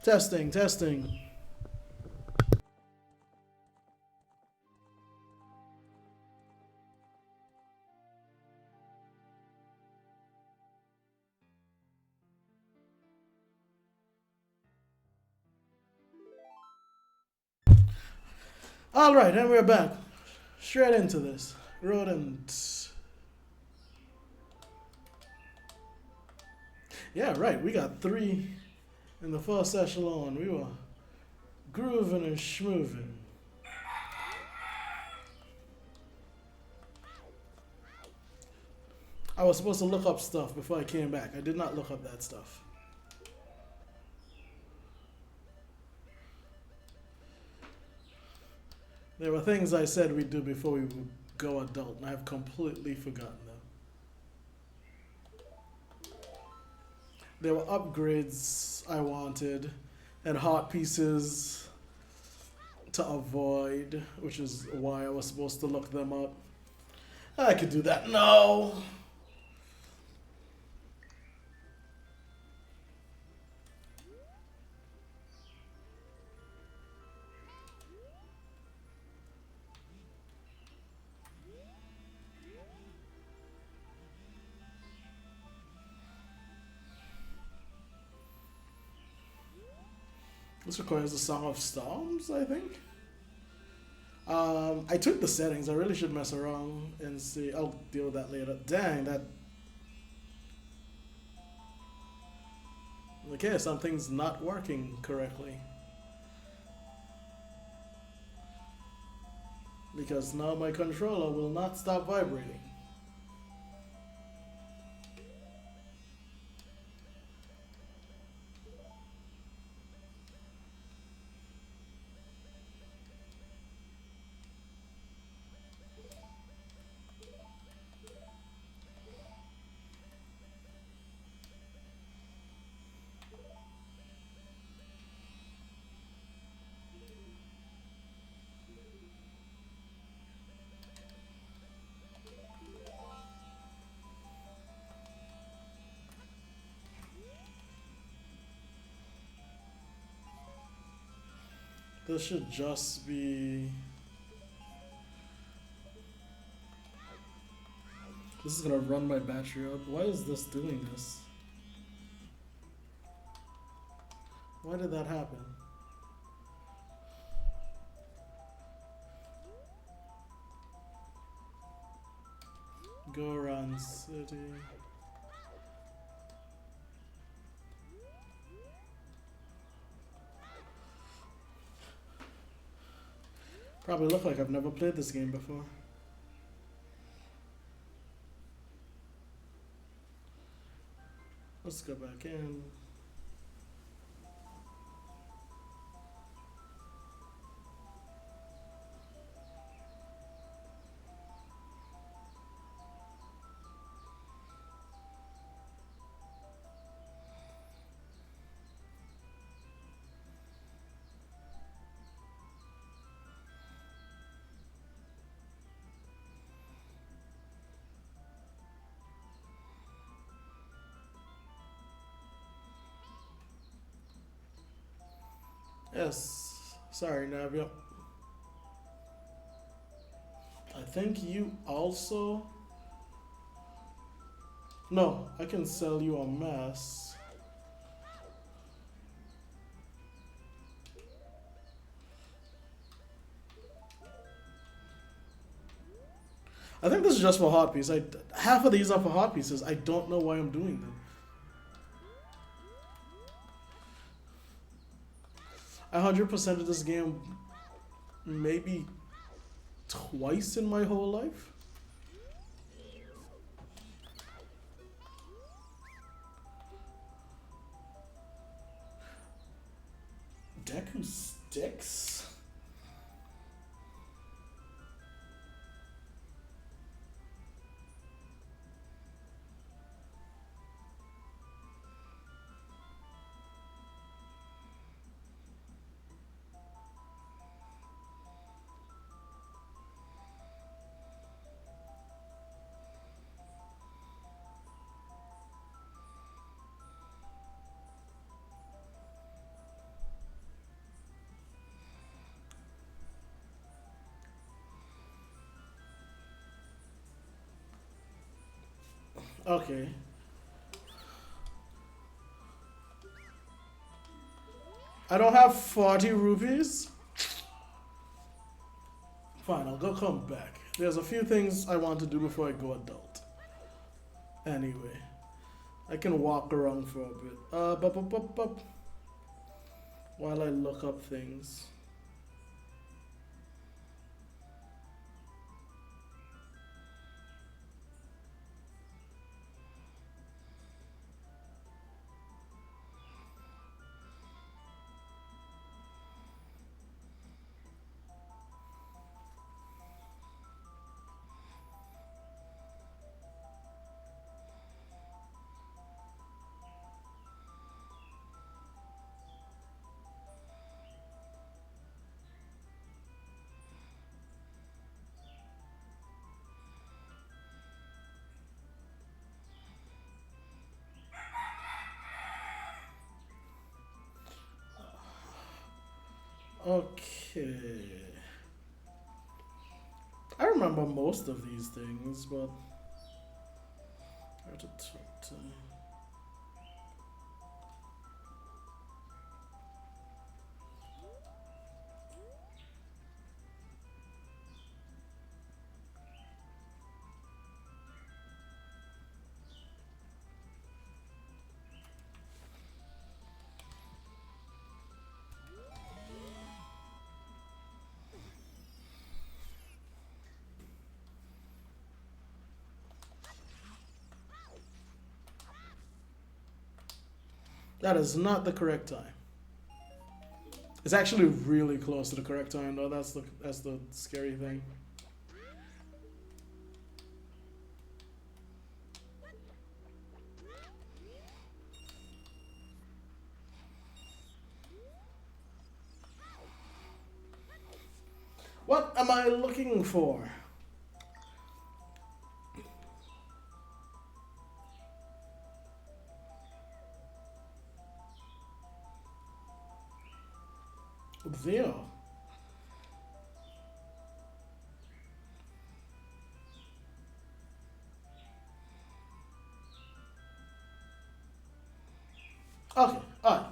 Testing, testing. All right, and we're back. Straight into this. Rodent. Yeah, right. We got 3 in the first echelon. We were grooving and schmooving. I was supposed to look up stuff before I came back. I did not look up that stuff. There were things I said we'd do before we would go adult, and I've completely forgotten them. There were upgrades I wanted, and heart pieces to avoid, which is why I was supposed to look them up. I could do that. No! This requires a Song of Storms, I think. I took the settings. I really should mess around and see. I'll deal with that later. Dang, that. Okay, something's not working correctly. Because now my controller will not stop vibrating. This should just be... This is gonna run my battery up. Why is this doing this? Why did that happen? Go around city. Probably look like I've never played this game before. Let's go back in. Yes. Sorry, Navia. I think you also... No, I can sell you a mass. I think this is just for heart piece. Half of these are for heart pieces. I don't know why I'm doing them. I 100% of this game maybe twice in my whole life. Deku sticks? Okay. I don't have 40 rupees. Fine, I'll go come back. There's a few things I want to do before I go adult. Anyway, I can walk around for a bit. While I look up things. Okay. I remember most of these things, but that is not the correct time. It's actually really close to the correct time, though. That's the scary thing. What am I looking for? There. Okay, alright.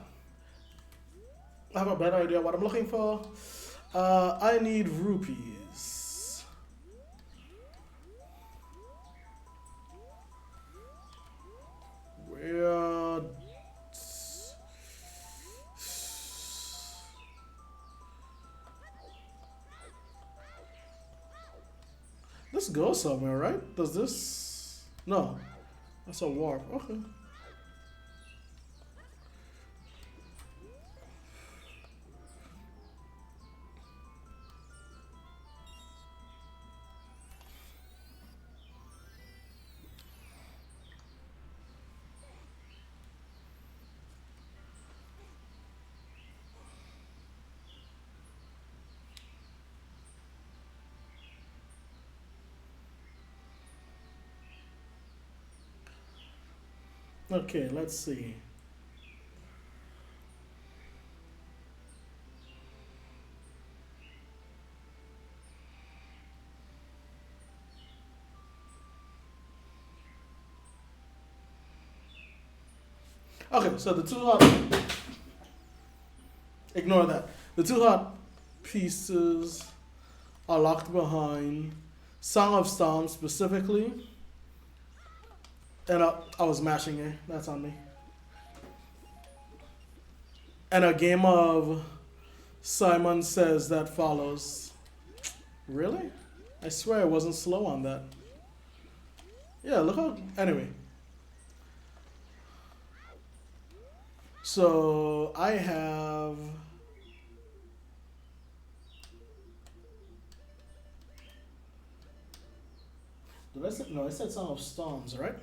I have a better idea what I'm looking for. I need rupees. Where? This goes somewhere, right? Does this? No, that's a warp. Okay. Okay, let's see. Okay, so the two hot. Ignore that. The two hot pieces are locked behind Song of Storms specifically. And I was mashing it. That's on me. And a game of Simon Says that follows. Really? I swear I wasn't slow on that. Yeah, look how. Anyway. So I have. Did I say? No, I said Song of Storms, right?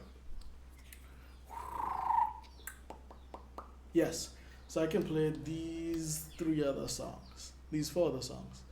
Yes. So I can play these three other songs. These four other songs.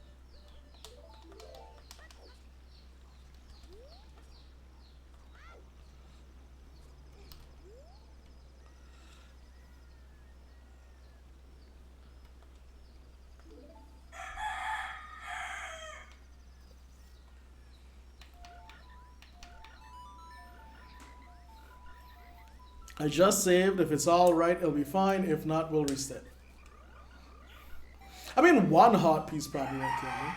I just saved. If it's all right, it'll be fine. If not, we'll reset. I mean, one heart piece probably won't kill me.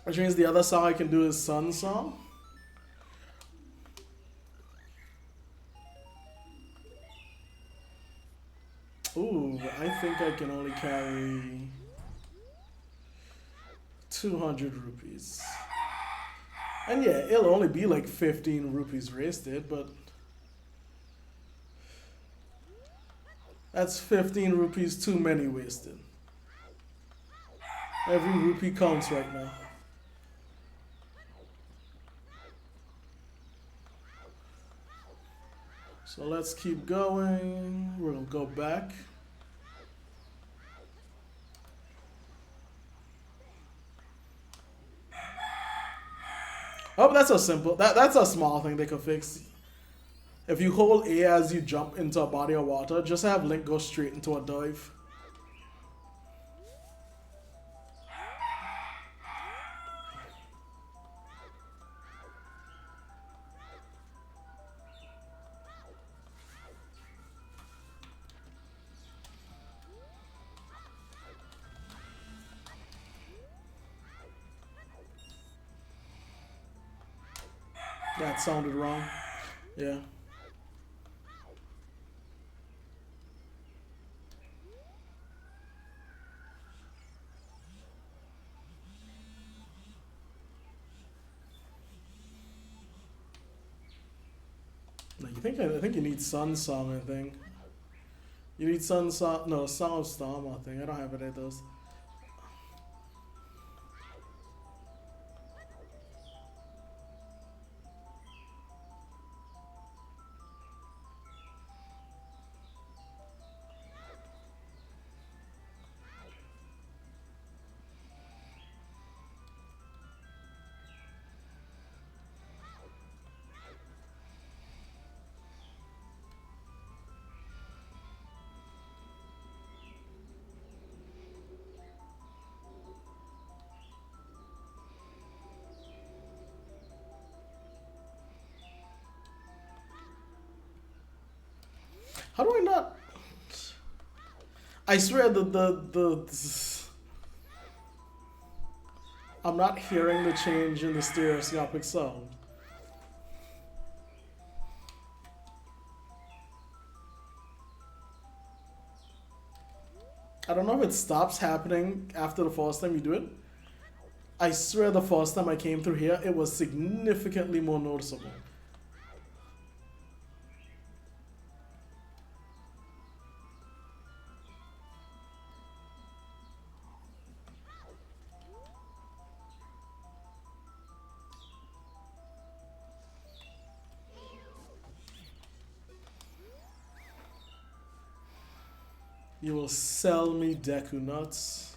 Which means the other song I can do is Sun Song. Ooh, I think I can only carry 200 rupees. And yeah, it'll only be like 15 rupees wasted, but that's 15 rupees too many wasted. Every rupee counts right now. So let's keep going. We're gonna go back. Oh, that's a simple. That's a small thing they could fix. If you hold A as you jump into a body of water, just have Link go straight into a dive. That sounded wrong. Yeah. No, I think you need Sun Song, I think. You need Sun Song, no, Song of Storm, I think. I don't have any of those. How do I not? I swear I'm not hearing the change in the stereoscopic sound. I don't know if it stops happening after the first time you do it. I swear the first time I came through here, it was significantly more noticeable. You will sell me Deku nuts.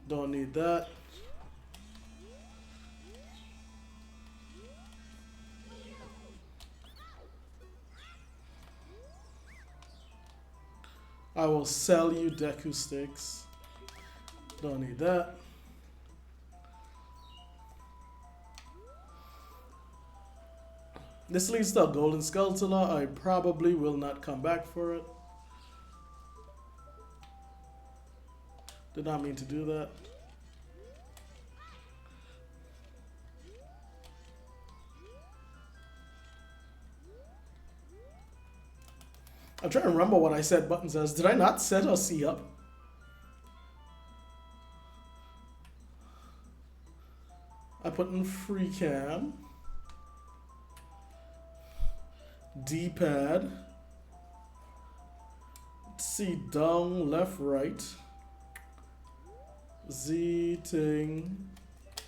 Don't need that. I will sell you Deku sticks. Don't need that. This leads to a golden Skulltula. I probably will not come back for it. Did not mean to do that. I'm trying to remember what I said button says. Did I not set a C up? I put in free cam. D-pad. C down, left, right. Z ting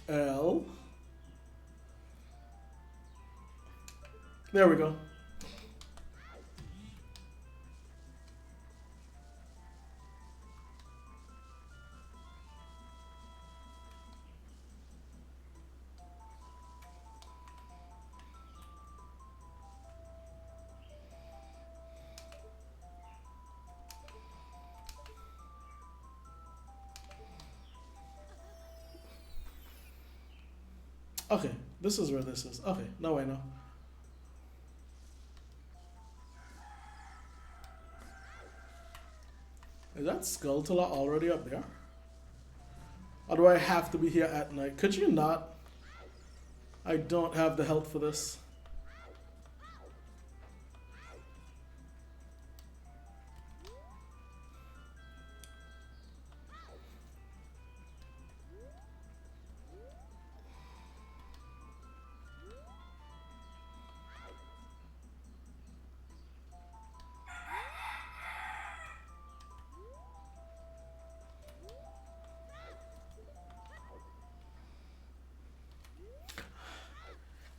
L. There we go. Okay, this is where this is. Okay, now I know. Is that Skulltula already up there? Or do I have to be here at night? Could you not? I don't have the health for this.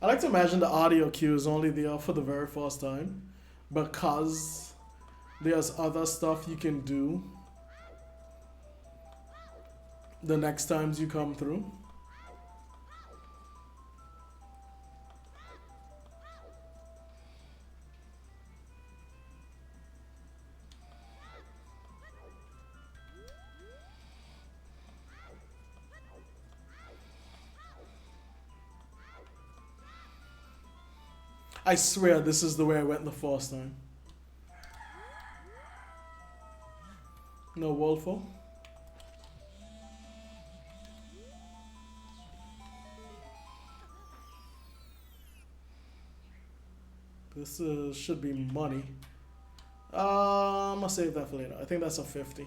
I like to imagine the audio cue is only there for the very first time because there's other stuff you can do the next times you come through. I swear this is the way I went the first time. No Wolfo. This should be money. I'm gonna save that for later. I think that's a 50.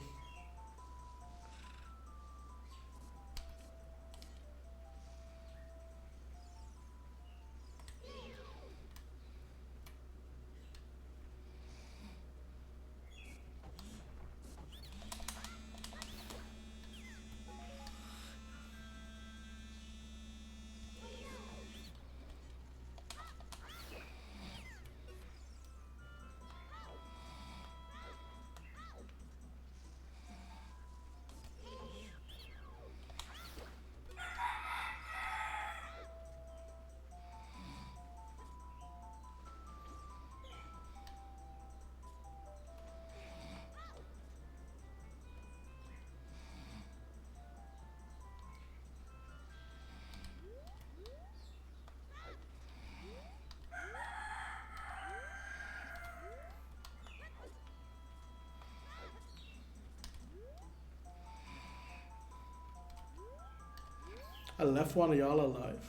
I left one of y'all alive.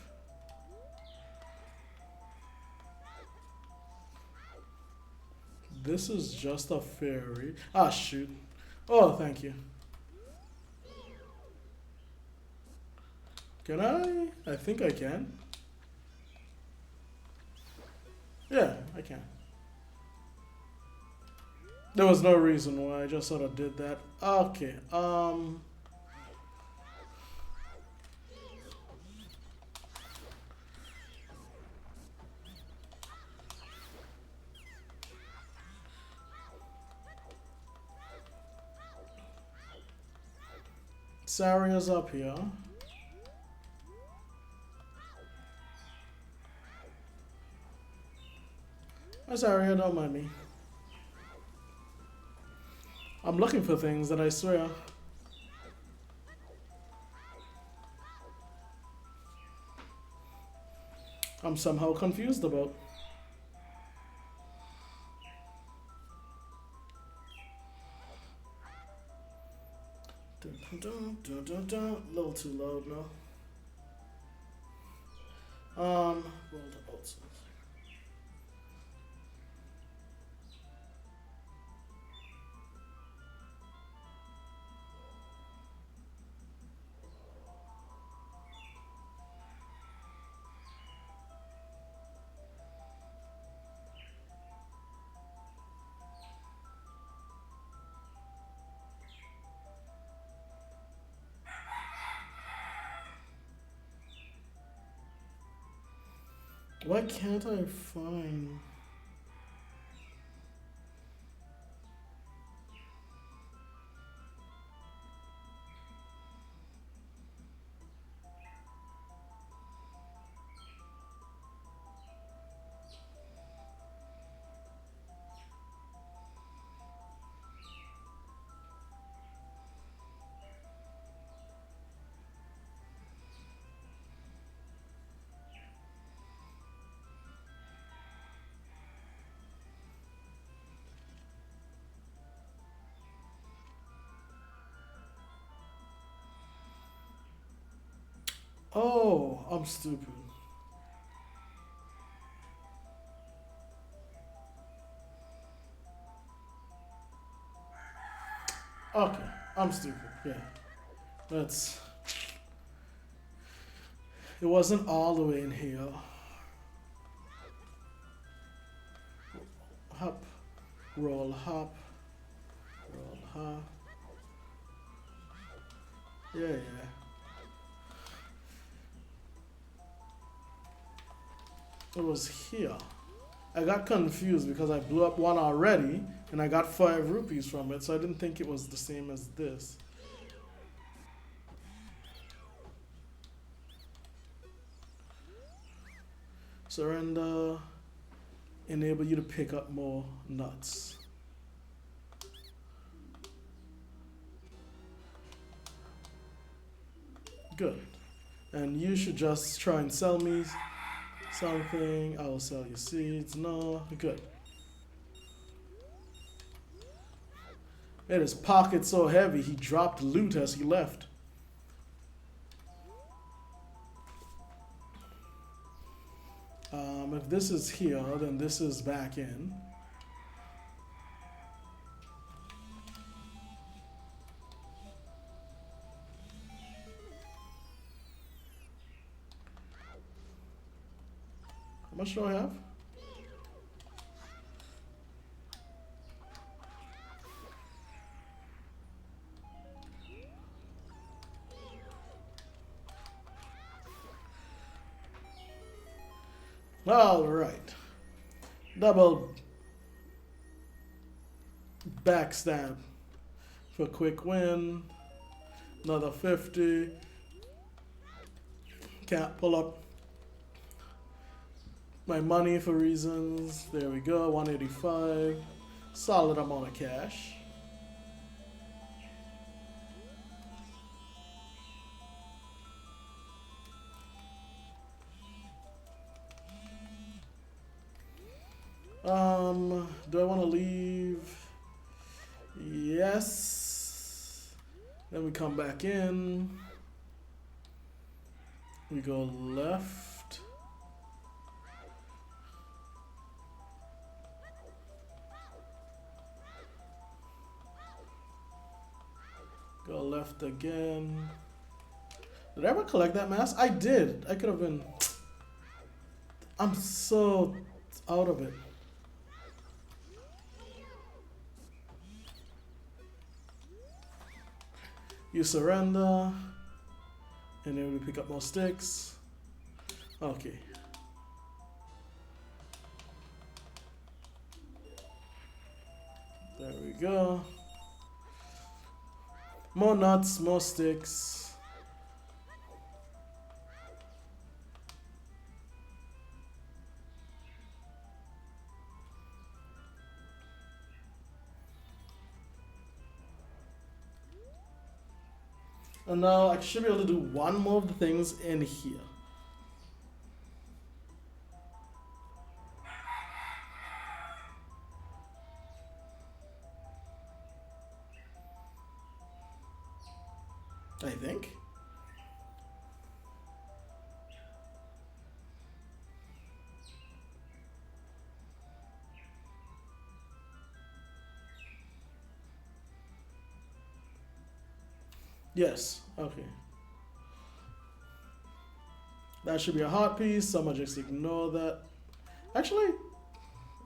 This is just a fairy. Ah, shoot. Oh, thank you. Can I? I think I can. Yeah, I can. There was no reason why, I just sort of did that. Okay, Saria's up here. Oh, Saria, don't mind me. I'm looking for things that I swear. I'm somehow confused about. A little too loud now. World of Oats. Why can't I find? Oh, I'm stupid. Okay, I'm stupid. Yeah, that's. It wasn't all the way in here. Hop, roll, hop, roll, hop. Yeah, yeah. It was here. I got confused because I blew up one already and I got 5 rupees from it, so I didn't think it was the same as this. Surrender. Enable you to pick up more nuts. Good. And you should just try and sell me something. I will sell you seeds. No. Good. Made his pocket so heavy he dropped loot as he left. If this is here, then this is back in. How much do I have? All right. Double backstab for quick win. Another 50. Can't pull up my money for reasons. There we go. 185. Solid amount of cash. Do I want to leave? Yes. Then we come back in. We go left. Go left again. Did I ever collect that mask? I did. I could have been. I'm so out of it. You surrender. And then we pick up more sticks. Okay. There we go. More nuts, more sticks. And now I should be able to do one more of the things in here. I think. Yes, okay. That should be a hot piece. Someone just ignore that. Actually,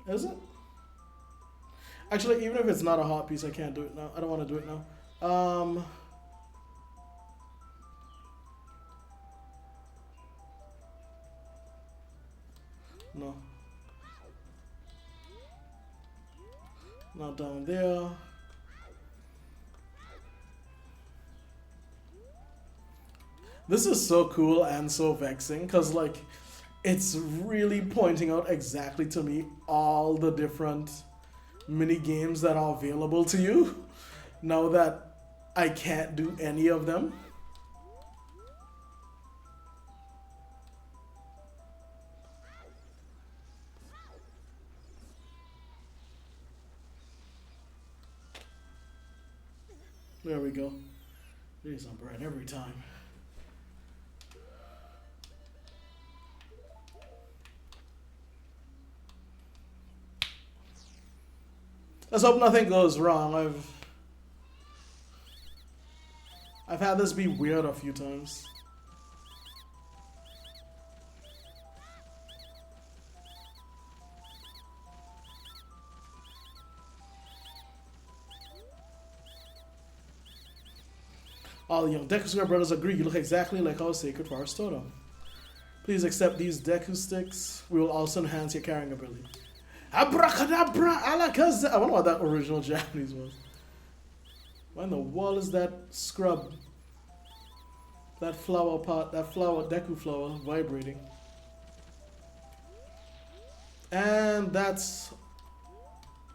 is it? Actually, even if it's not a hot piece, I can't do it now. I don't want to do it now. No. Not down there. This is so cool and so vexing because, like, it's really pointing out exactly to me all the different mini games that are available to you now that I can't do any of them. There we go. Need some bread every time. Let's hope nothing goes wrong. I've had this be weird a few times. All young Deku Square brothers agree you look exactly like our sacred forest totem. Please accept these Deku sticks. We will also enhance your carrying ability. Abracadabra alakazam. I wonder what that original Japanese was. Why in the wall is that scrub? That flower pot, that flower, Deku flower, vibrating. And that's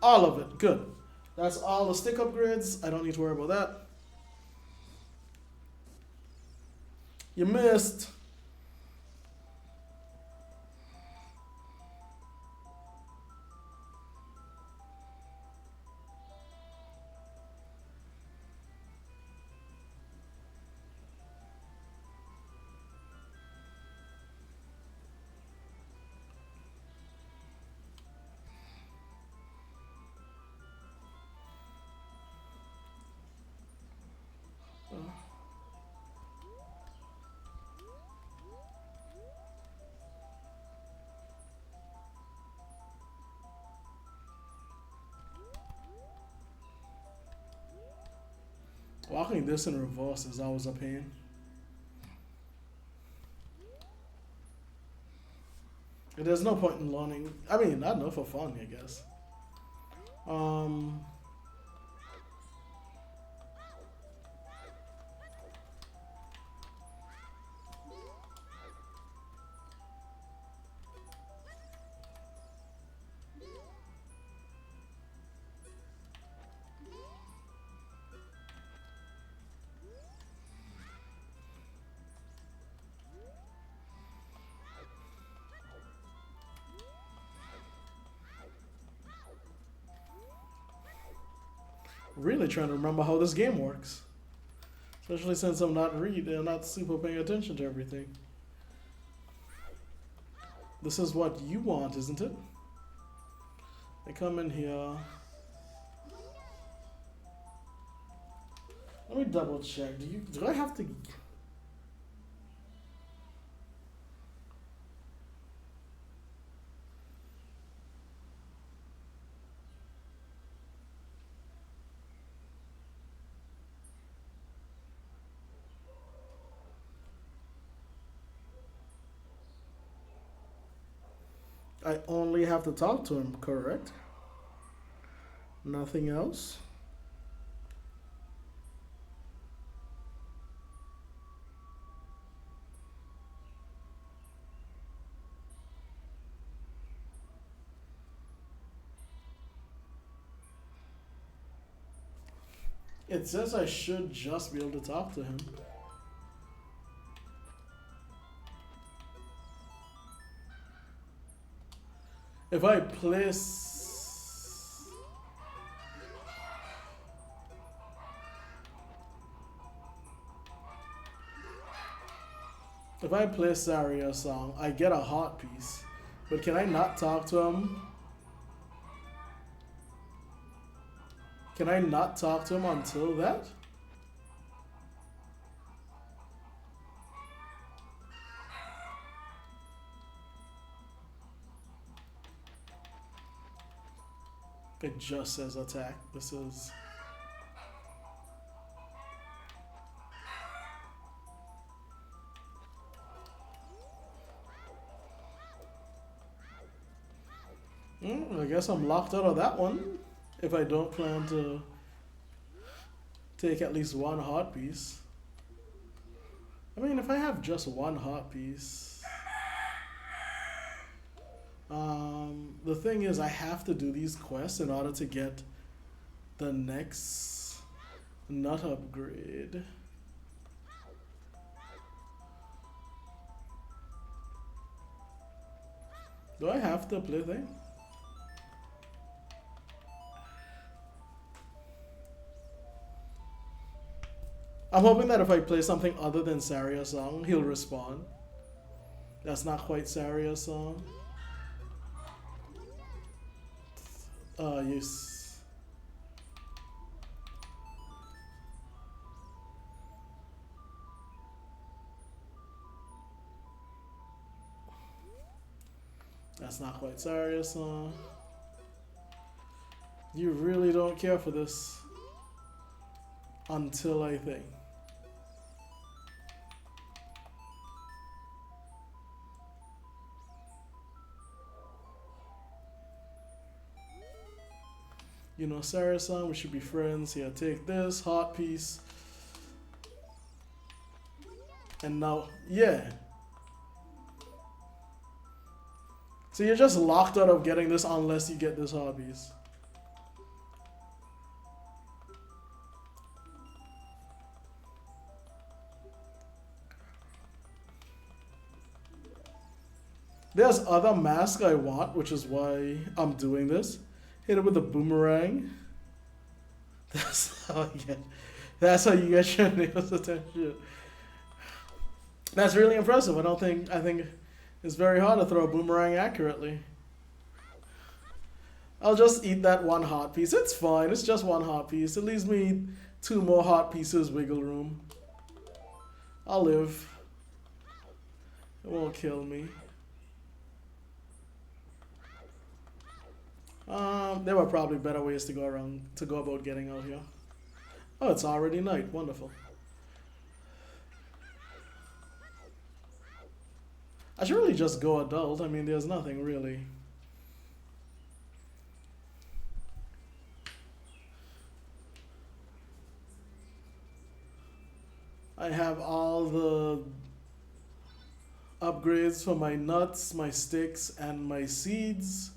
all of it. Good. That's all the stick upgrades. I don't need to worry about that. You missed. Walking this in reverse is always a pain. There's no point in learning. I mean, I don't know, for fun, I guess. Really trying to remember how this game works. Especially since I'm not super paying attention to everything. This is what you want, isn't it? I come in here. Let me double check. Do I have to? I only have to talk to him, correct? Nothing else? It says I should just be able to talk to him. If I place... If I play Saria song, I get a hot piece. But can I not talk to him? Can I not talk to him until that? It just says attack. This is... I guess I'm locked out of that one. If I don't plan to take at least one hot piece. I mean, if I have just one hot piece... the thing is, I have to do these quests in order to get the next nut upgrade. Do I have to play thing? I'm hoping that if I play something other than Saria's song, he'll respond. That's not quite Saria's song. Yes. That's not quite serious. You really don't care for this until I think. You know, Sarah-san, we should be friends. Here, take this heart piece. And now, yeah. So you're just locked out of getting this unless you get this heart piece. There's other mask I want, which is why I'm doing this. Hit it with a boomerang. That's how you get. That's how you get your nails attention. That's really impressive. I think it's very hard to throw a boomerang accurately. I'll just eat that one heart piece. It's fine. It's just one heart piece. It leaves me 2 more heart pieces wiggle room. I'll live. It won't kill me. There were probably better ways to go about getting out here. Oh, it's already night. Wonderful. I should really just go adult. I mean, there's nothing really. I have all the upgrades for my nuts, my sticks, and my seeds.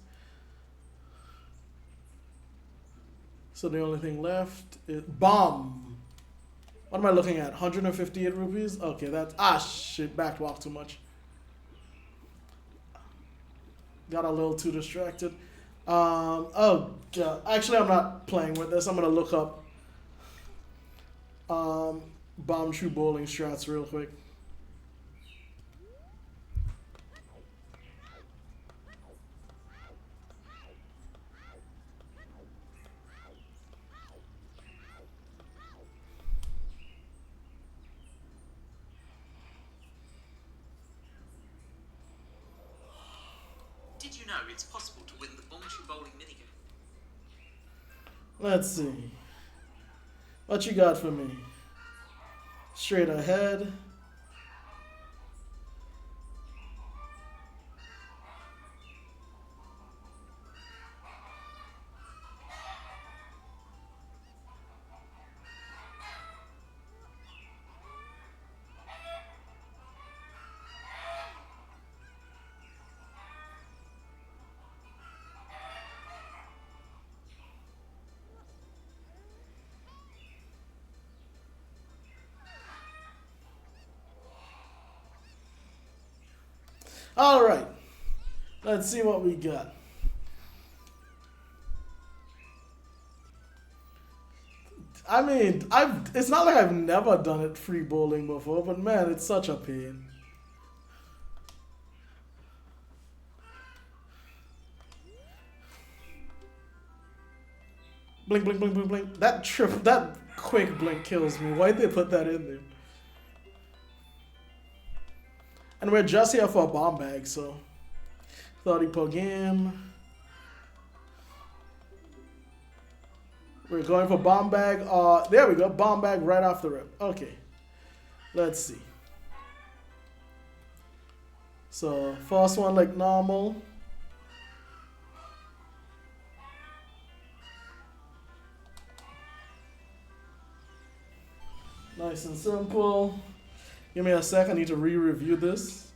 So the only thing left is bomb. What am I looking at? 158 rupees? Okay, that's shit, backed too much. Got a little too distracted. Oh god. Actually, I'm not playing with this. I'm gonna look up bomb shoe bowling strats real quick. Did you know it's possible to win the bomb shoe bowling minigame? Let's see. What you got for me? Straight ahead. All right. Let's see what we got. I mean, it's not like I've never done it free bowling before, but man, it's such a pain. Blink, blink, blink, blink, blink. That quick blink kills me. Why'd they put that in there? And we're just here for a bomb bag, so 30 per game. We're going for bomb bag. There we go, bomb bag right off the rip. Okay, let's see. So first one like normal. Nice and simple. Give me a sec, I need to re-review this.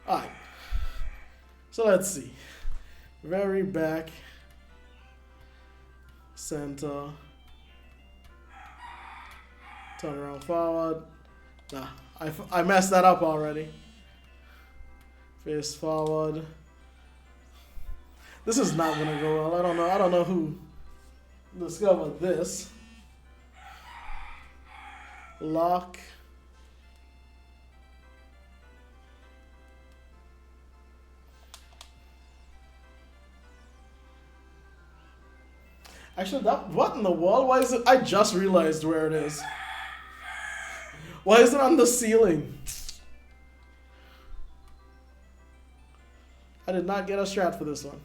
Alright. So let's see. Very back. Center. Turn around forward. Nah, I messed that up already. Face forward. This is not gonna go well. I don't know who discovered this. Lock. Actually, that what in the world? Why is it? I just realized where it is. Why is it on the ceiling? I did not get a strat for this one.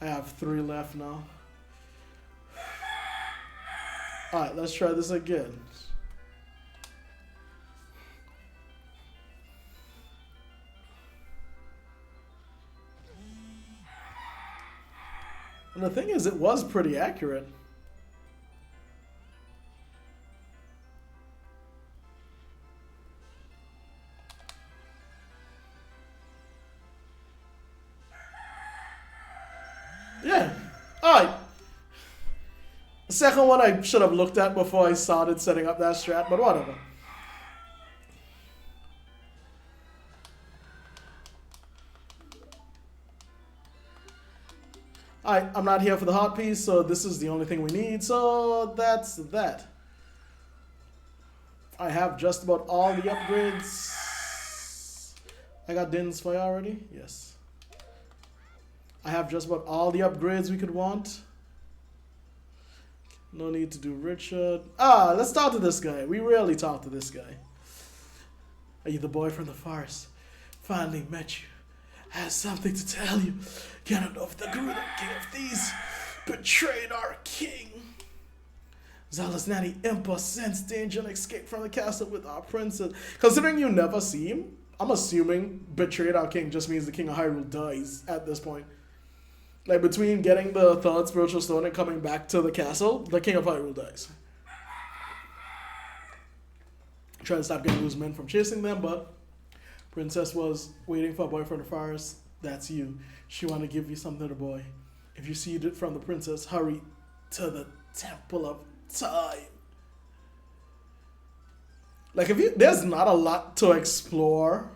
I have 3 left now. Alright, let's try this again. And the thing is, it was pretty accurate. Yeah. Alright. The second one I should have looked at before I started setting up that strat, but whatever. Alright, I'm not here for the hot piece, so this is the only thing we need, so that's that. I have just about all the upgrades. I got Din's Fire already? Yes. I have just about all the upgrades we could want. No need to do Richard. Let's talk to this guy. We rarely talk to this guy. Are you the boy from the forest? Finally met you. I have something to tell you. Cannot know if the Rodent, king of thieves, betrayed our king. Zealous nanny Impa sensed danger and escaped from the castle with our princess. Considering you never see him, I'm assuming betrayed our king just means the king of Hyrule dies at this point. Like, between getting the 3rd spiritual stone and coming back to the castle, the king of Hyrule dies. Trying to stop getting those men from chasing them, but princess was waiting for a boy from the forest. That's you. She want to give you something to boy. If you see it from the princess, hurry to the temple of time. Like, there's not a lot to explore.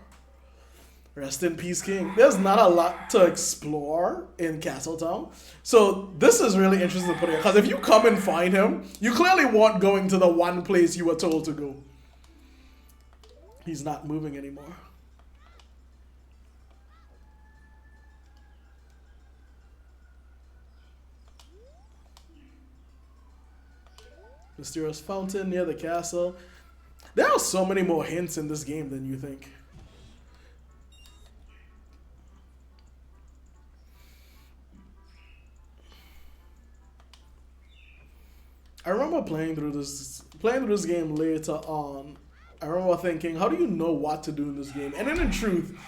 Rest in peace, king. There's not a lot to explore in Castletown. So this is really interesting to put here. Because if you come and find him, you clearly weren't going to the one place you were told to go. He's not moving anymore. Mysterious fountain near the castle. There are so many more hints in this game than you think. I remember playing through this game later on. I remember thinking, how do you know what to do in this game? And then in truth,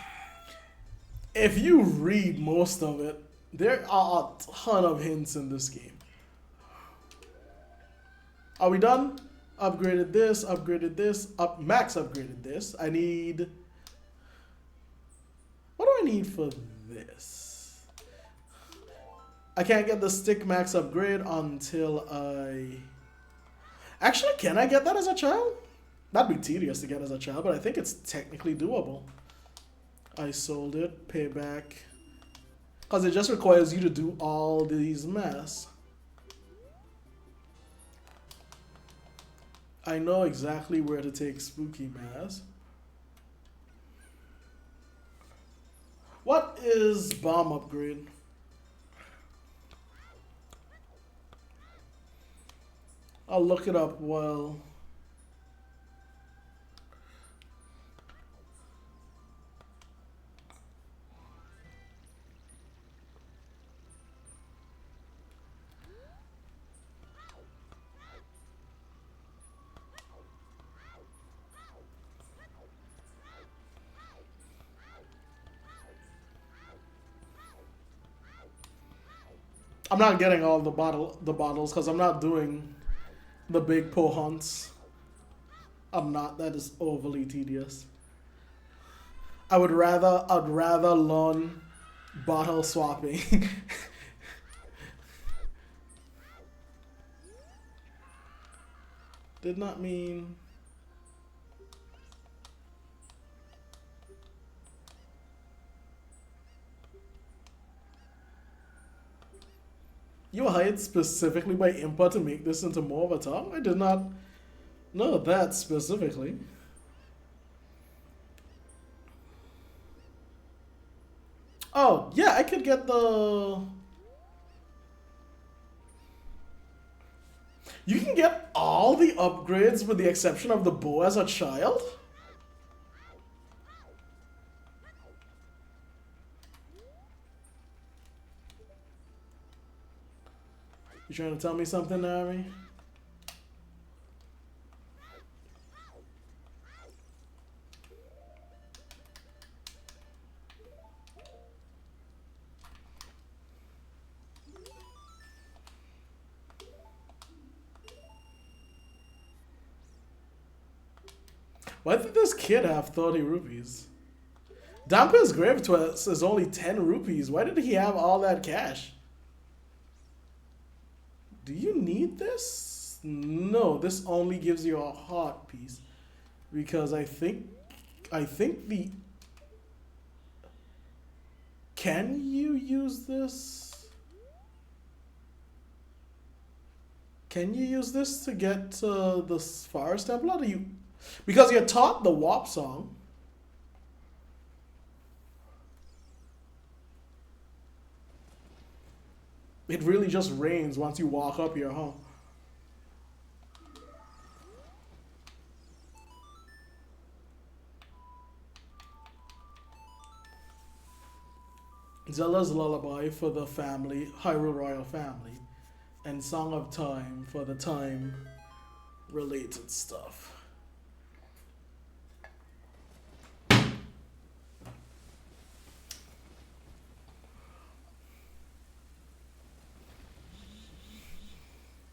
if you read most of it, there are a ton of hints in this game. Are we done? Upgraded this, max upgraded this. I need... What do I need for this? I can't get the stick max upgrade until I... Actually, can I get that as a child? That'd be tedious to get as a child, but I think it's technically doable. I sold it, pay back. Because it just requires you to do all these masks. I know exactly where to take Spooky Mask. What is bomb upgrade? I'll look it up while... I'm not getting all the bottles because I'm not doing the big pull hunts. I'm not. That is overly tedious. I'd rather learn bottle swapping. Did not mean... You were hired specifically by Impa to make this into more of a tongue? I did not No, that specifically. Oh, yeah, I could get the... You can get all the upgrades with the exception of the bow as a child? You trying to tell me something, Nami? Why did this kid have 30 rupees? Damper's Grave Twist is only 10 rupees. Why did he have all that cash? Do you need this? No, this only gives you a heart piece. Because I think the... Can you use this? Can you use this to get the Forest Temple? Or do you... Because you're taught the WAP song. It really just rains once you walk up here, huh? Zelda's Lullaby for the family, Hyrule Royal family, and Song of Time for the time-related stuff.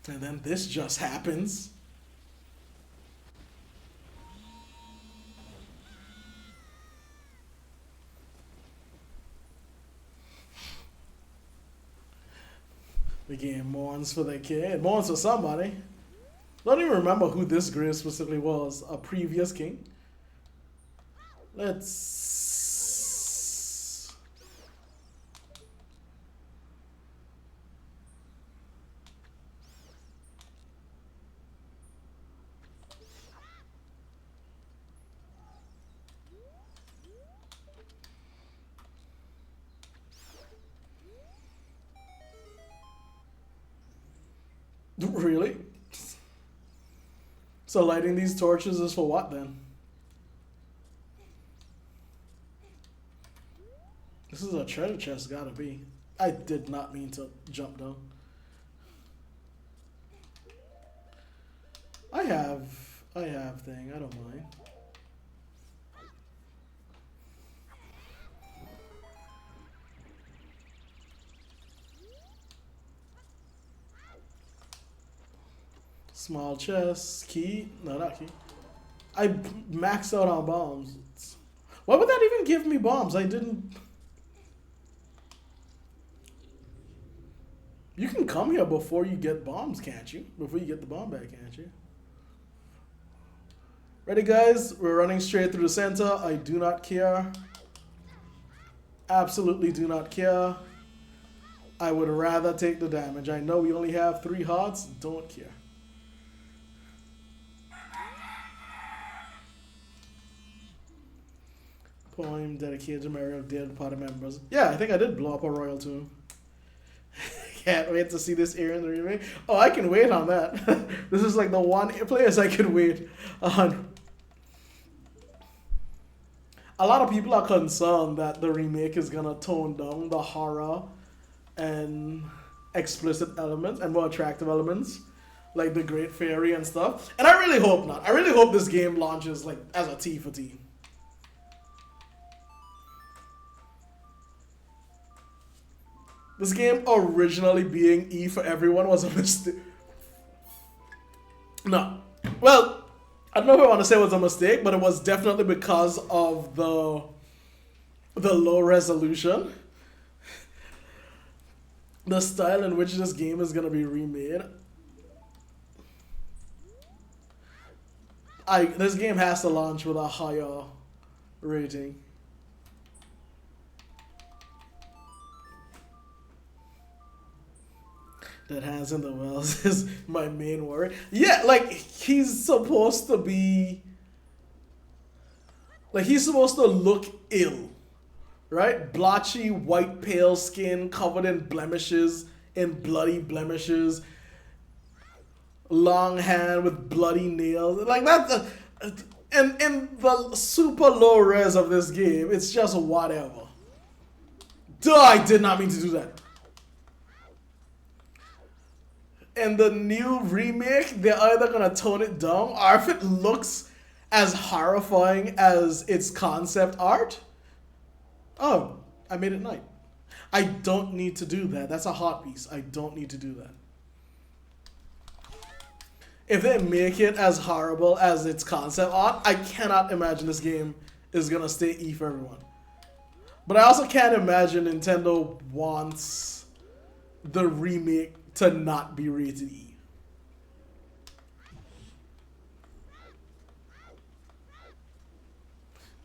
And then this just happens. The game mourns for the kid. Mourns for somebody. Don't even remember who this grave specifically was. A previous king. Let's... Really? So lighting these torches is for what then? This is a treasure chest, gotta be. I did not mean to jump down. I have thing, I don't mind. Small chest, key, no, not key. I maxed out on bombs. Why would that even give me bombs? I didn't... You can come here before you get bombs, can't you? Before you get the bomb back, can't you? Ready, guys? We're running straight through the center. I do not care. Absolutely do not care. I would rather take the damage. I know we only have 3 hearts. Don't care. Poem dedicated to memory of dead party members. Yeah, I think I did blow up a royal tomb. Can't wait to see this here in the remake. Oh, I can wait on that. This is like the one place I could wait on. A lot of people are concerned that the remake is gonna tone down the horror and explicit elements and more attractive elements, like the Great Fairy and stuff. And I really hope not. I really hope this game launches like as a T for T. This game originally being E for everyone was a mistake. No. Well, I don't know if I want to say it was a mistake, but it was definitely because of the low resolution. The style in which this game is going to be remade. This game has to launch with a higher rating. That hands in the wells is my main worry. Yeah, like he's supposed to be like he's supposed to look ill, right? Blotchy, white, pale skin, covered in blemishes, in bloody blemishes, long hand with bloody nails. Like that. And in the super low res of this game, it's just whatever. Duh, I did not mean to do that. In the new remake, they're either gonna tone it down, or if it looks as horrifying as its concept art, oh, I made it night. I don't need to do that. That's a hot piece. I don't need to do that. If they make it as horrible as its concept art, I cannot imagine this game is gonna stay E for everyone. But I also can't imagine Nintendo wants the remake to not be rated E.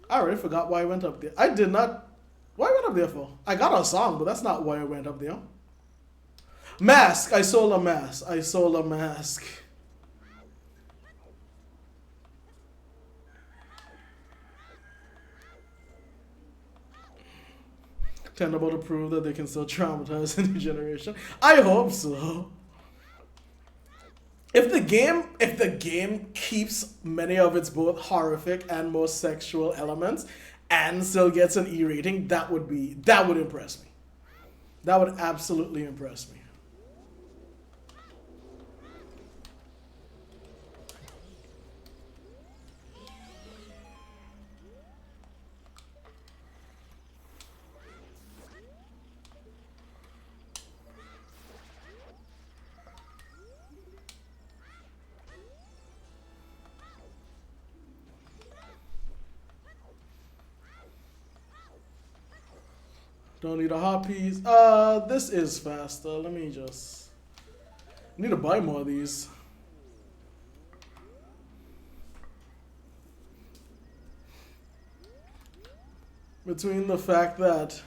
I already forgot why I went up there. I did not. Why I went up there for? I got a song, but that's not why I went up there. Mask. I sold a mask. I sold a mask. Tenable to prove that they can still traumatize a new generation. I hope so. If the game keeps many of its both horrific and most sexual elements and still gets an E rating, that would impress me. That would absolutely impress me. Don't need a hot piece. This is faster. Let me just... need to buy more of these. Between the fact that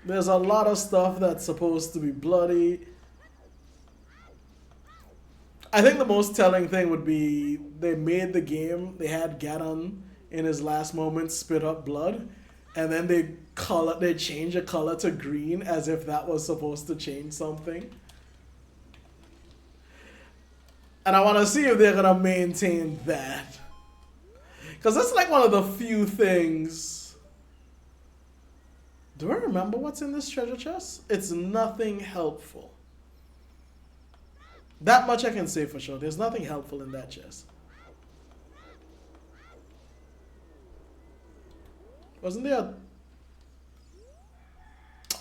there's a lot of stuff that's supposed to be bloody. I think the most telling thing would be they made the game, they had Ganon in his last moment spit up blood, and then they change the color to green as if that was supposed to change something. And I want to see if they're gonna maintain that, because that's like one of the few things. Do I remember what's in this treasure chest? It's nothing helpful. That much I can say for sure. There's nothing helpful in that chest. Wasn't there?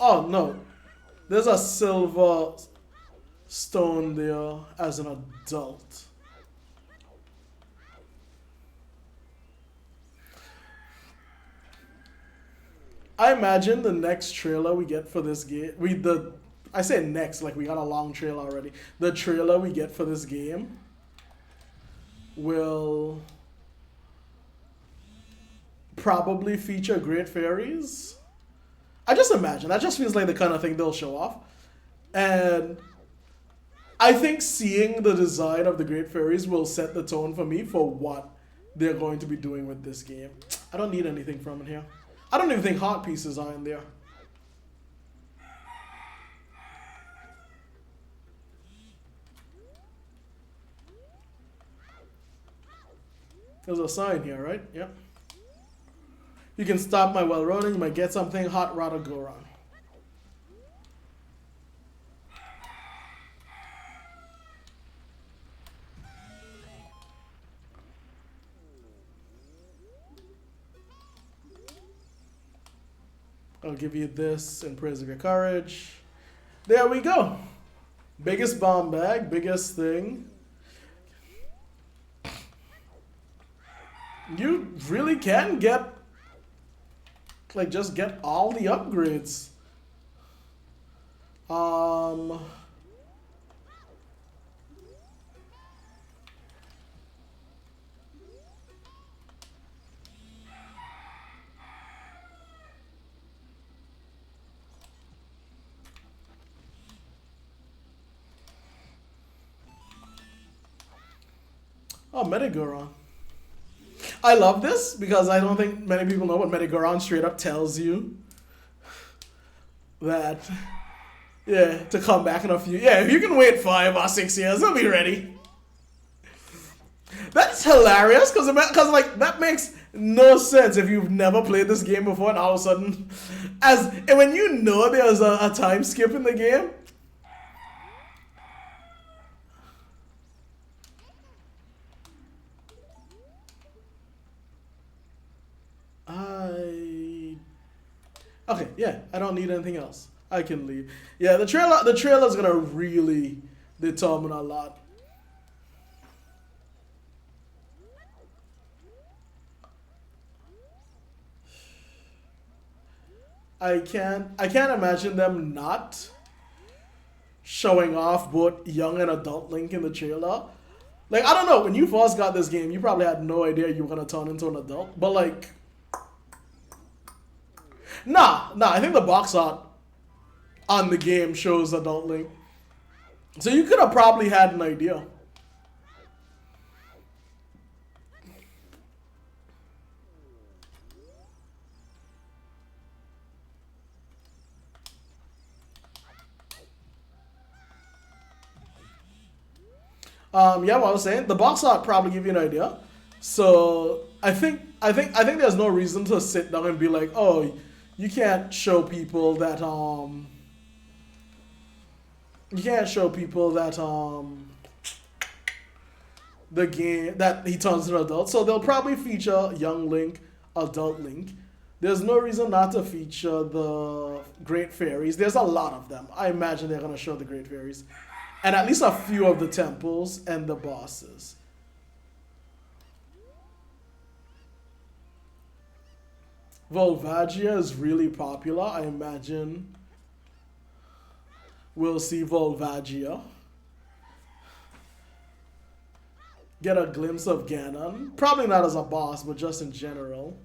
Oh no, there's a silver stone there as an adult. I imagine the next trailer we get for this game, I say next, like we got a long trailer already. The trailer we get for this game will probably feature Great Fairies. I just imagine. That just feels like the kind of thing they'll show off. And I think seeing the design of the Great Fairies will set the tone for me for what they're going to be doing with this game. I don't need anything from it here. I don't even think heart pieces are in there. There's a sign here, right? Yep. You can stop my well rolling. You might get something. Hot rod or go wrong. I'll give you this in praise of your courage. There we go. Biggest bomb bag, biggest thing. You really can get, like, just get all the upgrades. Medallion. I love this because I don't think many people know, but Medallion straight up tells you that, yeah, to come back in a few, yeah, if you can wait 5 or 6 years, I'll be ready. That's hilarious because like that makes no sense if you've never played this game before and all of a sudden, and when you know there's a time skip in the game. Okay, yeah, I don't need anything else. I can leave. Yeah, the trailer's gonna really determine a lot. I can't imagine them not showing off both young and adult Link in the trailer. Like, I don't know, when you first got this game, you probably had no idea you were gonna turn into an adult. But like, nah, I think the box art on the game shows adult Link. So you could have probably had an idea. Yeah, what I was saying, the box art probably give you an idea. So I think there's no reason to sit down and be like, oh, you can't show people that the game that he turns into an adult. So they'll probably feature young Link, adult Link. There's no reason not to feature the Great Fairies. There's a lot of them. I imagine they're gonna show the Great Fairies. And at least a few of the temples and the bosses. Volvagia is really popular. I imagine we'll see Volvagia. Get a glimpse of Ganon. Probably not as a boss, but just in general.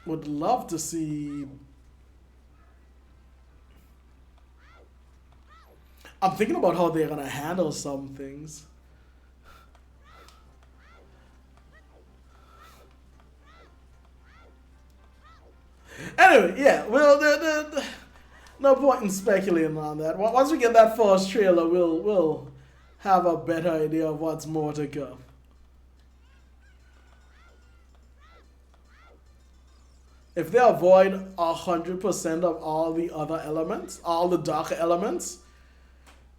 Would love to see. I'm thinking about how they're gonna handle some things. Anyway, yeah, well, no point in speculating on that. Once we get that first trailer, we'll have a better idea of what's more to come. If they avoid 100% of all the other elements, all the darker elements,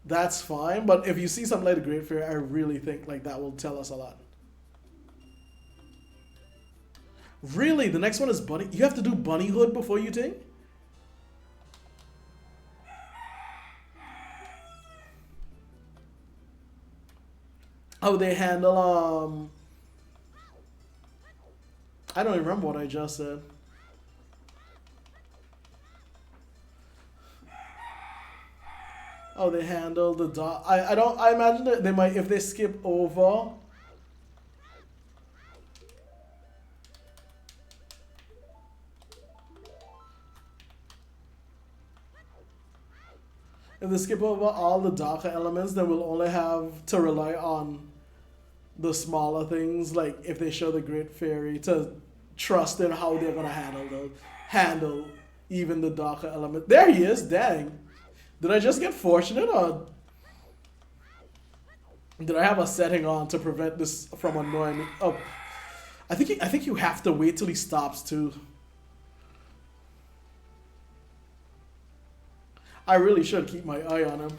that's fine. But if you see something like the Great Fairy, I really think like that will tell us a lot. Really? The next one is Bunny? You have to do Bunnyhood before you think? How they handle, I don't even remember what I just said. Oh, they handle the dot. I imagine that they might, if they skip over. If they skip over all the darker elements, then we'll only have to rely on the smaller things. Like if they show the Great Fairy, to trust in how they're gonna handle even the darker element. There he is. Dang. Did I just get fortunate, or did I have a setting on to prevent this from annoying me? Oh, I think you have to wait till he stops too. I really should keep my eye on him.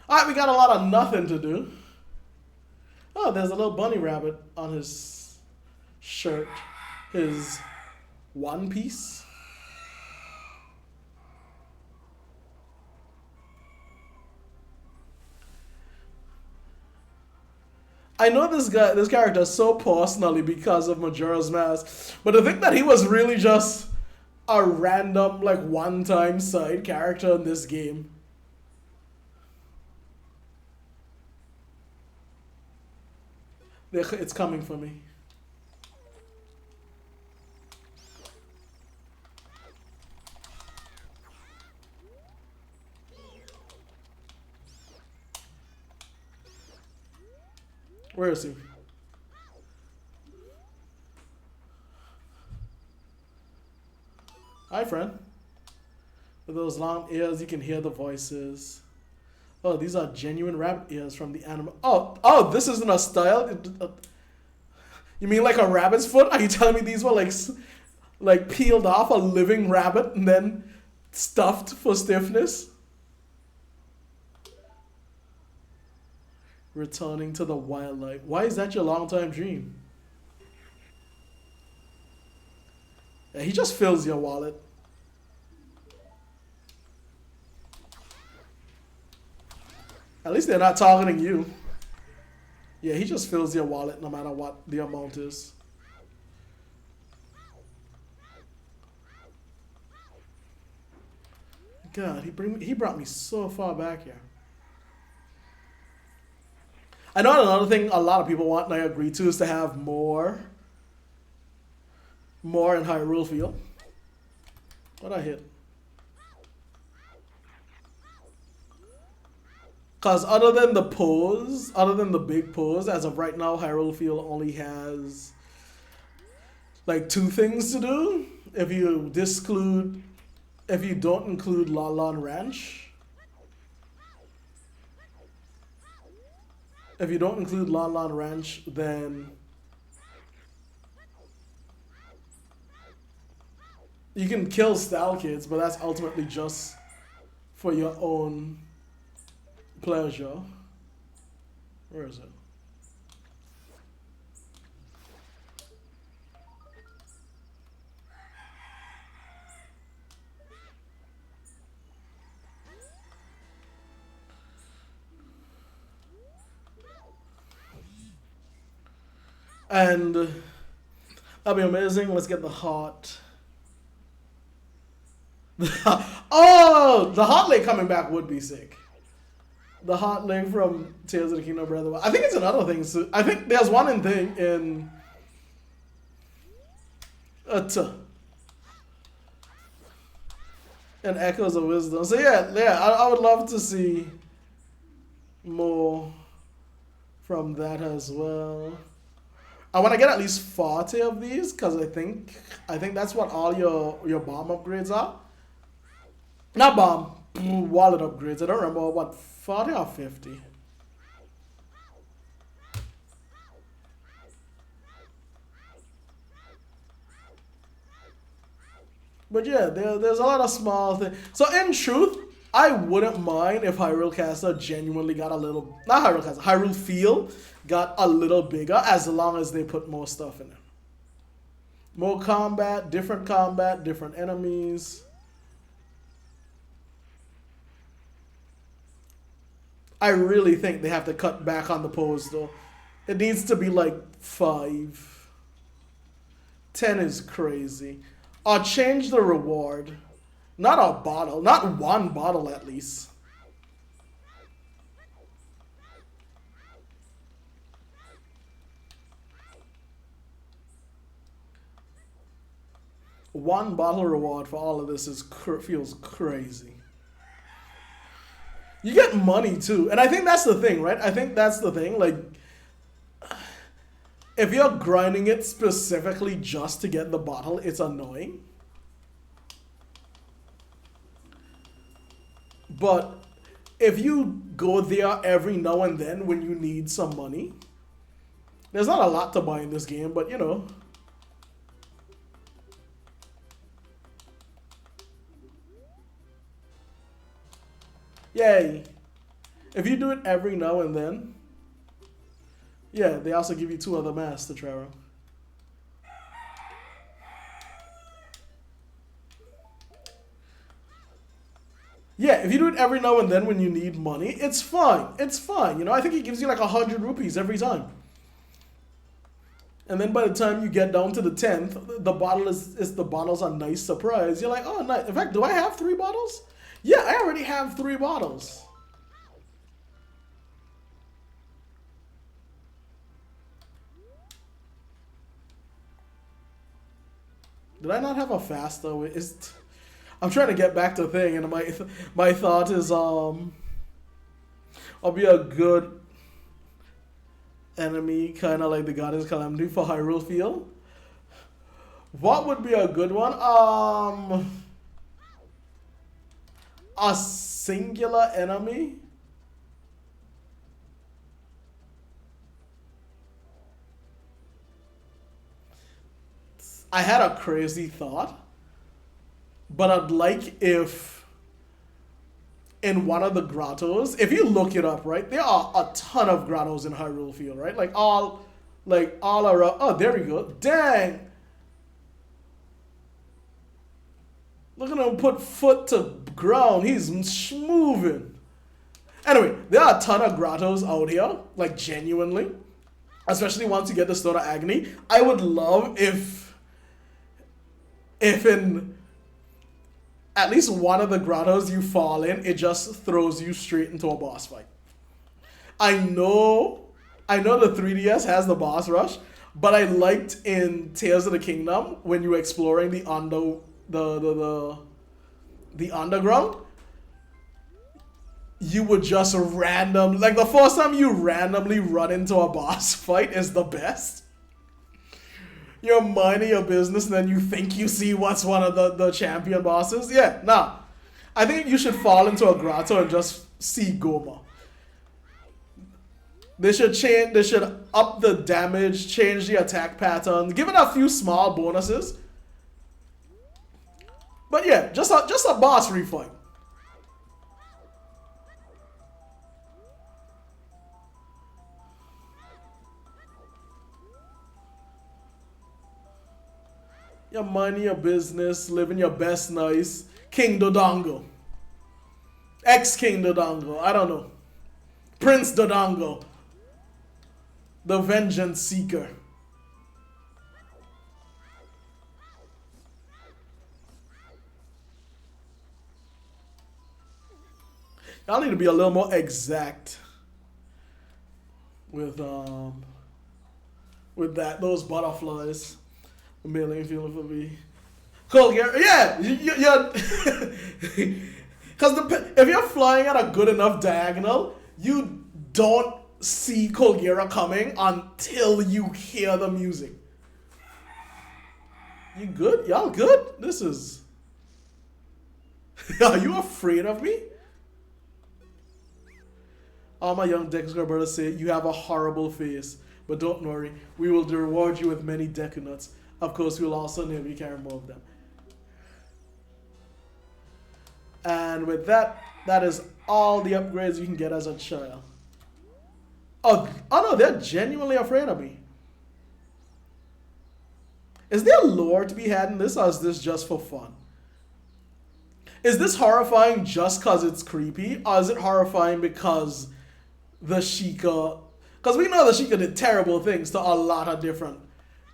Alright, we got a lot of nothing to do. Oh, there's a little bunny rabbit on his shirt. His one piece. I know this character so personally because of Majora's Mask, but to think that he was really just a random, like, one-time side character in this game. It's coming for me. Where is he? Hi, friend. With those long ears, you can hear the voices. Oh, these are genuine rabbit ears from the animal. Oh, this isn't a style. You mean like a rabbit's foot? Are you telling me these were like peeled off a living rabbit and then stuffed for stiffness? Returning to the wildlife. Why is that your long-time dream? Yeah, he just fills your wallet. At least they're not targeting you. Yeah, he just fills your wallet no matter what the amount is. God, he brought me so far back here. I know another thing a lot of people want, and I agree to, is to have more in Hyrule Field. What I hit? Because other than the big pose, as of right now, Hyrule Field only has like 2 things to do. If you don't include Lon Ranch. If you don't include Lon Ranch, then you can kill Style Kids, but that's ultimately just for your own pleasure. Where is it? And that'll be amazing. Let's get the heart. Oh, the hot leg coming back would be sick. The hot leg from Tears of the Kingdom Breath of the Wild. I think it's another thing. So I think there's one in Echoes of Wisdom. So yeah, I would love to see more from that as well. I want to get at least 40 of these because I think that's what all your bomb upgrades are. Not bomb, wallet upgrades. I don't remember what, 40 or 50. But yeah, there's a lot of small things. So in truth, I wouldn't mind if Hyrule Castle genuinely got a little, not Hyrule Castle, Hyrule Field got a little bigger as long as they put more stuff in it. More combat, different enemies. I really think they have to cut back on the pose though. It needs to be like 5. 10 is crazy. Or change the reward. Not a bottle. Not one bottle at least. One bottle reward for all of this feels crazy. You get money too. And I think that's the thing, right? I think that's the thing. Like, if you're grinding it specifically just to get the bottle, it's annoying. But if you go there every now and then when you need some money, there's not a lot to buy in this game, but you know. Yay. If you do it every now and then, yeah, they also give you 2 other masks to try around. Yeah, if you do it every now and then when you need money, it's fine. It's fine. You know, I think it gives you like 100 rupees every time. And then by the time you get down to the 10th, the bottle's a nice surprise. You're like, oh, nice. In fact, do I have 3 bottles? Yeah, I already have 3 bottles. Did I not have a faster way? I'm trying to get back to the thing, and my thought is I'll be a good enemy, kind of like the Goddess Calamity for Hyrule Field. What would be a good one? A singular enemy. I had a crazy thought, but I'd like if in one of the grottos, if you look it up, right, there are a ton of grottos in Hyrule Field, right? Like all around. Oh, there we go. Dang. Look at him put foot to ground. He's moving. Anyway, there are a ton of grottos out here, like genuinely. Especially once you get the Stone of Agony. I would love if in at least one of the grottos you fall in, it just throws you straight into a boss fight. I know the 3DS has the boss rush, but I liked in Tales of the Kingdom when you were exploring the underground, you would just like the first time you randomly run into a boss fight is the best. You're minding your business and then you think you see what's one of the champion bosses. Yeah, nah. I think you should fall into a grotto and just see Goma. They should up the damage, change the attack pattern, give it a few small bonuses. But yeah, just a boss refight. Your money, your business, living your best nice. King Dodongo. Ex-King Dodongo. I don't know. Prince Dodongo. The Vengeance Seeker. Y'all need to be a little more exact with those butterflies. A million feeling for me. Cool, yeah, you're because if you're flying at a good enough diagonal, you don't see Colgera coming until you hear the music. You good? Y'all good? This is. Are you afraid of me? All my young Deku brothers say you have a horrible face, but don't worry, we will reward you with many Deku nuts. Of course, we will also never carry more of them. And with that, that is all the upgrades you can get as a child. Oh no, they're genuinely afraid of me. Is there lore to be had in this, or is this just for fun? Is this horrifying just because it's creepy, or is it horrifying because the Sheikah... Because we know the Sheikah did terrible things to a lot of different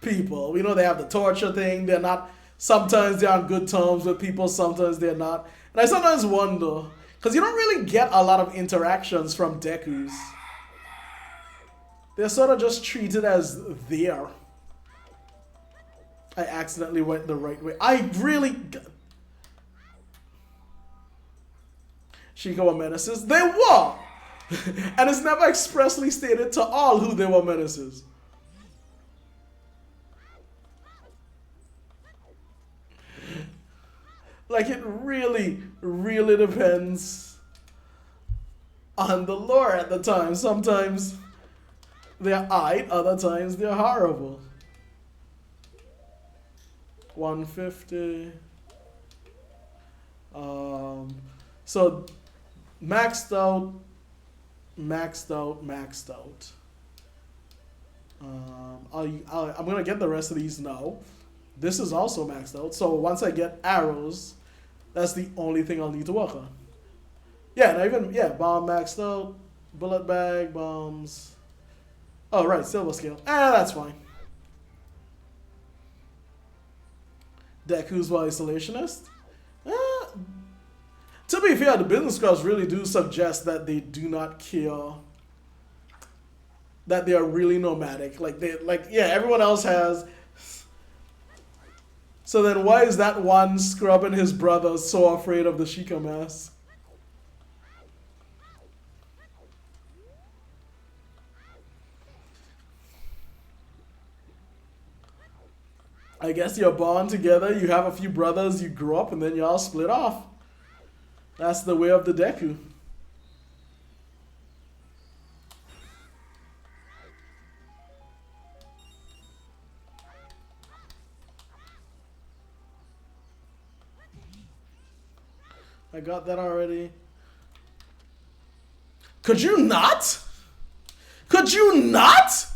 people. We know they have the torture thing. They're not... Sometimes they're on good terms with people, sometimes they're not. And I sometimes wonder, because you don't really get a lot of interactions from Dekus. They're sort of just treated as there. I accidentally went the right way. I really... Sheikah were menaces. They were! And it's never expressly stated to all who they were menaces. Like, it really, really depends on the lore at the time. Sometimes they're aight, other times they're horrible. 150. So, maxed out. I'm going to get the rest of these now. This is also maxed out. So once I get arrows, that's the only thing I'll need to work on. Yeah, and bomb maxed out. Bullet bag, bombs. Oh, right, silver scale. That's fine. Deku's were isolationist. To be fair, the business cards really do suggest that they do not care. That they are really nomadic. Everyone else has... So then why is that one scrub and his brother so afraid of the Sheikah mask? I guess you're born together, you have a few brothers, you grew up, and then y'all split off. That's the way of the Deku. I got that already. Could you not? Could you not?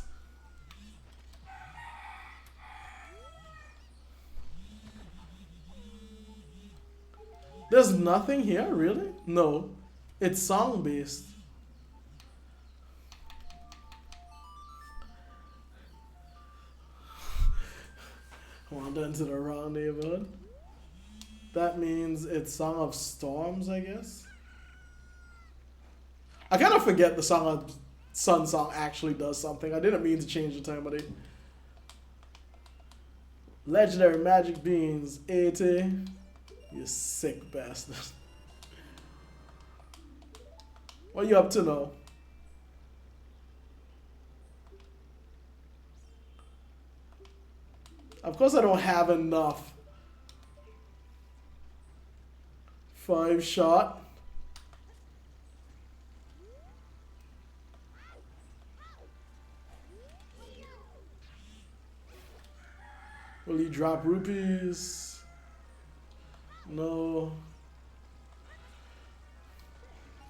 There's nothing here, really? No. It's song based. Wander into the wrong neighborhood. That means it's Song of Storms, I guess. I kind of forget the Song of Sun song actually does something. I didn't mean to change the time of it. Legendary Magic Beans, 80. You sick bastard. What are you up to now? Of course I don't have enough. 5 shot. Will he drop rupees? No.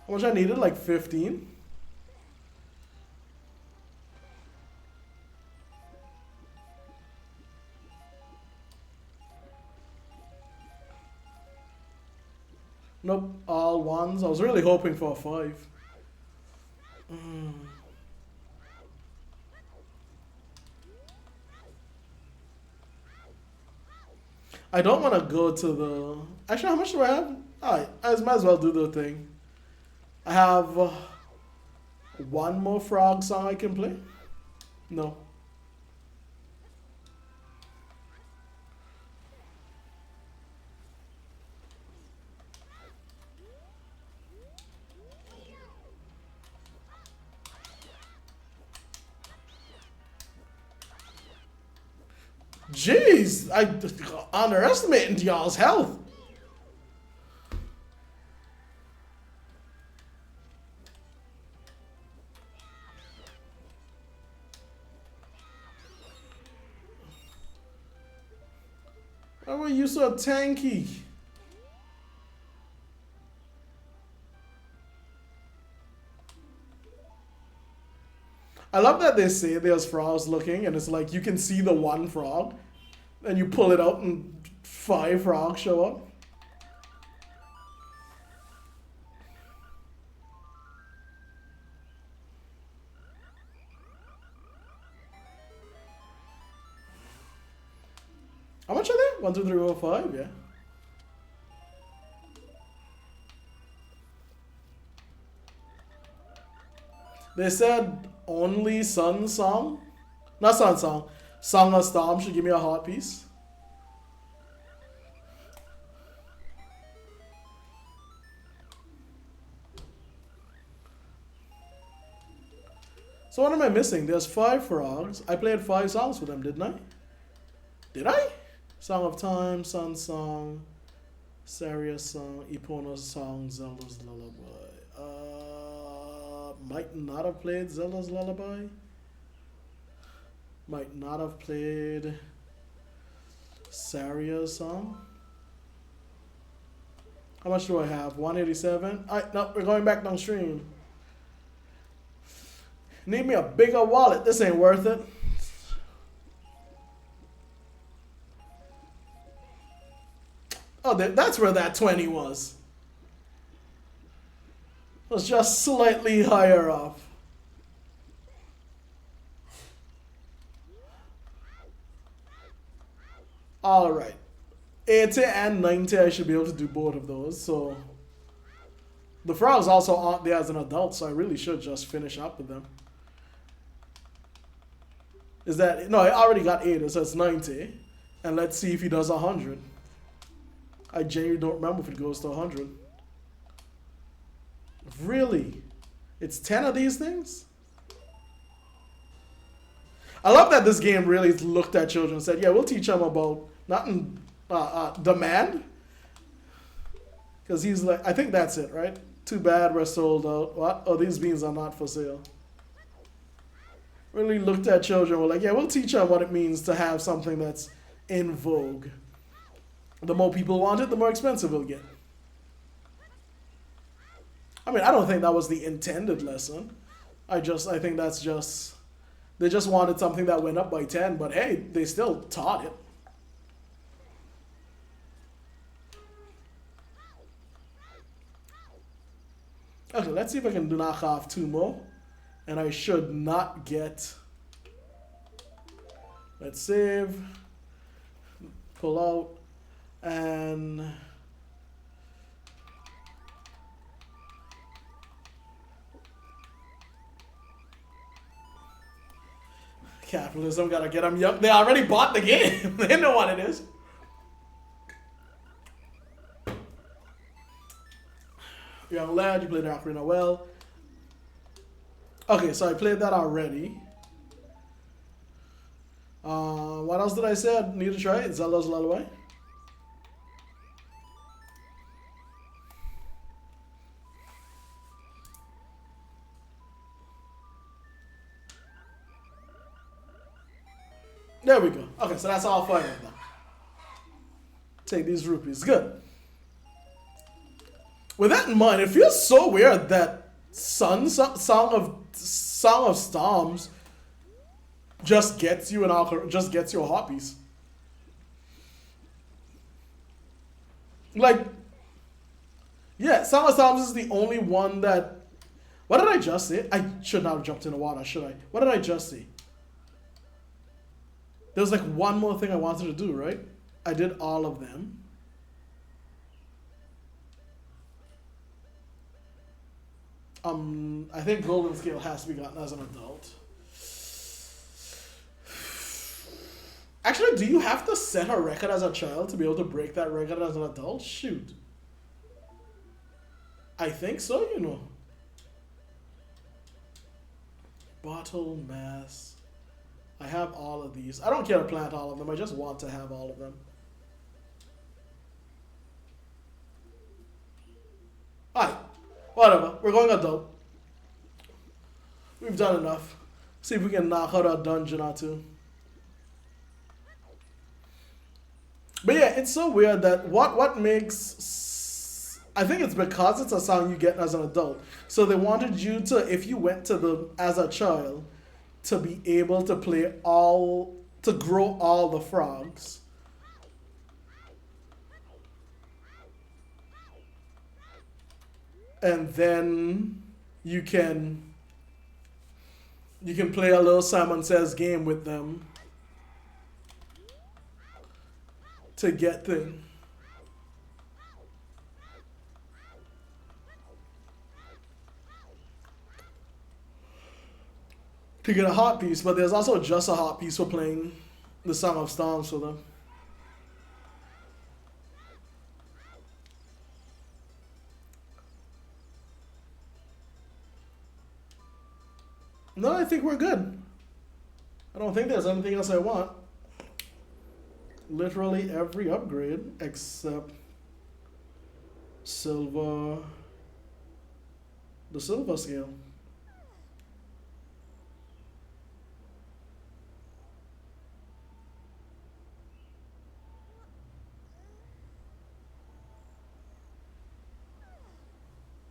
How much I needed? Like 15? Nope, all ones. I was really hoping for a 5. I don't want to go to the... Actually, how much do I have? Alright, I might as well do the thing. I have one more frog song I can play? No. Jeez, I underestimating y'all's health. Why were you so tanky? I love that they say there's frogs looking and it's like you can see the one frog and you pull it out and 5 frogs show up. How much are there? 1, 2, 3, 4, 5, yeah. They said only Sun Song? Not Sun Song. Song of Storm should give me a heart piece. So what am I missing? There's 5 frogs. I played 5 songs for them, didn't I? Did I? Song of Time, Sun Song, Saria's Song, Epona's Song, Zelda's Lullaby. Might not have played Zelda's Lullaby. Might not have played Saria's Song. How much do I have? 187? No, we're going back downstream. Need me a bigger wallet. This ain't worth it. Oh, that's where that 20 was. It was just slightly higher up. Alright. 80 and 90, I should be able to do both of those. So the frogs also aren't there as an adult, so I really should just finish up with them. Is that... No, I already got 80, so it's 90. And let's see if he does 100. I genuinely don't remember if it goes to 100. Really? It's 10 of these things? I love that this game really looked at children and said, yeah, we'll teach them about not in, demand. Because he's like, I think that's it, right? Too bad we're sold out. What? Oh, these beans are not for sale. Really looked at children, were like, yeah, we'll teach them what it means to have something that's in vogue. The more people want it, the more expensive it'll get. I mean, I don't think that was the intended lesson. I think that's just, they just wanted something that went up by 10, but hey, they still taught it. Okay, let's see if I can knock off 2 more. And I should not get... Let's save. Pull out. And... Capitalism, gotta get them. Yup, they already bought the game. They know what it is. Young lad, you played the ocarina well. Okay, so I played that already. What else did I say I need to try? Zelda's Lullaby. There we go. Okay, so that's all 5 of them. Take these rupees. Good. With that in mind, it feels so weird that Song of Storms just gets you a hot piece. Like, yeah, Song of Storms is the only one that. What did I just say? I should not have jumped in the water, should I? What did I just say? There was like one more thing I wanted to do, right? I did all of them. I think Golden Scale has to be gotten as an adult. Actually, do you have to set a record as a child to be able to break that record as an adult? Shoot. I think so, you know. Bottle mass. I have all of these. I don't care to plant all of them. I just want to have all of them. Alright. Whatever. We're going adult. We've done enough. See if we can knock out a dungeon or 2. But yeah, it's so weird that what makes... I think it's because it's a song you get as an adult. So they wanted you to, if you went to the as a child, to be able to play to grow all the frogs. And then you can play a little Simon Says game with them to get things. To get a hot piece, but there's also just a hot piece for playing the Song of Storms for them. No, I think we're good. I don't think there's anything else I want. Literally every upgrade except silver, the silver scale.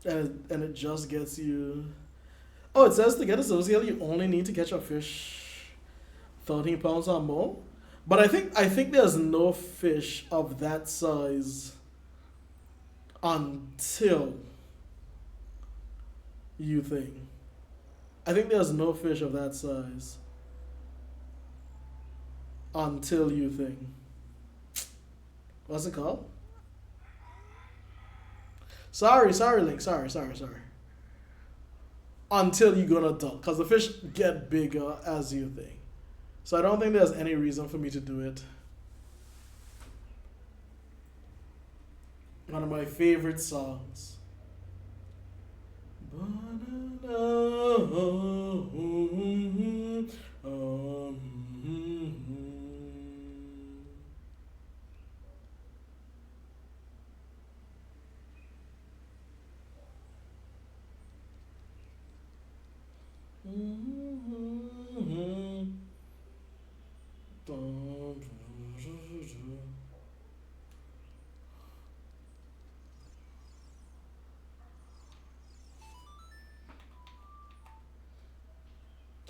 And it just gets you... Oh, it says to get a silver scale, you only need to catch a fish 13 pounds or more. But I think there's no fish of that size until you think. I think there's no fish of that size until you think. What's it called? Sorry, Link. Sorry. Until you go an adult, because the fish get bigger as you think. So I don't think there's any reason for me to do it One of my favorite songs.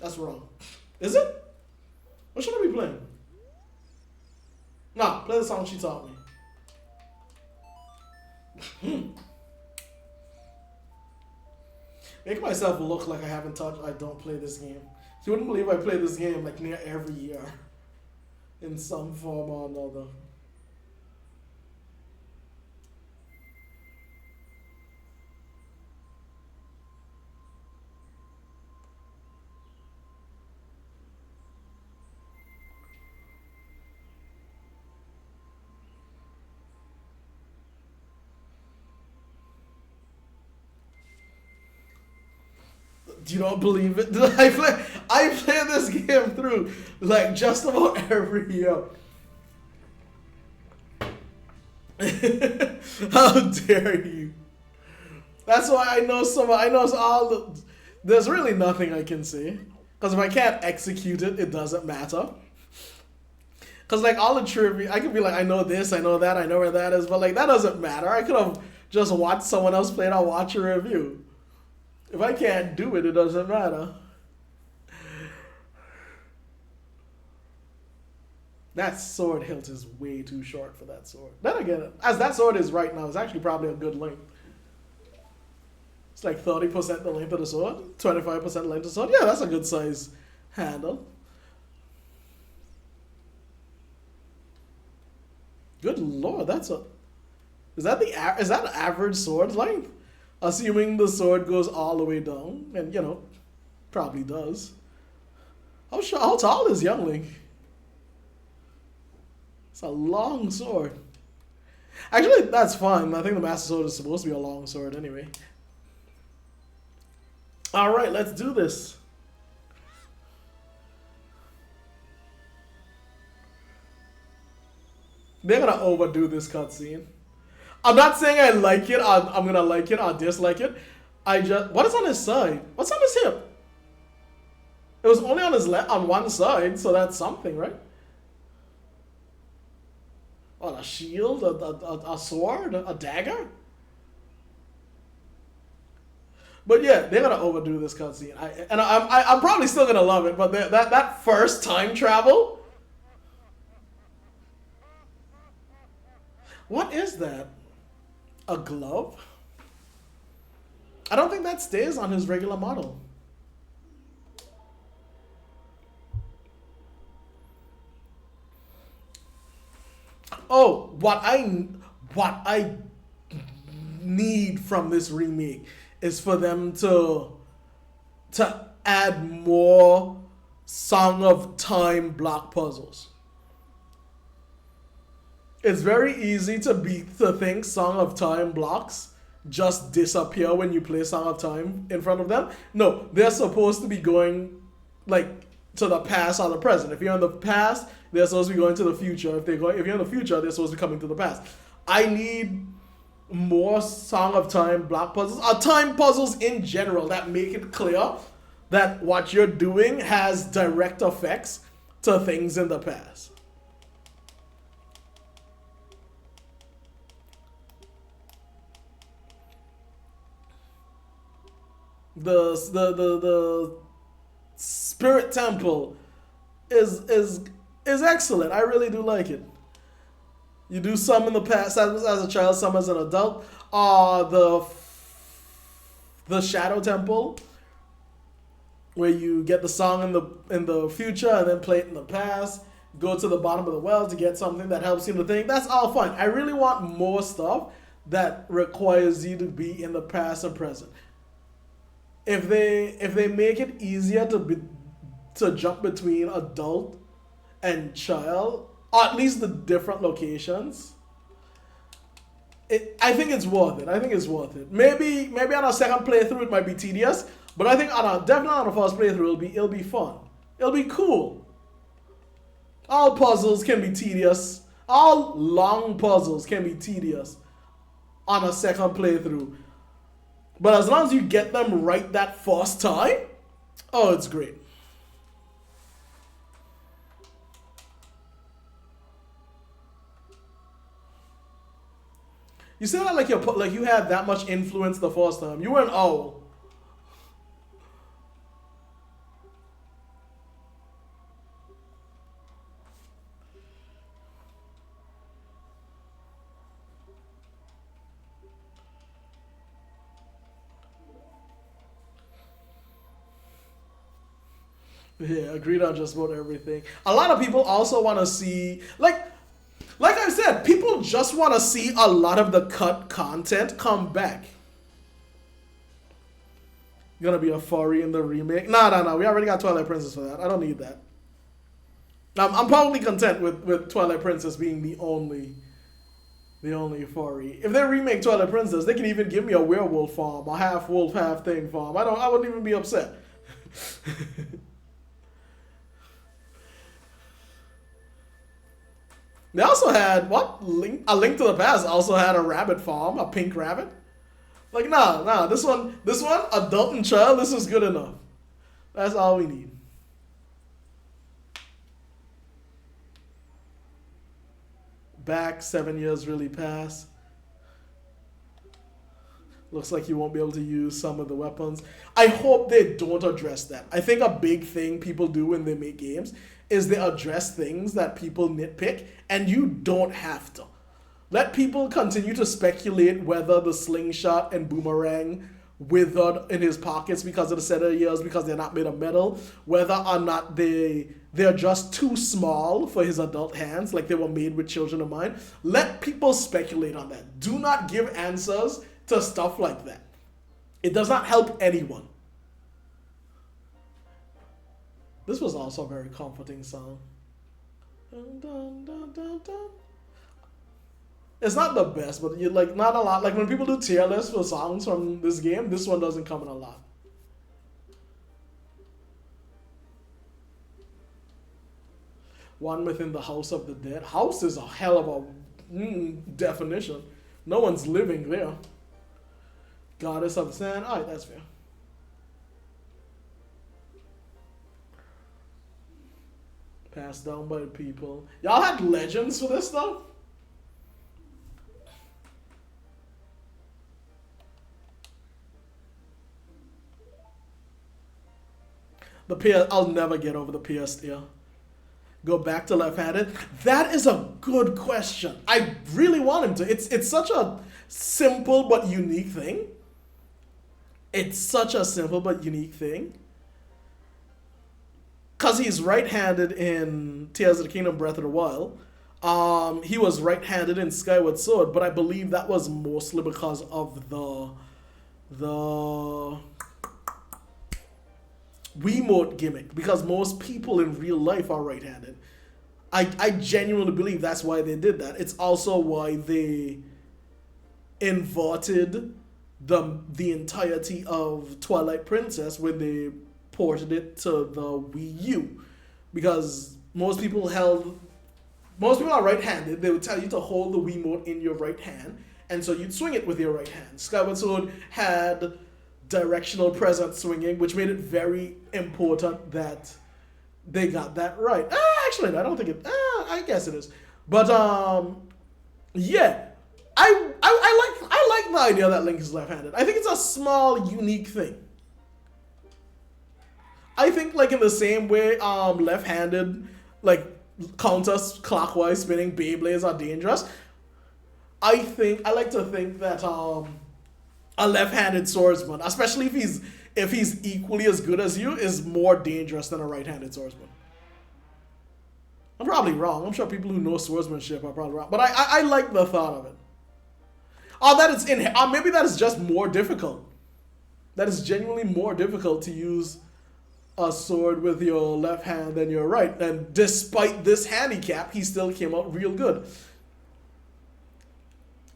That's wrong. Is it? What should I be playing? Nah, play the song she taught me. Make myself look like I haven't touched. I don't play this game. You wouldn't believe I play this game like near every year, in some form or another. Do you not believe it? I play this game through like just about every year. How dare you? That's why I know all the. There's really nothing I can say, because if I can't execute it, it doesn't matter. Because like all the trivia, I could be like, I know this, I know that, I know where that is, but like that doesn't matter. I could have just watched someone else play it or watch a review. If I can't do it, it doesn't matter. That sword hilt is way too short for that sword. Then again, as that sword is right now, it's actually probably a good length. It's like 30% the length of the sword, 25% length of the sword. Yeah, that's a good size handle. Good lord, that's a... Is that an average sword length? Assuming the sword goes all the way down, and you know, probably does. How tall is Youngling? It's a long sword. Actually, that's fine. I think the Master Sword is supposed to be a long sword anyway. Alright, let's do this. They're gonna overdo this cutscene. I'm not saying I like it, I'm gonna like it or dislike it. What is on his side? What's on his hip? It was only on his on one side, so that's something, right? What, a shield? A sword? A dagger? But yeah, they're gonna overdo this cutscene. I'm probably still gonna love it, but that first time travel. What is that? A glove? I don't think that stays on his regular model. Oh, what I need from this remake is for them to add more Song of Time block puzzles. It's very easy to think Song of Time blocks just disappear when you play Song of Time in front of them. No, they're supposed to be going like to the past or the present. If you're in the past, they're supposed to be going to the future. If you're in the future, they're supposed to be coming to the past. I need more Song of Time block puzzles, or time puzzles in general, that make it clear that what you're doing has direct effects to things in the past. The Spirit Temple is excellent. I really do like it. You do some in the past as a child, some as an adult. The Shadow Temple, where you get the song in the future and then play it in the past. Go to the bottom of the well to get something that helps you to think. That's all fine. I really want more stuff that requires you to be in the past and present. If they make it easier to jump between adult and child, or at least the different locations, I think it's worth it. I think it's worth it. Maybe on a second playthrough it might be tedious, but I think definitely on a first playthrough it'll be fun. It'll be cool. All puzzles can be tedious. All long puzzles can be tedious on a second playthrough. But as long as you get them right that first time, oh, it's great. You say that like you had that much influence the first time. You were an owl. Yeah, agreed on just about everything. A lot of people also want to see, like I said, people just want to see a lot of the cut content come back. Gonna be a furry in the remake? No. We already got Twilight Princess for that. I don't need that. I'm probably content with Twilight Princess being the only furry. If they remake Twilight Princess, they can even give me a werewolf farm, a half wolf, half thing farm. I wouldn't even be upset. They also had A Link to the Past also had a rabbit farm, a pink rabbit. Like nah, this one, adult and child, this is good enough. That's all we need. Back 7 years really passed. Looks like you won't be able to use some of the weapons. I hope they don't address that. I think a big thing people do when they make games is they address things that people nitpick, and you don't have to. Let people continue to speculate whether the slingshot and boomerang withered in his pockets because of the set of years, because they're not made of metal, whether or not they're just too small for his adult hands, like they were made with children in mind. Let people speculate on that. Do not give answers to stuff like that. It does not help anyone. This was also a very comforting song. Dun, dun, dun, dun, dun. It's not the best, but you like not a lot. Like when people do tier lists for songs from this game, this one doesn't come in a lot. One within the House of the Dead. House is a hell of a definition. No one's living there. Goddess of the Sand. Alright, that's fair. Passed down by people. Y'all had legends for this stuff? The PS, I'll never get over the PS tier. Go back to left-handed. That is a good question. I really want him to. It's such a simple but unique thing. It's such a simple but unique thing. Because he's right-handed in Tears of the Kingdom, Breath of the Wild. He was right-handed in Skyward Sword, but I believe that was mostly because of the Wiimote gimmick. Because most people in real life are right-handed. I genuinely believe that's why they did that. It's also why they inverted the entirety of Twilight Princess when they ported it to the Wii U, because most people are right-handed. They would tell you to hold the Wiimote in your right hand, and so you'd swing it with your right hand. Skyward Sword had directional present swinging, which made it very important that they got that right. Actually, I don't think it. I guess it is, but yeah. I like the idea that Link is left-handed. I think it's a small, unique thing. I think, like, in the same way, left-handed, like, counter-clockwise spinning Beyblades are dangerous. I like to think that a left-handed swordsman, especially if he's equally as good as you, is more dangerous than a right-handed swordsman. I'm probably wrong. I'm sure people who know swordsmanship are probably wrong, but I like the thought of it. Maybe that is just more difficult. That is genuinely more difficult to use a sword with your left hand than your right. And despite this handicap, he still came out real good.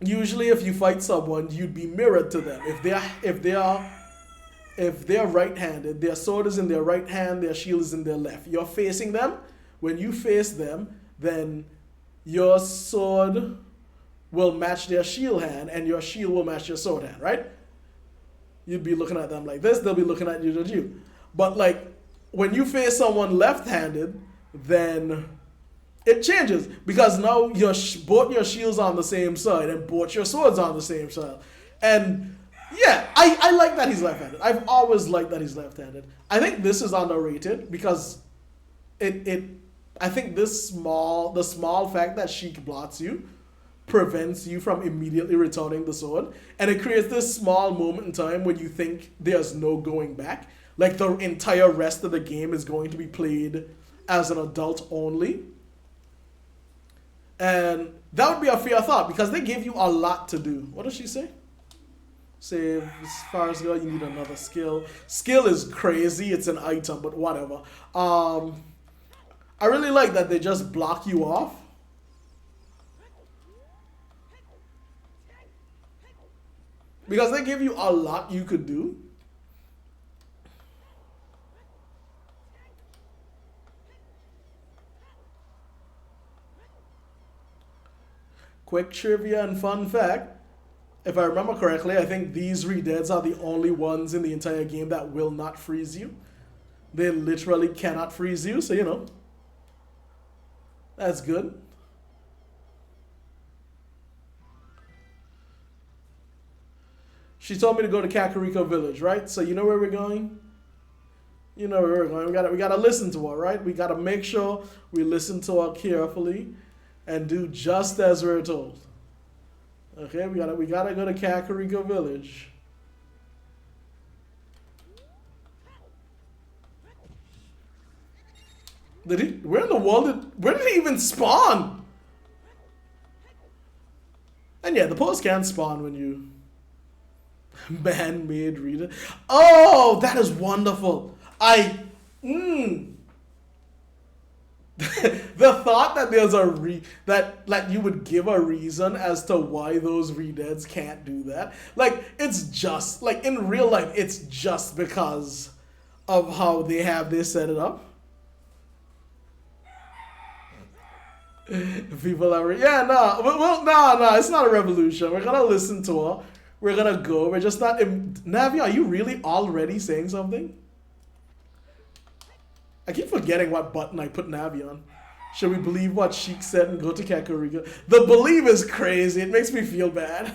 usually if you fight someone, you'd be mirrored to them. If they're right-handed, their sword is in their right hand, their shield is in their left. You're facing them. When you face them, then your sword will match their shield hand, and your shield will match your sword hand, right? You'd be looking at them like this, they'll be looking at you. But like when you face someone left-handed, then it changes because now both your shields on the same side and both your swords on the same side. And yeah, I like that he's left-handed. I've always liked that he's left-handed. I think this is underrated because I think the small fact that Sheik blots you prevents you from immediately returning the sword, and it creates this small moment in time when you think there's no going back, like the entire rest of the game is going to be played as an adult only. And that would be a fair thought because they give you a lot to do. What does she say? Say, as far as girl, you need another skill. Skill is crazy, it's an item, but whatever. I really like that they just block you off. Because they give you a lot you could do. Quick trivia and fun fact. If I remember correctly, I think these Redeads are the only ones in the entire game that will not freeze you. They literally cannot freeze you, so you know. That's good. She told me to go to Kakariko Village, right? So you know where we're going? You know where we're going. We gotta listen to her, right? We gotta make sure we listen to her carefully and do just as we're told. Okay, we gotta go to Kakariko Village. Where in the world where did he even spawn? And yeah, the post can spawn when you man-made reader. Oh, that is wonderful. The thought that there's that you would give a reason as to why those Redeads can't do that. Like, it's just like in real life, it's just because of how they set it up. People are no, it's not a revolution. We're gonna listen to her. We're gonna go. We're just not. Navi, are you really already saying something? I keep forgetting what button I put Navi on. Should we believe what Sheik said and go to Kakariko? The believe is crazy. It makes me feel bad.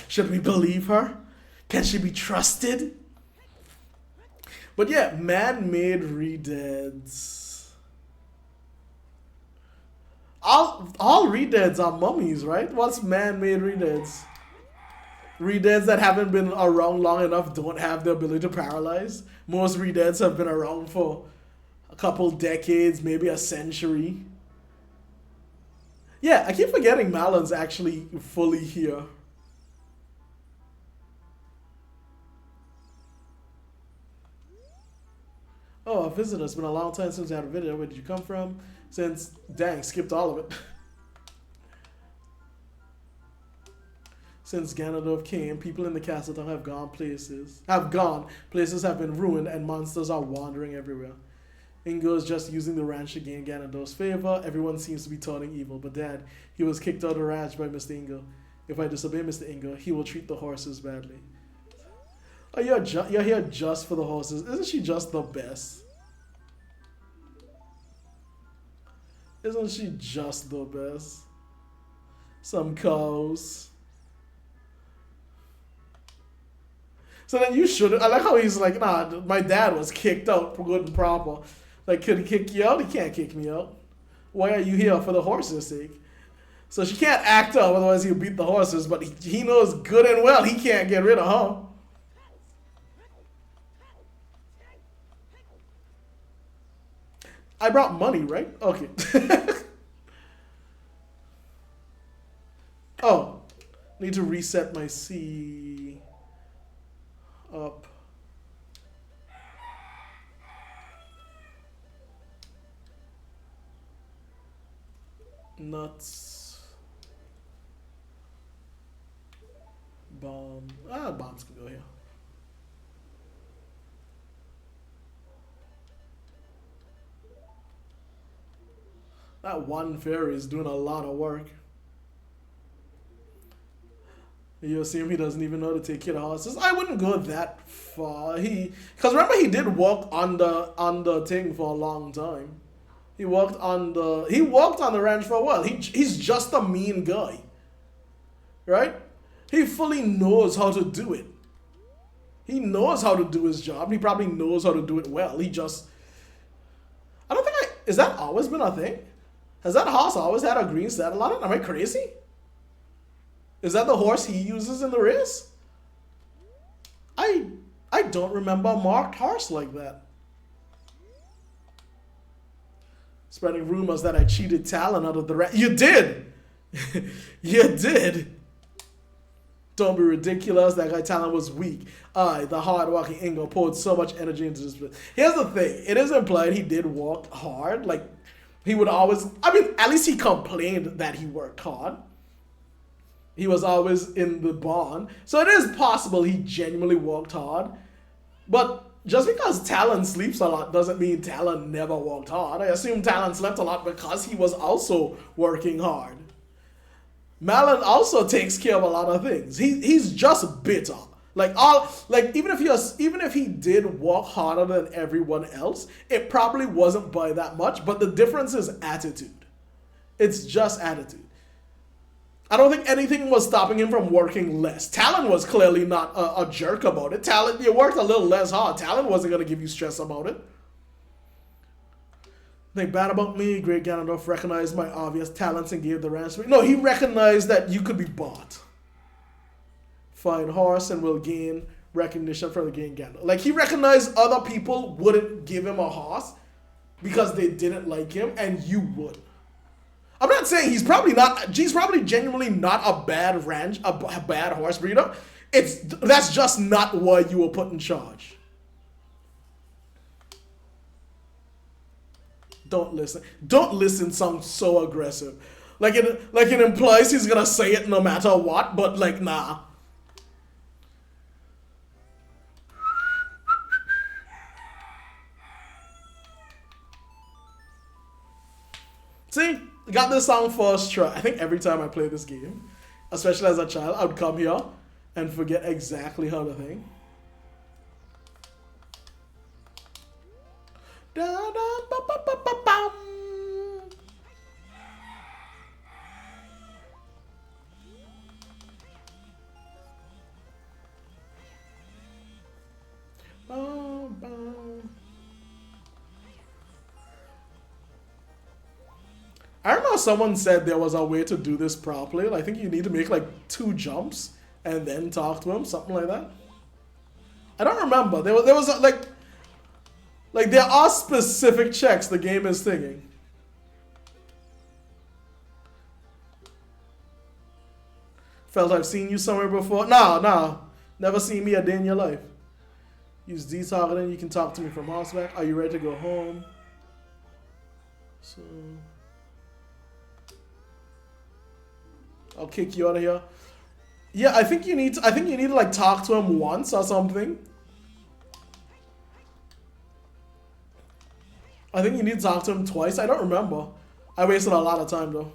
Should we believe her? Can she be trusted? But yeah, man-made Redeads. All Redeads are mummies, right? What's man-made Redeads? Redeads that haven't been around long enough don't have the ability to paralyze. Most Redeads have been around for a couple decades, maybe a century. Yeah, I keep forgetting Malon's actually fully here. Oh, a visitor. It's been a long time since I had a video. Where did you come from? Dang, skipped all of it. Since Ganondorf came, people in the castle town have gone. Places have been ruined, and monsters are wandering everywhere. Ingo is just using the ranch to gain Ganondorf's favor. Everyone seems to be turning evil, but Dad, he was kicked out of the ranch by Mr. Ingo. If I disobey Mr. Ingo, he will treat the horses badly. Oh, you're here just for the horses. Isn't she just the best? Isn't she just the best? Some cows. So then you shouldn't. I like how he's like, nah, my dad was kicked out for good and proper. Like, could he kick you out? He can't kick me out. Why are you here? For the horses' sake. So she can't act up, otherwise he'll beat the horses, but he knows good and well he can't get rid of her. I brought money, right? Okay. Oh, need to reset my C up. Nuts. Bomb. Bombs can go here. That one fairy is doing a lot of work. You assume he doesn't even know to take care of horses. I wouldn't go that far. Because remember, he did walk on the thing for a long time. He walked on the ranch for a while. He's just a mean guy, right? He fully knows how to do it. He knows how to do his job. He probably knows how to do it well. I don't think is that always been a thing? Has that horse always had a green saddle on it? Am I crazy? Is that the horse he uses in the race? I don't remember a marked horse like that. Spreading rumors that I cheated Talon out of the race. You did! You did! Don't be ridiculous. That guy Talon was weak. The hard-walking Ingo poured so much energy into this. Here's the thing. It is implied he did walk hard. Like, he would always... I mean, at least he complained that he worked hard. He was always in the barn. So it is possible he genuinely walked hard. But just because Talon sleeps a lot doesn't mean Talon never walked hard. I assume Talon slept a lot because he was also working hard. Malin also takes care of a lot of things. He's just bitter. Even if he did walk harder than everyone else, it probably wasn't by that much, but the difference is attitude. It's just attitude. I don't think anything was stopping him from working less. Talon was clearly not a jerk about it. Talon, you worked a little less hard. Talon wasn't going to give you stress about it. Think bad about me. Great Ganondorf recognized my obvious talents and gave the ransom. No, he recognized that you could be bought. Fine horse and will gain recognition from the game Ganondorf. Like, he recognized other people wouldn't give him a horse because they didn't like him, and you would. I'm not saying he's probably genuinely not a bad bad horse breeder. That's just not why you were put in charge. Don't listen. Don't listen sounds so aggressive. Like it implies he's gonna say it no matter what, but like nah. See? Got this song first try. I think every time I play this game, especially as a child, I would come here and forget exactly how to think. Da, da, ba, ba, ba, ba, bam. Bam, bam. I remember someone said there was a way to do this properly. I think you need to make like 2 jumps and then talk to him, something like that. I don't remember. There was like there are specific checks the game is thinking. Felt I've seen you somewhere before. No. Never seen me a day in your life. Use D-targeting. You can talk to me from horseback. Are you ready to go home? So... I'll kick you out of here. Yeah, I think you need to like talk to him once or something. I think you need to talk to him twice. I don't remember. I wasted a lot of time though.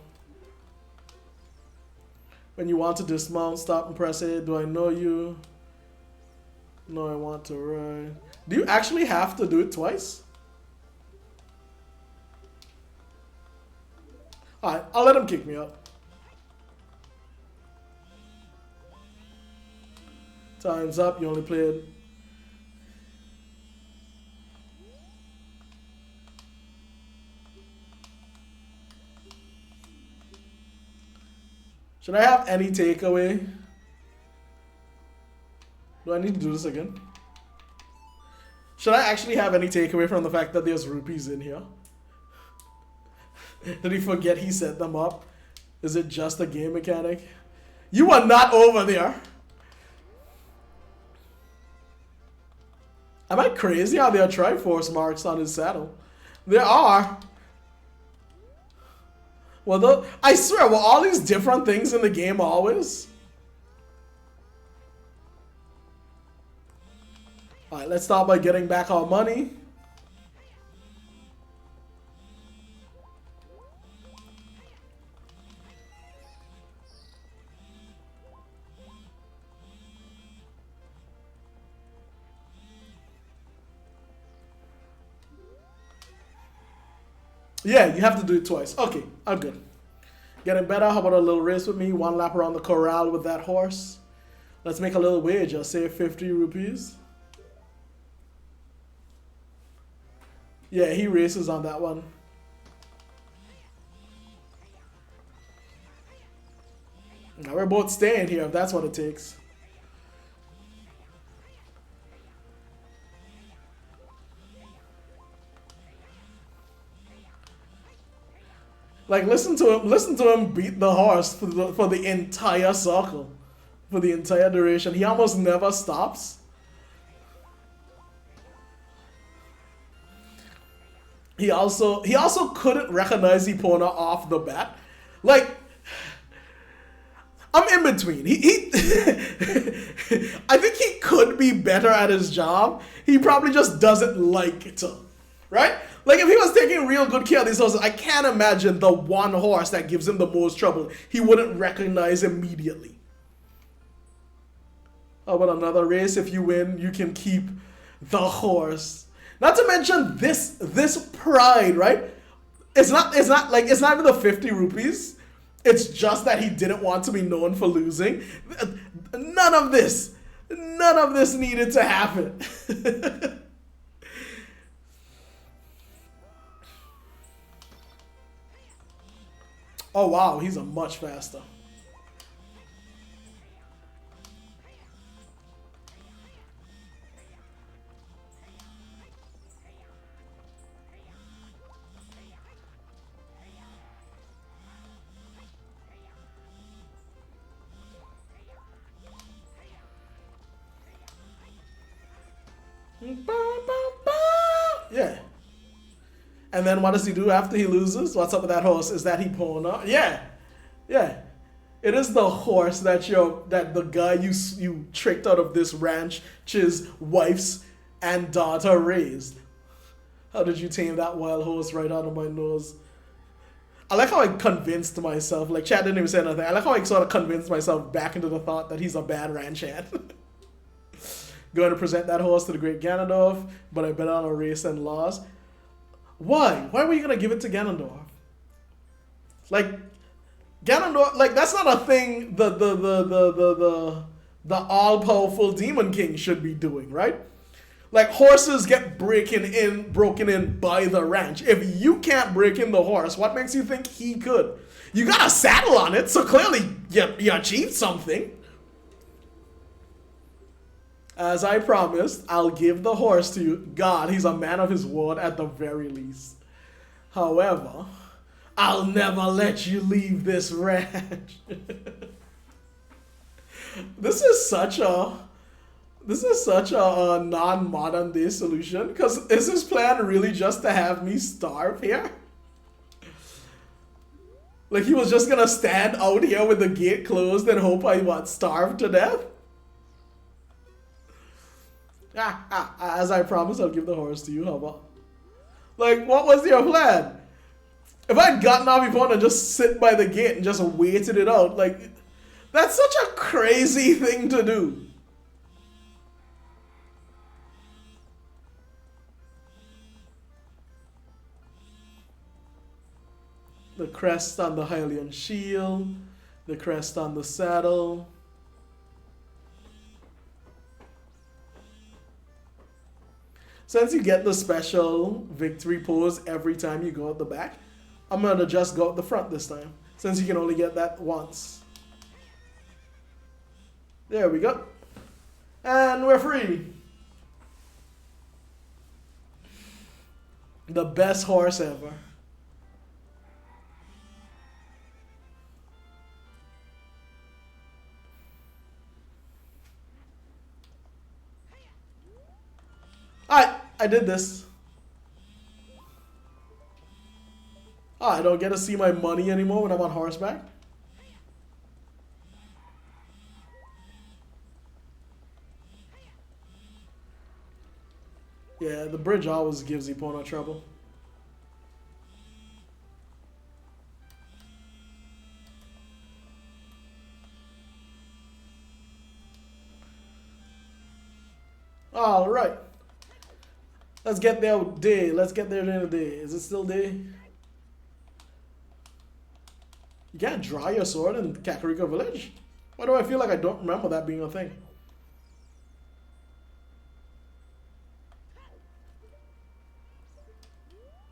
When you want to dismount, stop and press it. Do I know you? No, I want to ride. Do you actually have to do it twice? Alright, I'll let him kick me out. Time's up. You only played. Should I have any takeaway? Do I need to do this again? Should I actually have any takeaway from the fact that there's rupees in here? Did he forget he set them up? Is it just a game mechanic? You are not over there. Am I crazy how there are Triforce marks on his saddle? There are. Well, I swear, were all these different things in the game always? Alright, let's start by getting back our money. Yeah, you have to do it twice. Okay, I'm good. Getting better. How about a little race with me? 1 lap around the corral with that horse. Let's make a little wager. Say 50 rupees. Yeah, he races on that one. Now we're both staying here if that's what it takes. Like, listen to him beat the horse for the entire circle, for the entire duration. He almost never stops. He also couldn't recognize Epona off the bat. Like, I'm in between. He I think he could be better at his job. He probably just doesn't like to, right? Like, if he was taking real good care of these horses, I can't imagine the one horse that gives him the most trouble he wouldn't recognize immediately. How about another race? If you win, you can keep the horse. Not to mention this pride, right? It's not even the 50 rupees. It's just that he didn't want to be known for losing. None of this needed to happen. Oh wow, he's a much faster. Yeah. And then what does he do after he loses? What's up with that horse? Is that Epona? Yeah. Yeah. It is the horse that the guy you tricked out of this ranch's wife's and daughter raised. How did you tame that wild horse right out of my nose? I like how I convinced myself, like Chad didn't even say anything. I like how I sort of convinced myself back into the thought that he's a bad ranch hand. Going to present that horse to the great Ganondorf, but I bet on a race and lost. Why? Why were you gonna give it to Ganondorf? Like, Ganondorf, like, that's not a thing the all-powerful Demon King should be doing, right? Like, horses get broken in by the ranch. If you can't break in the horse, what makes you think he could? You got a saddle on it, so clearly you achieved something. As I promised, I'll give the horse to you. God, he's a man of his word at the very least. However, I'll never let you leave this ranch. This is such a non-modern day solution. Because is his plan really just to have me starve here? Like, he was just gonna stand out here with the gate closed and hope I starve to death? As I promised, I'll give the horse to you. How about? Like, what was your plan? If I'd gotten off Epona and just sit by the gate and just waited it out, like, that's such a crazy thing to do. The crest on the Hylian shield, the crest on the saddle. Since you get the special victory pose every time you go out the back, I'm going to just go out the front this time, since you can only get that once. There we go. And we're free. The best horse ever. Alright, I did this. Oh, I don't get to see my money anymore when I'm on horseback? Yeah, the bridge always gives Epona trouble. All right. Let's get there day. Let's get there in a day. Is it still day? You can't draw your sword in Kakariko Village? Why do I feel like I don't remember that being a thing?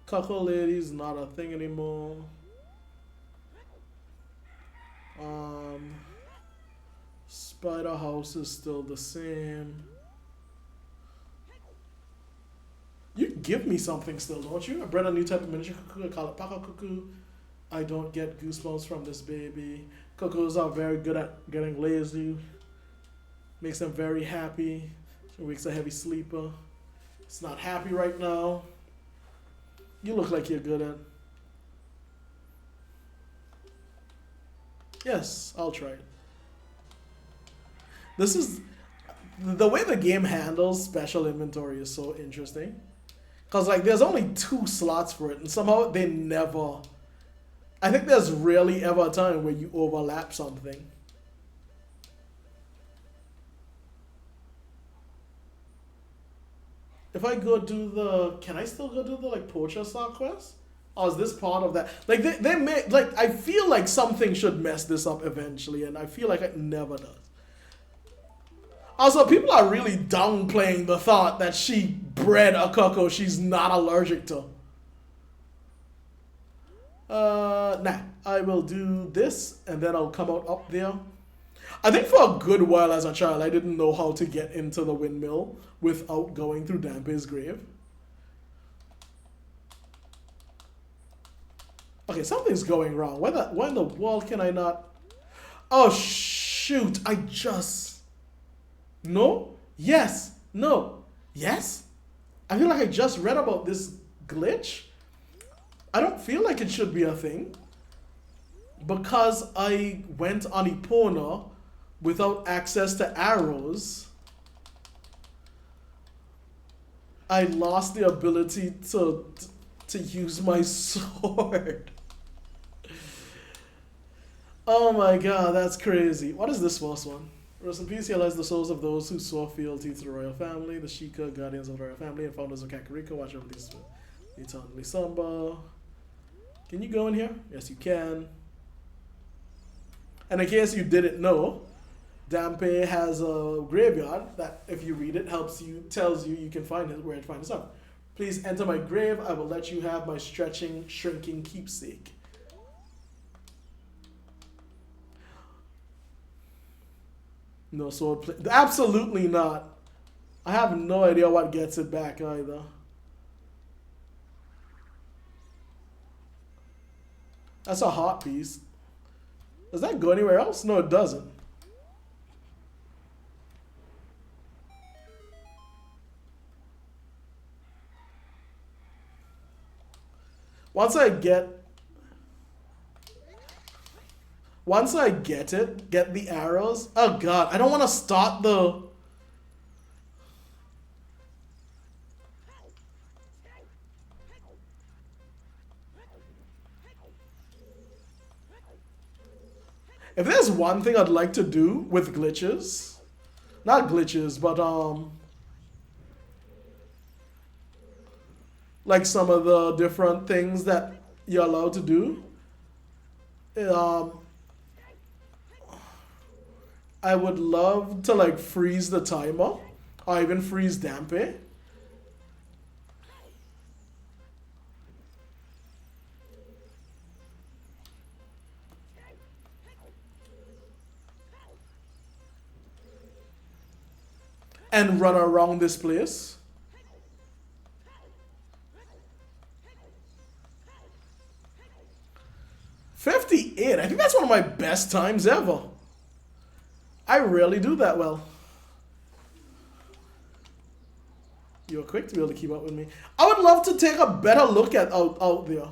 Cuckle Lady's not a thing anymore. Spider House is still the same. You give me something still, don't you? I bred a new type of miniature cuckoo. I call it Paka Cuckoo. I don't get goosebumps from this baby. Cuckoos are very good at getting lazy. Makes them very happy. She wakes a heavy sleeper. It's not happy right now. You look like you're good at. Yes, I'll try it. This is the way the game handles special inventory is so interesting. Cause like there's only 2 slots for it, and somehow they never. I think there's rarely ever a time where you overlap something. If I go do the, can I still go do the like poacher star quest? Or is this part of that? Like they may, like I feel like something should mess this up eventually, and I feel like it never does. Also, people are really downplaying the thought that she bred a cuckoo she's not allergic to. Nah, I will do this, and then I'll come out up there. I think for a good while as a child, I didn't know how to get into the windmill without going through Dampe's grave. Okay, something's going wrong. Why in the world can I not? Oh, shoot. I just... No? Yes. No. Yes? I feel like I just read about this glitch. I don't feel like it should be a thing. Because I went on Epona without access to arrows, I lost the ability to use my sword. Oh my god, that's crazy. What is this first one? Rest in peace, he allows the souls of those who swore fealty to the royal family, the Sheikah, guardians of the royal family, and founders of Kakariko. Watch over these eternally somber. Can you go in here? Yes, you can. And in case you didn't know, Dampe has a graveyard that, if you read it, tells you you can find it, where to find this up. Please enter my grave. I will let you have my shrinking keepsake. No sword play. Absolutely not. I have no idea what gets it back either. That's a heart piece. Does that go anywhere else? No, it doesn't. Once I get it, get the arrows. Oh god, I don't want to start the... If there's one thing I'd like to do with glitches, not glitches, but like some of the different things that you're allowed to do, I would love to like freeze the timer, or even freeze Dampe. And run around this place. $58. I think that's one of my best times ever. I rarely do that well. You're quick to be able to keep up with me. I would love to take a better look at out there.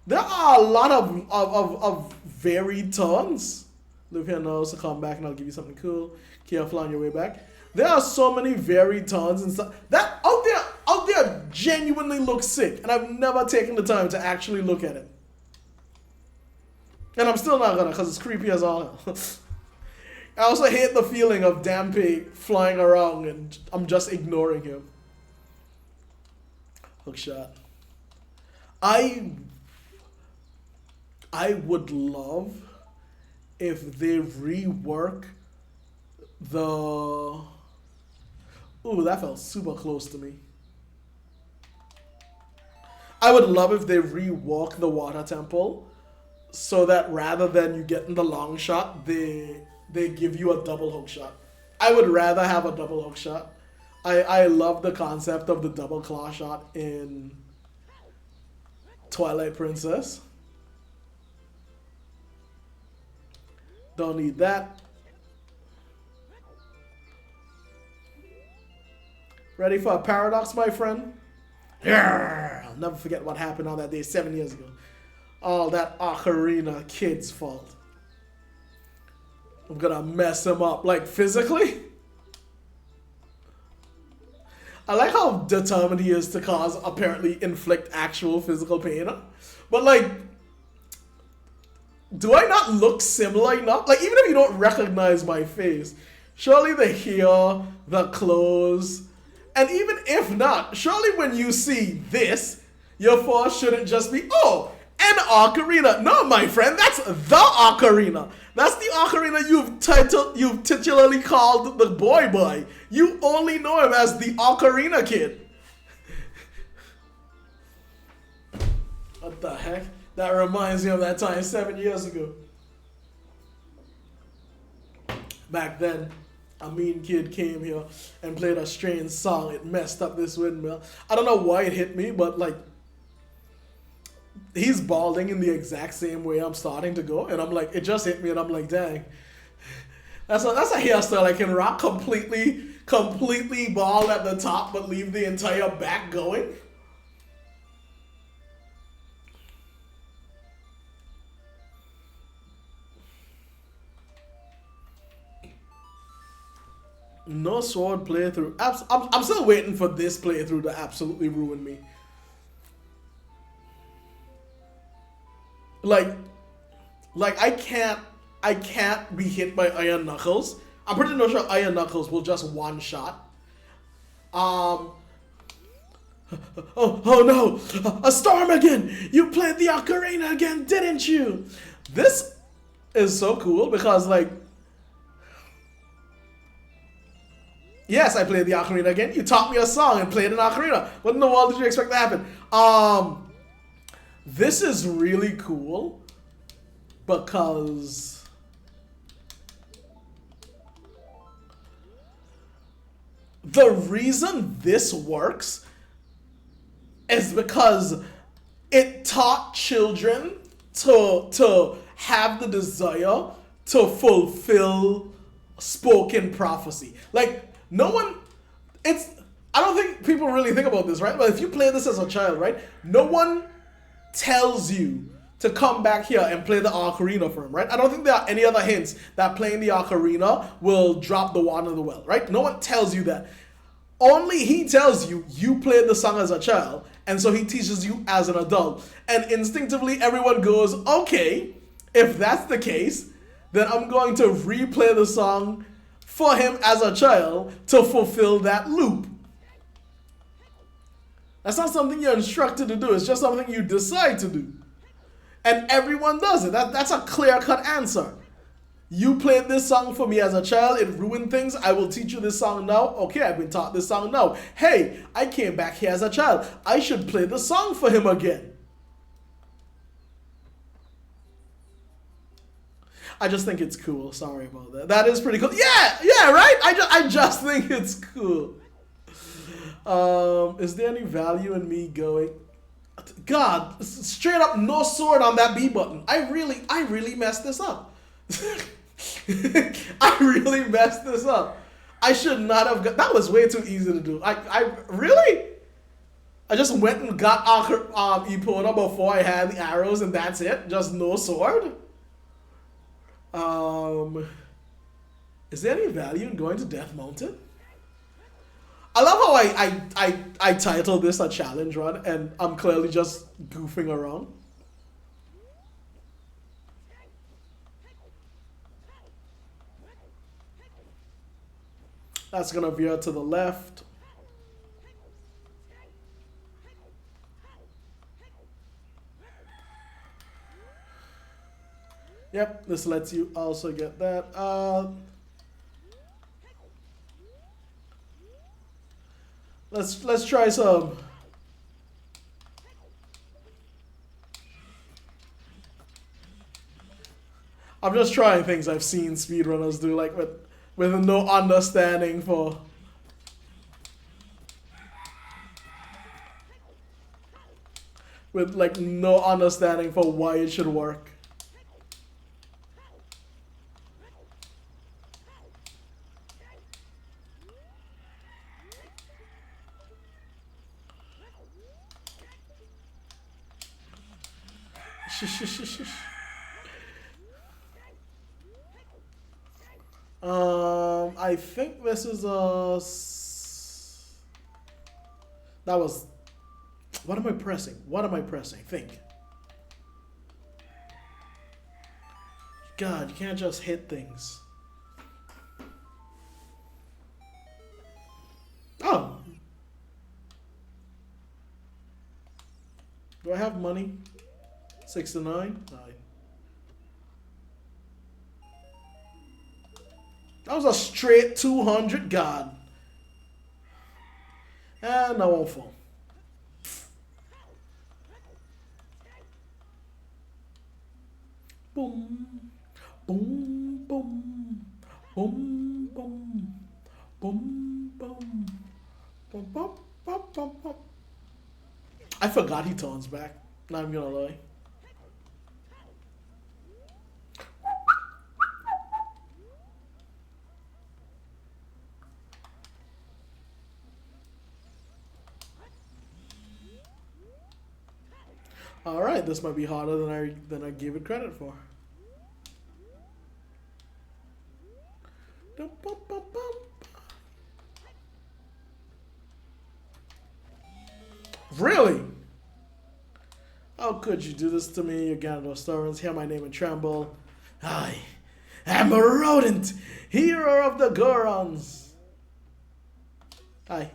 There are a lot of varied turns. Live here now, so come back and I'll give you something cool. Careful on your way back. There are so many varied tons and stuff that out there genuinely looks sick, and I've never taken the time to actually look at it. And I'm still not gonna, because it's creepy as all hell. I also hate the feeling of Dampé flying around and I'm just ignoring him. Hookshot. I would love if they rework the... Ooh, that felt super close to me. I would love if they rework the water temple so that rather than you getting the long shot, they give you a double hook shot. I would rather have a double hook shot. I love the concept of the double claw shot in Twilight Princess. Don't need that. Ready for a paradox, my friend? I'll never forget what happened on that day 7 years ago. All that Ocarina kid's fault. I'm gonna mess him up, like physically. I like how determined he is to cause, apparently inflict actual physical pain. But like, do I not look similar enough? Like, even if you don't recognize my face, surely the hair, the clothes, and even if not, surely when you see this, your force shouldn't just be, oh, an ocarina. No, my friend, that's the ocarina. That's the ocarina you've titularly called the boy. You only know him as the Ocarina Kid. What the heck? That reminds me of that time 7 years ago. Back then, a mean kid came here and played a strange song. It messed up this windmill. I don't know why it hit me, but like, he's balding in the exact same way I'm starting to go, and I'm like, it just hit me, and I'm like, dang, that's a hairstyle I can rock completely bald at the top, but leave the entire back going. No sword playthrough. I'm still waiting for this playthrough to absolutely ruin me. Like I can't be hit by Iron Knuckles. I'm pretty sure Iron Knuckles will just one shot. Oh no, a storm again! You played the ocarina again, didn't you? This is so cool because like, yes, I played the ocarina again. You taught me a song and played an ocarina. What in the world did you expect to happen? This is really cool because the reason this works is because it taught children to have the desire to fulfill spoken prophecy. Like, no one, I don't think people really think about this, right? But if you play this as a child, right? No one tells you to come back here and play the ocarina for him, right? I don't think there are any other hints that playing the ocarina will drop the water in the well, right? No one tells you that. Only he tells you played the song as a child, and so he teaches you as an adult. And instinctively everyone goes, okay, if that's the case, then I'm going to replay the song for him as a child to fulfill that loop. That's not something you're instructed to do. It's just something you decide to do. And everyone does it. That's a clear-cut answer. You played this song for me as a child. It ruined things. I will teach you this song now. Okay, I've been taught this song now. Hey, I came back here as a child. I should play the song for him again. I just think it's cool. Sorry about that. That is pretty cool. Yeah, right? I just think it's cool. Is there any value in me going? God, straight up no sword on that B button. I really messed this up. I really messed this up. I should not have got, that was way too easy to do. I just went and got Epona before I had the arrows and that's it. Just no sword. Is there any value in going to Death Mountain? how I titled this a challenge run and I'm clearly just goofing around? That's gonna veer to the left. Yep, this lets you also get that. Let's try some. I'm just trying things I've seen speedrunners do, like with no understanding for. With like no understanding for why it should work. I think this is a. That was. What am I pressing? What am I pressing? Think. God, you can't just hit things. Oh. Do I have money? 69? That was a straight 200, God. And I won't fall. Boom, boom, boom, boom, boom, boom, boom, boom, boom, boom, boom, boom. I forgot he turns back. Not even gonna lie. All right, this might be harder than I gave it credit for. Really? How could you do this to me, you Gandos Storms? Hear my name and tremble. I am a rodent, hero of the Gorons. Hi.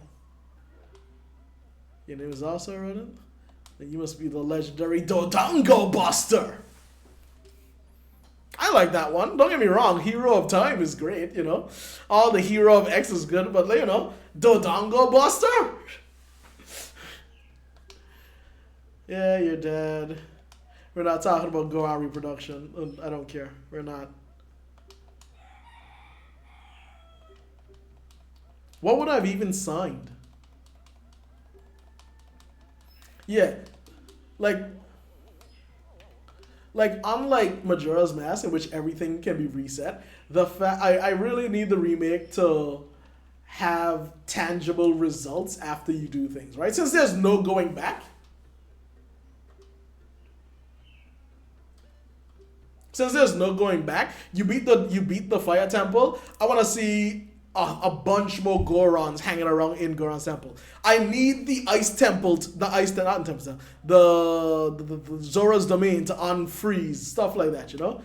Your name is also a rodent? Then you must be the legendary Dodongo Buster. I like that one. Don't get me wrong. Hero of Time is great, you know. All the Hero of X is good, but you know, Dodongo Buster? Yeah, you're dead. We're not talking about Goron reproduction. I don't care. We're not. What would I have even signed? Yeah. Like unlike Majora's Mask, in which everything can be reset, I really need the remake to have tangible results after you do things, right? Since there's no going back. Since there's no going back, you beat the Fire Temple. I want to see a bunch more Gorons hanging around in Goron's temple. I need the Ice Temple, the Zora's Domain to unfreeze, stuff like that, you know?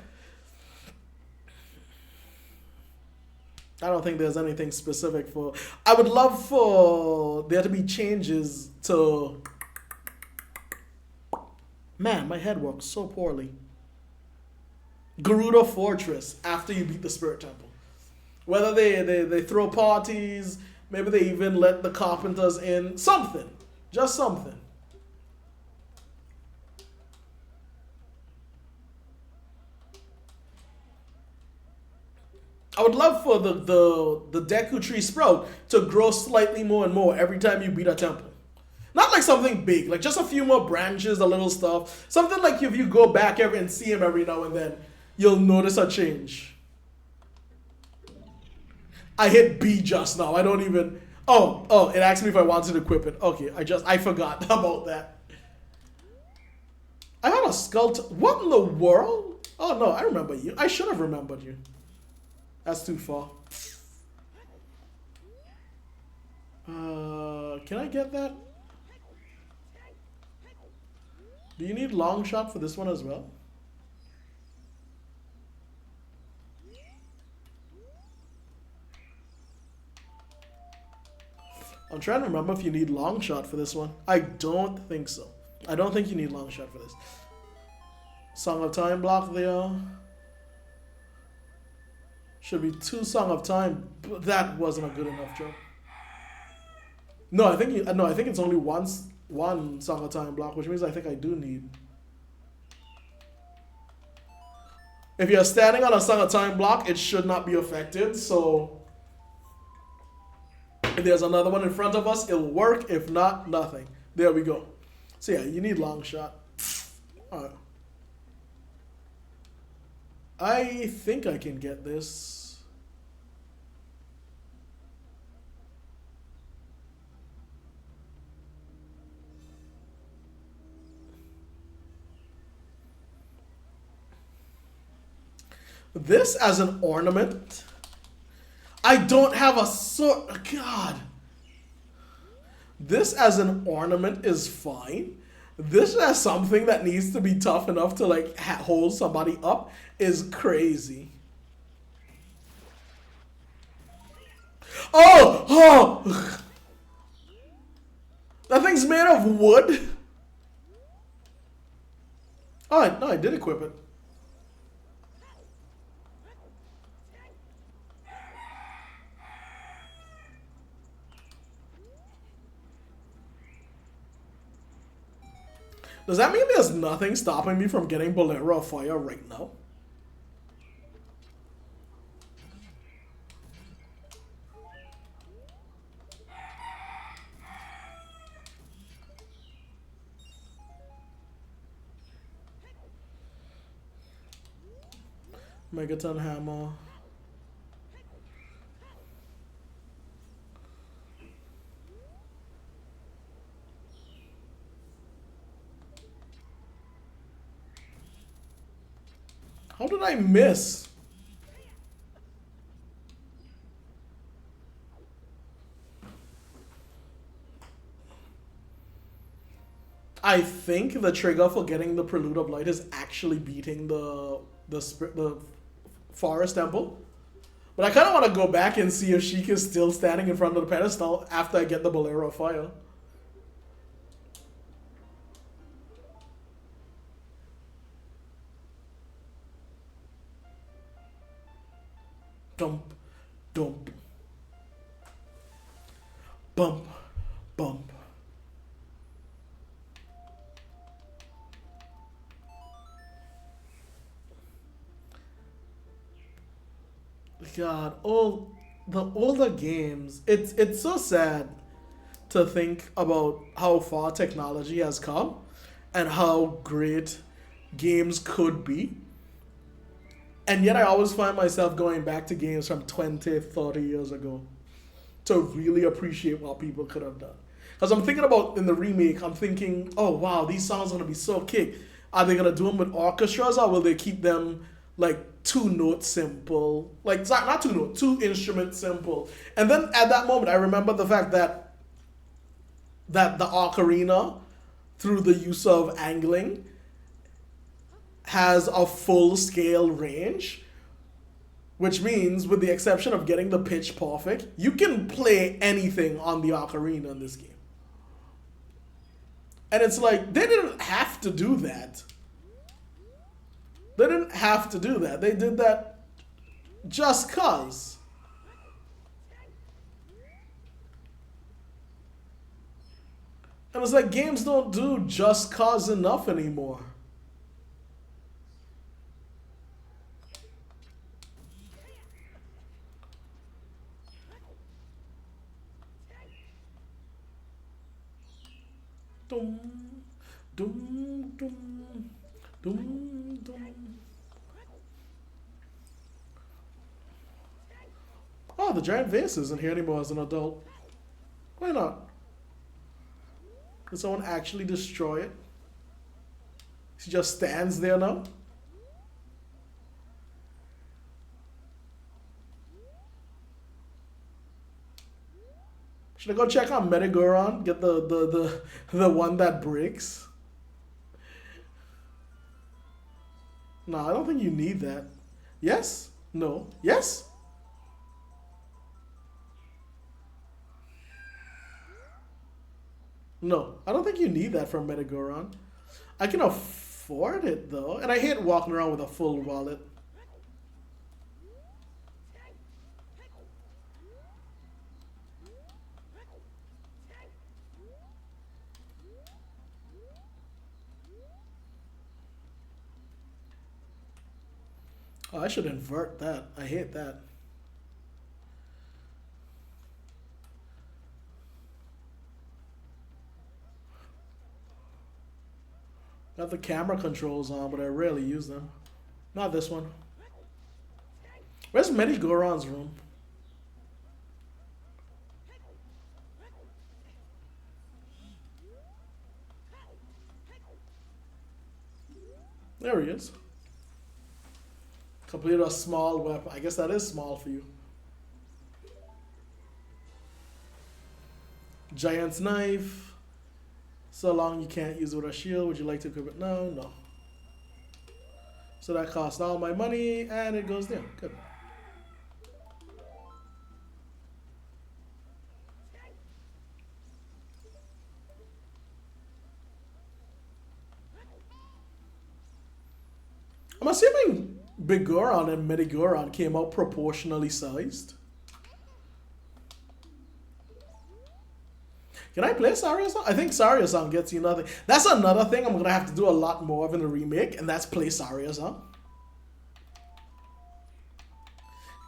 I don't think there's anything specific for. I would love for there to be changes to. Man, my head works so poorly. Gerudo Fortress after you beat the Spirit Temple. Whether they throw parties, maybe they even let the carpenters in. Something. Just something. I would love for the Deku Tree Sprout to grow slightly more and more every time you beat a temple. Not like something big, like just a few more branches, a little stuff. Something like if you go back ever and see him every now and then, you'll notice a change. I hit B just now. I don't even. Oh, it asked me if I wanted to equip it. Okay, I forgot about that. I had a skull. What in the world? Oh no, I remember you. I should have remembered you. That's too far. Can I get that? Do you need long shot for this one as well? I'm trying to remember if you need long shot for this one. I don't think so. I don't think you need long shot for this. Song of Time block there. Should be 2 Song of Time, but that wasn't a good enough job. No, I think it's only one Song of Time block, which means I think I do need. If you're standing on a Song of Time block, it should not be affected. So if there's another one in front of us, it'll work. If not, nothing. There we go. So yeah, you need long shot. Alright. I think I can get this. This as an ornament. I don't have a sword. God. This as an ornament is fine. This as something that needs to be tough enough to like hold somebody up is crazy. Oh! That thing's made of wood? Oh, no, I did equip it. Does that mean there's nothing stopping me from getting Bolero of Fire right now? Megaton Hammer. How did I miss? I think the trigger for getting the Prelude of Light is actually beating the Forest Temple. But I kind of want to go back and see if Sheik is still standing in front of the pedestal after I get the Bolero of Fire. Dump, dump, bump, bump. God, all the older games, it's so sad to think about how far technology has come and how great games could be. And yet I always find myself going back to games from 20, 30 years ago to really appreciate what people could have done. Because I'm thinking about in the remake, I'm thinking, oh wow, these songs are going to be so kick. Are they going to do them with orchestras or will they keep them like 2-note simple? Like, not 2-note, 2-instrument simple. And then at that moment, I remember the fact that the ocarina, through the use of angling, has a full scale range, which means with the exception of getting the pitch perfect, you can play anything on the ocarina in this game. And it's like, they didn't have to do that. They didn't have to do that. They did that just cause. And it's like, games don't do just cause enough anymore. Dum, dum, dum, dum, dum. Oh, the giant vase isn't here anymore as an adult. Why not? Did someone actually destroy it? She just stands there now? Should I go check on Metagoron? Get the one that breaks? No, I don't think you need that. Yes? No. Yes? No, I don't think you need that from Metagoron. I can afford it though, and I hate walking around with a full wallet. Oh, I should invert that. I hate that. Got the camera controls on, but I rarely use them. Not this one. Where's Medigoron's room? There he is. Complete a small weapon. I guess that is small for you. Giant's knife. So long you can't use it with a shield. Would you like to equip it? No, no. So that cost all my money and it goes there. Good. I'm assuming Bigoron and Medigoron came out proportionally sized. Can I play Saria-san? I think Saria-san gets you nothing. That's another thing I'm going to have to do a lot more of in the remake, and that's play Saria-san.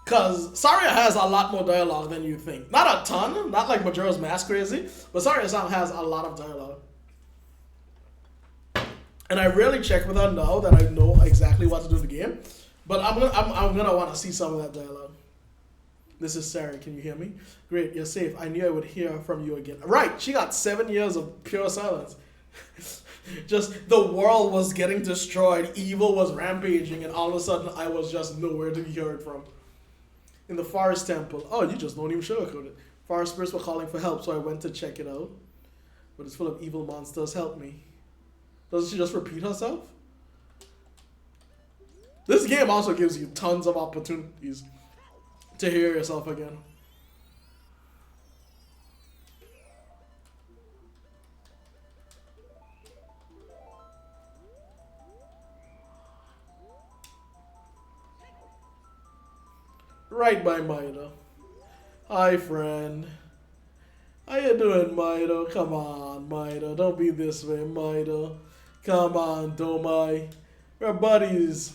Because Saria has a lot more dialogue than you think. Not a ton, not like Majora's Mask crazy, but Saria-san has a lot of dialogue. And I rarely check with her now that I know exactly what to do in the game. But I'm gonna want to see some of that dialogue. This is Sarah, can you hear me? Great, you're safe. I knew I would hear from you again. Right, she got 7 years of pure silence. Just the world was getting destroyed, evil was rampaging, and all of a sudden I was just nowhere to be heard from. In the forest temple. Oh, you just don't even sugarcoat it. Forest spirits were calling for help, so I went to check it out. But it's full of evil monsters. Help me. Doesn't she just repeat herself? This game also gives you tons of opportunities to hear yourself again. Right by Mido. Hi, friend. How you doing, Mido? Come on, Mido. Don't be this way, Mido. Come on, Domai. We're buddies.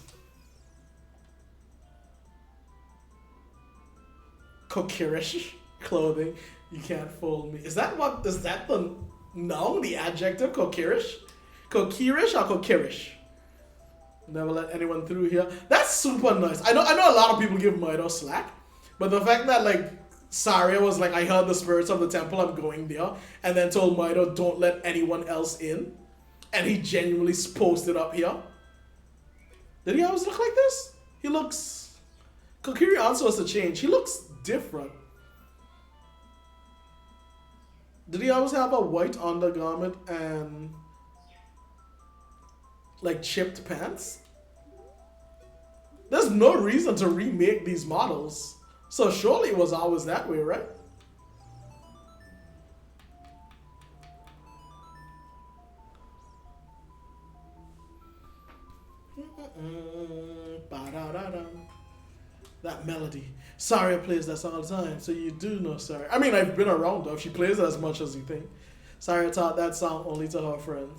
Kokirish clothing. You can't fool me. Is that the noun, the adjective, kokirish? Kokirish or kokirish? Never let anyone through here. That's super nice. I know a lot of people give Mido slack, but the fact that like Saria was like, I heard the spirits of the temple, I'm going there, and then told Mido, don't let anyone else in, and he genuinely posted up here. Did he always look like this? He looks... Kokiri also has to change. He looks different. Did he always have a white undergarment and like chipped pants? There's no reason to remake these models. So surely it was always that way, right? That melody. Saria plays that song all the time, so you do know Saria. I mean, I've been around her. She plays it as much as you think. Saria taught that song only to her friends.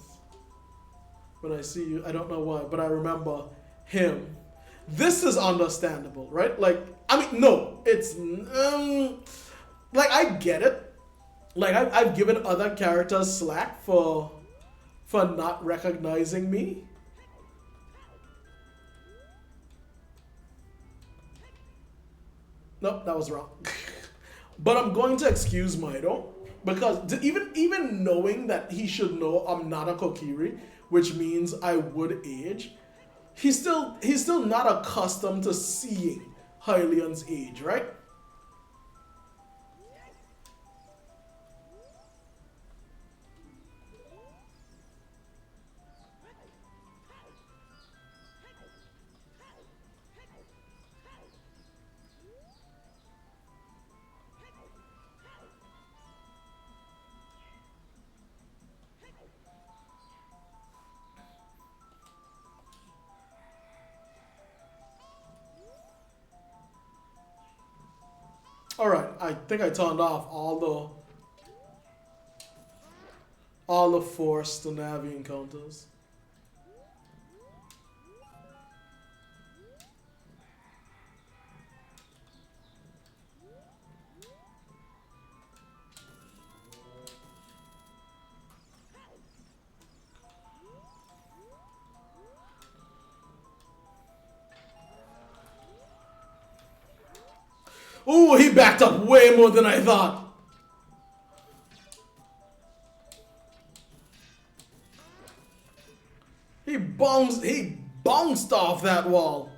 When I see you, I don't know why, but I remember him. This is understandable, right? Like, I mean, no, it's... like, I get it. Like, I've given other characters slack for not recognizing me. Nope, that was wrong. But I'm going to excuse Mido, because even knowing that he should know I'm not a Kokiri, which means I would age, he's still not accustomed to seeing Hylian's age, right? Alright, I think I turned off all the forced Navi encounters. Ooh, he backed up way more than I thought. He bounced off that wall.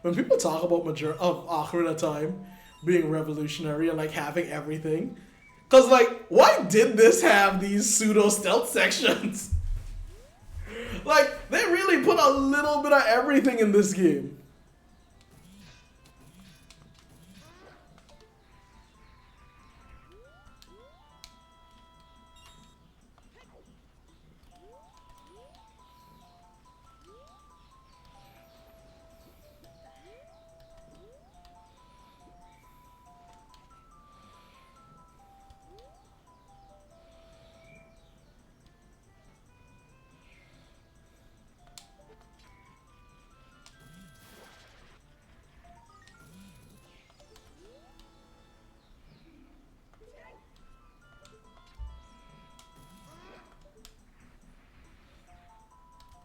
When people talk about Ocarina of Time being revolutionary and like having everything, cause like, why did this have these pseudo stealth sections? Like, they really put a little bit of everything in this game.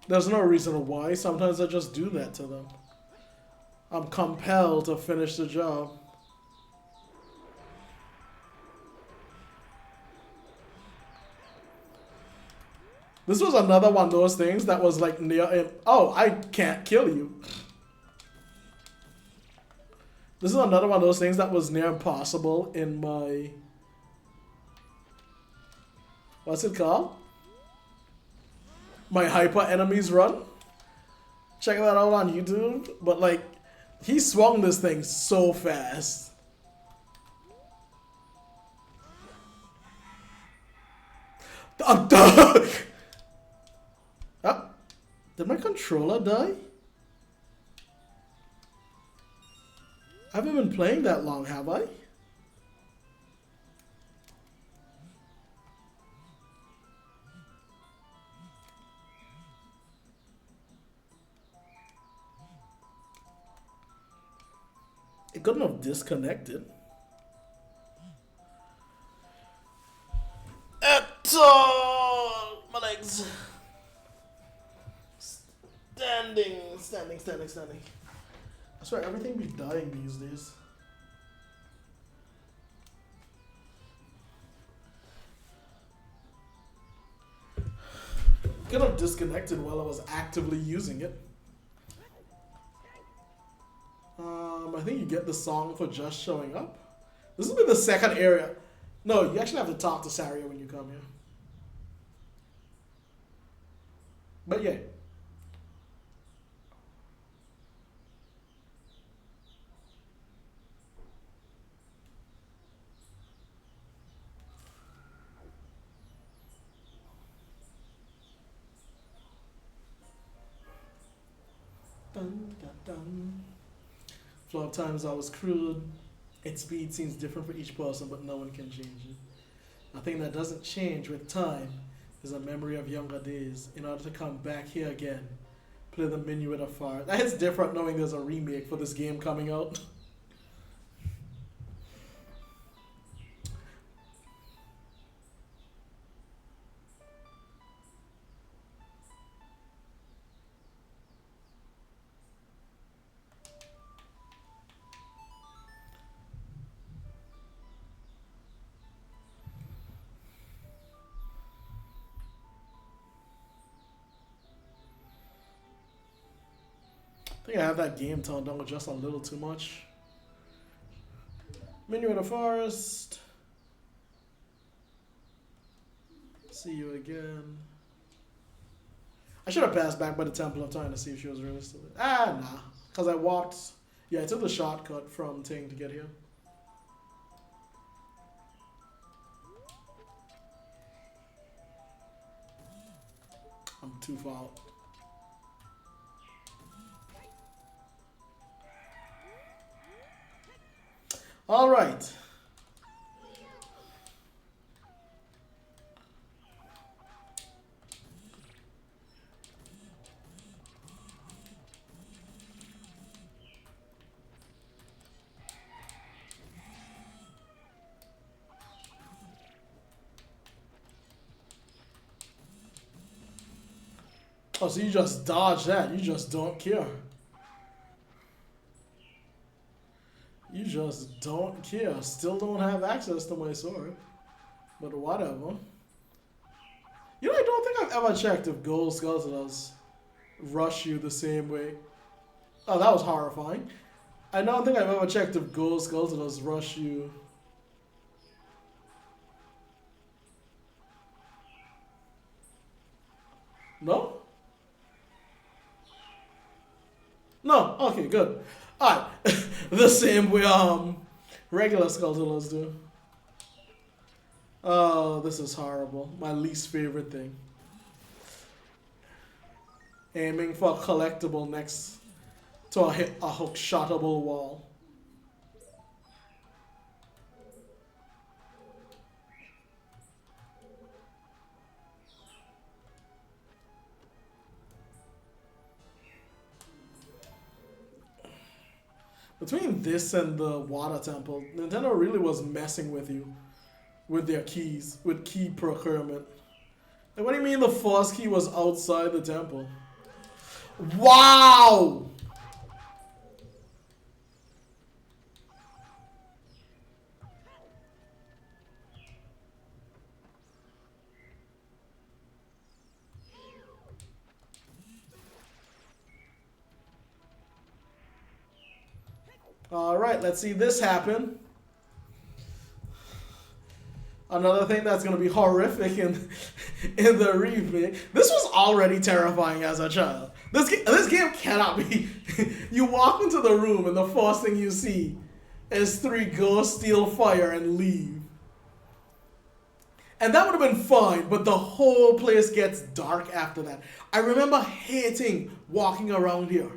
There's no reason why. Sometimes I just do that to them. I'm compelled to finish the job. This was another one of those things that was like near. Oh, I can't kill you. This is another one of those things that was near impossible in my. What's it called? My hyper enemies run. Check that out on YouTube. But like, he swung this thing so fast. Oh, did my controller die? I haven't been playing that long, have I? It couldn't have disconnected. My legs. Standing. I swear, everything be dying these days. Could have disconnected while I was actively using it. I think you get the song for just showing up. This will be the second area. No, you actually have to talk to Saria when you come here. But yeah. Dun, dun, dun. Flow of time is always crude. Its speed seems different for each person, but no one can change it. A thing that doesn't change with time is a memory of younger days. In order to come back here again, play the Minuet of Fire. That hits different knowing there's a remake for this game coming out. I think I have that game turned on just a little too much. Menu of the Forest. See you again. I should have passed back by the Temple of Time to see if she was really still there. Ah, nah. Because I walked. Yeah, I took the shortcut from Ting to get here. I'm too far out. All right. Oh, so you just dodge that. You just don't care. You just don't care. Still don't have access to my sword. But whatever. You know, I don't think I've ever checked if gold skeletons rush you the same way. Oh, that was horrifying. I don't think I've ever checked if gold skeletons rush you. No? No? Okay, good. Alright. The same way regular skeletons do. Oh, this is horrible. My least favorite thing. Aiming for a collectible next to a hook shotable wall. Between this and the water temple, Nintendo really was messing with you with their keys, with key procurement. Like, what do you mean the first key was outside the temple? Wow! Alright, let's see this happen. Another thing that's going to be horrific in the remake. This was already terrifying as a child. This game cannot be... You walk into the room and the first thing you see is 3 ghosts steal fire and leave. And that would have been fine, but the whole place gets dark after that. I remember hating walking around here.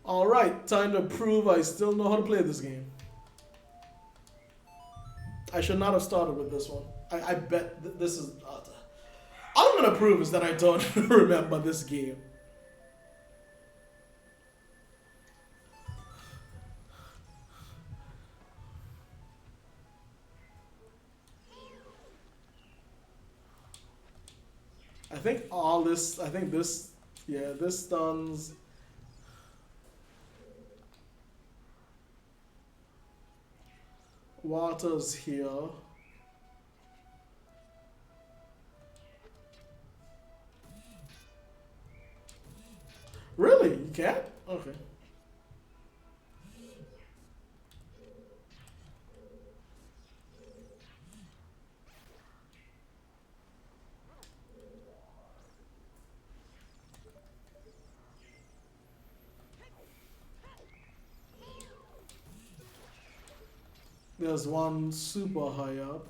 Alright, time to prove I still know how to play this game. I should not have started with this one. I bet this is... all I'm going to prove is that I don't remember this game. I think all this... I think this... Yeah, this stuns... Water's here. Really? You can't? Okay. There's one super high up.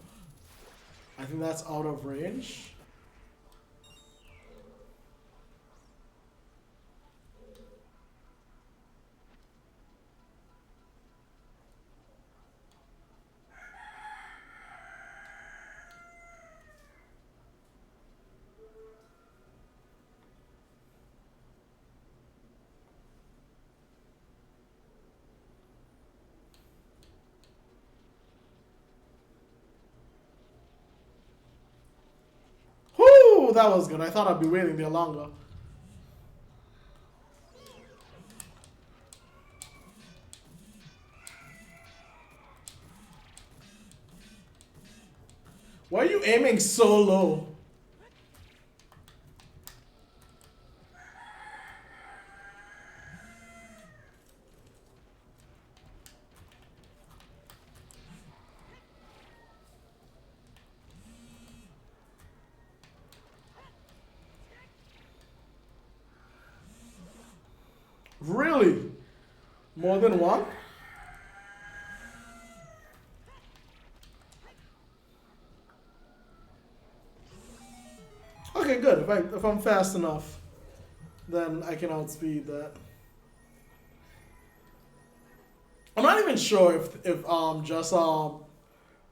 I think that's out of range. Whoo! That was good. I thought I'd be waiting there longer. Why are you aiming so low? Really? More than one? Okay, good. If I'm fast enough, then I can outspeed that. I'm not even sure if just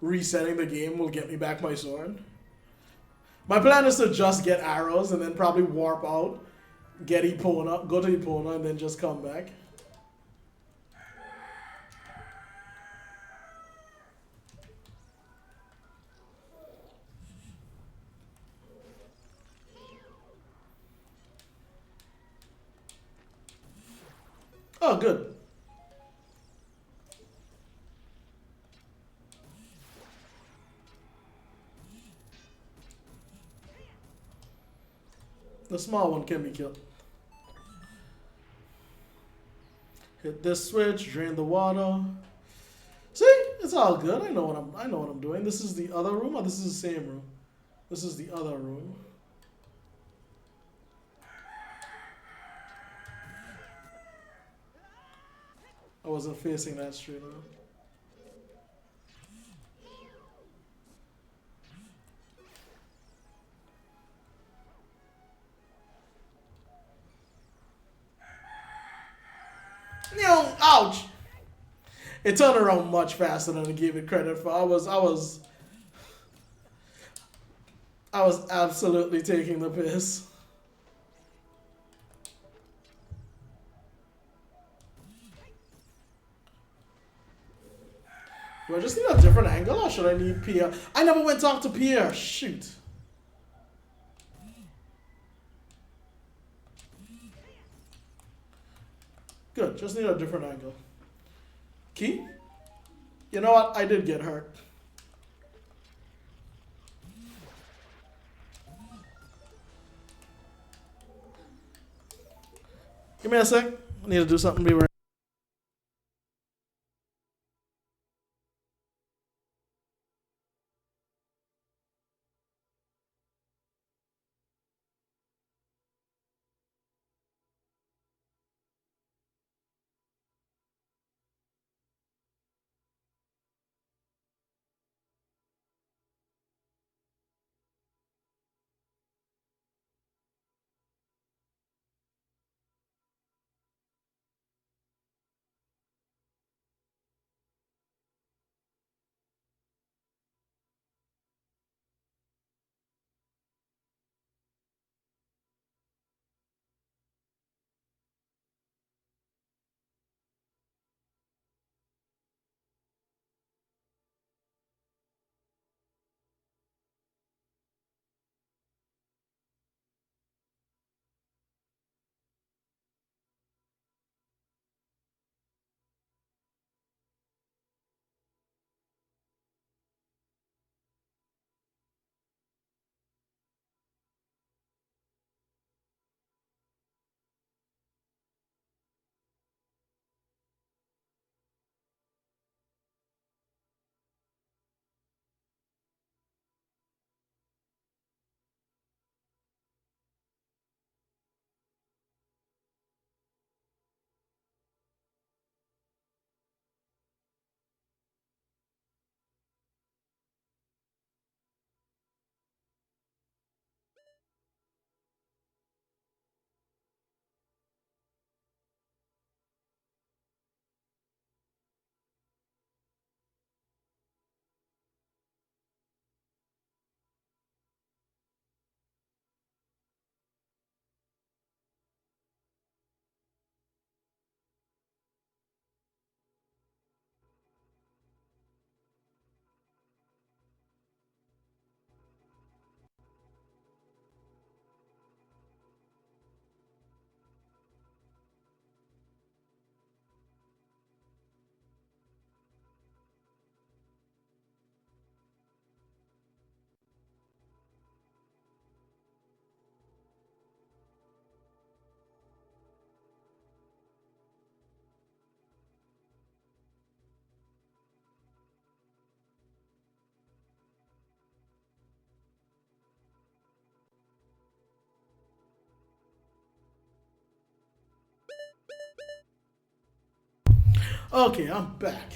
resetting the game will get me back my sword. My plan is to just get arrows and then probably warp out, get Epona, go to Epona, and then just come back. Oh, good. The small one can be killed. Hit this switch, drain the water. See, it's all good. I know what I'm doing. This is the other room, or this is the same room. This is the other room. I wasn't facing that straight on. No, ouch! It turned around much faster than I gave it credit for. I was absolutely taking the piss. Do I just need a different angle, or should I need Pierre? I never went to talk to Pierre. Shoot. Good, just need a different angle. Key? You know what? I did get hurt. Give me a sec. I need to do something. Be right. Okay, I'm back.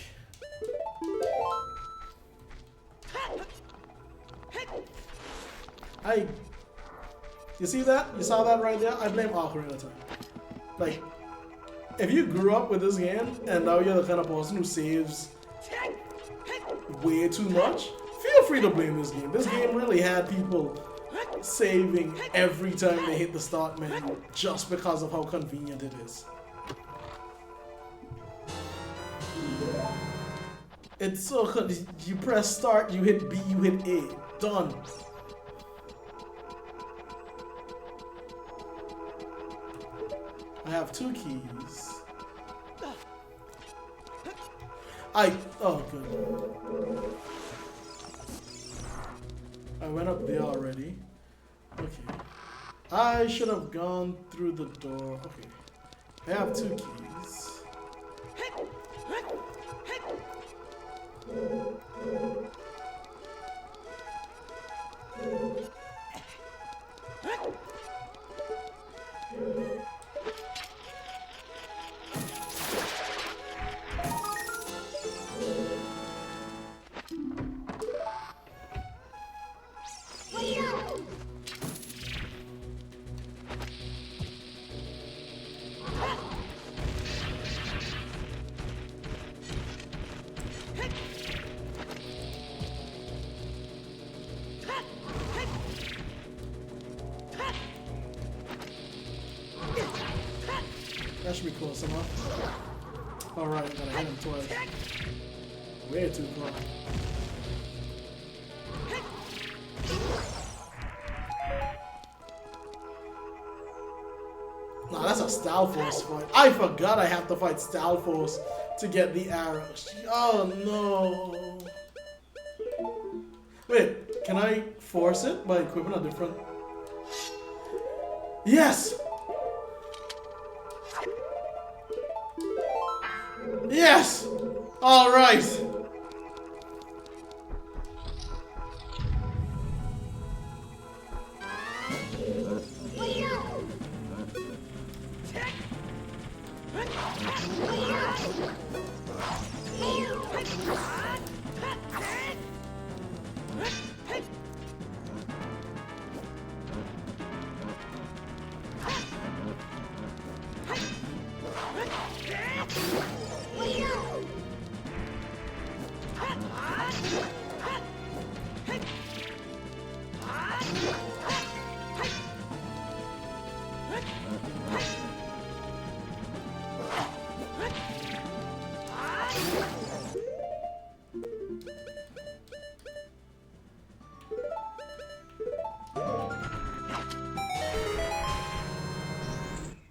You see that? You saw that right there? I blame Ocarina of Time. Like, if you grew up with this game and now you're the kind of person who saves way too much, feel free to blame this game. This game really had people saving every time they hit the start menu just because of how convenient it is. It's so you press start, you hit B, you hit A, done. I have 2 keys. Oh good. I went up there already. Okay. I should have gone through the door. Okay. I have 2 keys. That should be close enough. Alright, I'm gonna hit him twice. Way too close. Nah, that's a Style Force fight. I forgot I have to fight Style Force to get the arrows. Oh no. Wait, can I force it by equipping a different... Yes! Yes! Alright!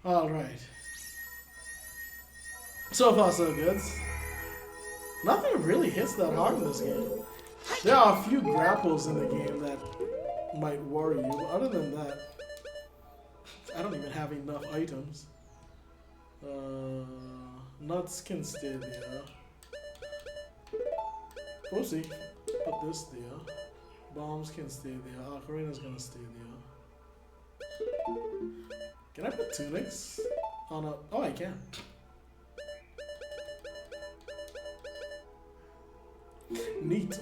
Alright. So far so good. Nothing really hits that hard in this game. There are a few grapples in the game that might worry you, but other than that, I don't even have enough items. Nuts can stay there. Oopsie, put this there. Bombs can stay there. Ocarina's gonna stay there. Can I put tunics on a... Oh, I can. Neat.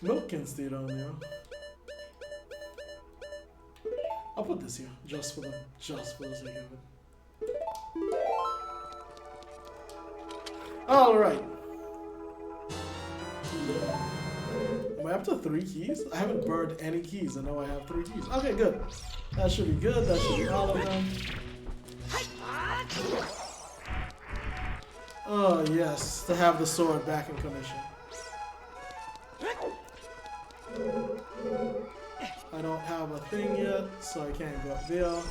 Milk can stay down there. I'll put this here, just for the sake of it. Alright. Am I up to 3 keys? I haven't burned any keys, and now I have 3 keys. Okay, good. That should be good. That should be all of them. Oh, yes. To have the sword back in commission. I don't have a thing yet, so I can't go up there.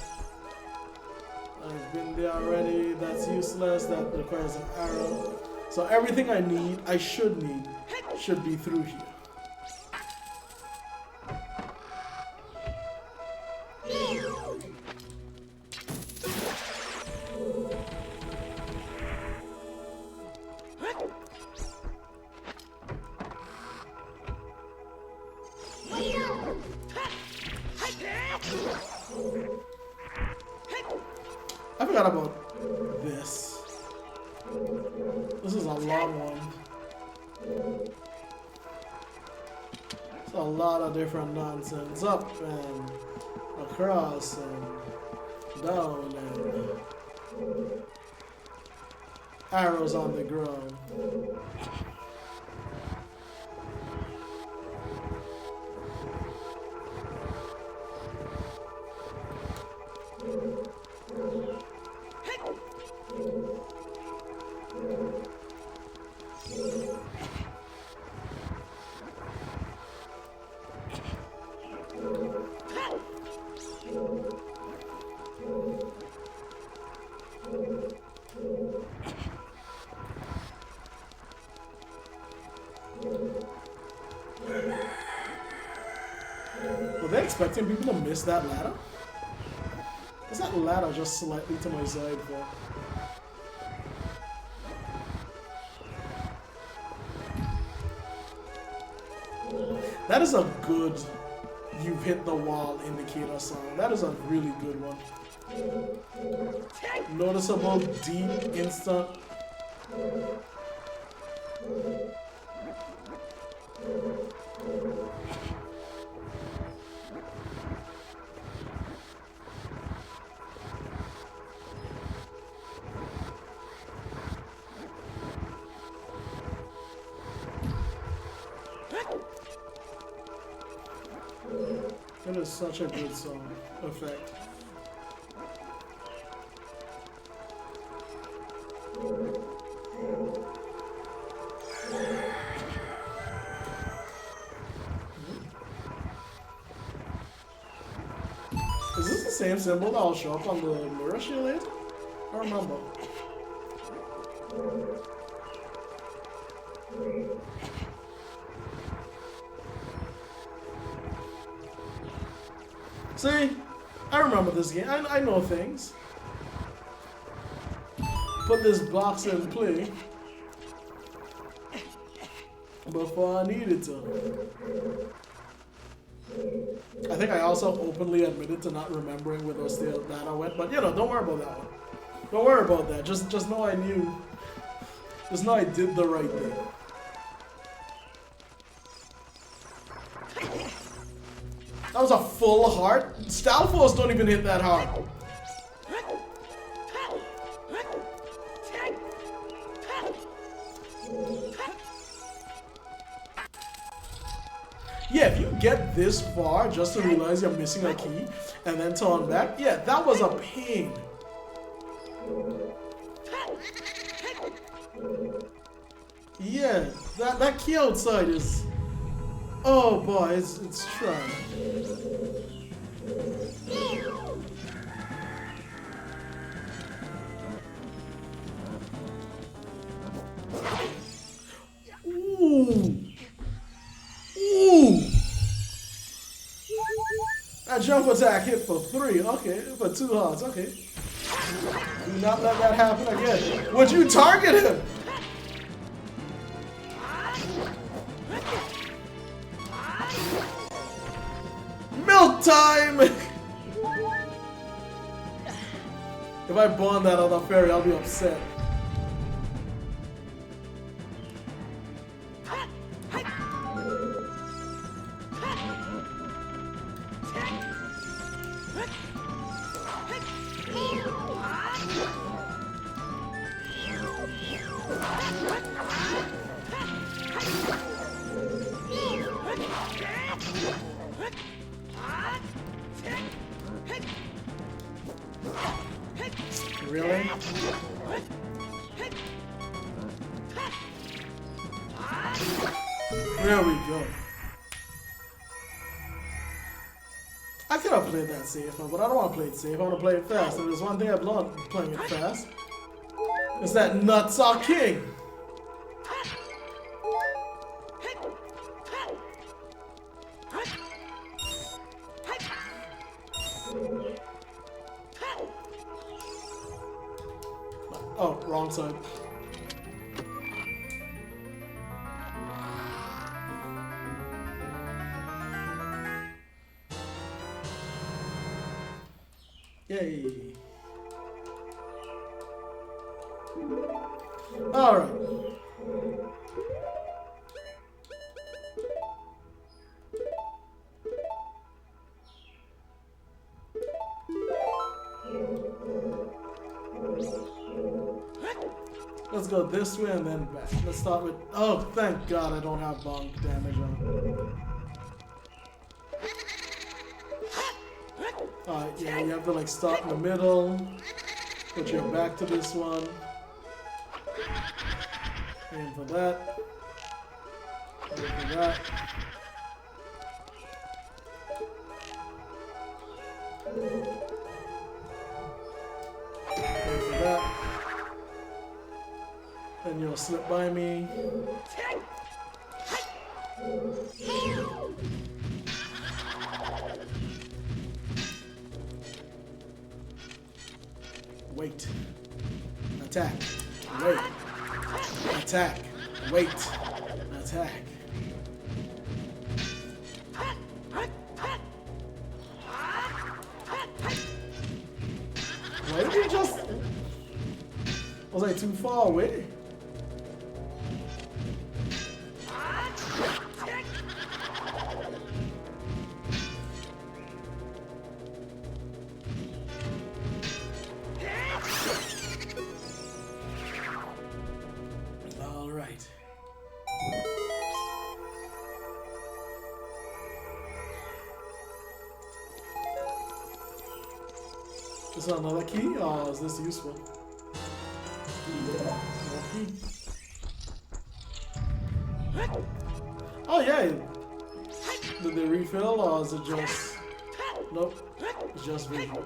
I've been there already. That's useless. That requires an arrow. So everything I need, I should need, should be through here. I forgot about this. This is a long one. It's a lot of different nonsense. Up and across and down and arrows on the ground. Were they expecting people to miss that ladder? Is that ladder just slightly to my side for? That is a good "you've hit the wall" indicator sound. That is a really good one. Noticeable, deep, instant. That is such a good song effect. Is this the same symbol that will show up on the mirror shield later? I don't remember. See, I remember this game. I know things. Put this box in play before I needed to. I think I also openly admitted to not remembering where those data went, but you know, don't worry about that one. Don't worry about that. Just know I knew. Just know I did the right thing. That was a full heart. Style Force don't even hit that hard. Yeah, if you get this far just to realize you're missing a key and then turn back, yeah, that was a pain. Yeah, that key outside is... Oh boy, it's trying. Ooh. Ooh. That jump attack hit for 3, okay, for 2 hearts, okay. Do not let that happen again. Would you target him? Milk time! If I bond that other fairy, I'll be upset. Really? There we go. I could have played that safe, but I don't want to play it safe. I want to play it fast. And there's one thing I've learned playing it fast. It's that nuts are king. Oh, wrong side. Yay. Alright. Let's go this way and then back. Let's start with. Oh, thank God I don't have bonk damage on. Alright, yeah, you have to like start in the middle. Put your back to this one. Aim for that. Aim for that. Aim for that. Then you'll slip by me. Wait. Attack. Wait. Attack. Wait. Attack. Why did you just... Was I too far away? Is that another key, or is this useful? Yeah, more key. Oh yeah! Did they refill, or is it just... Nope, it's just visual.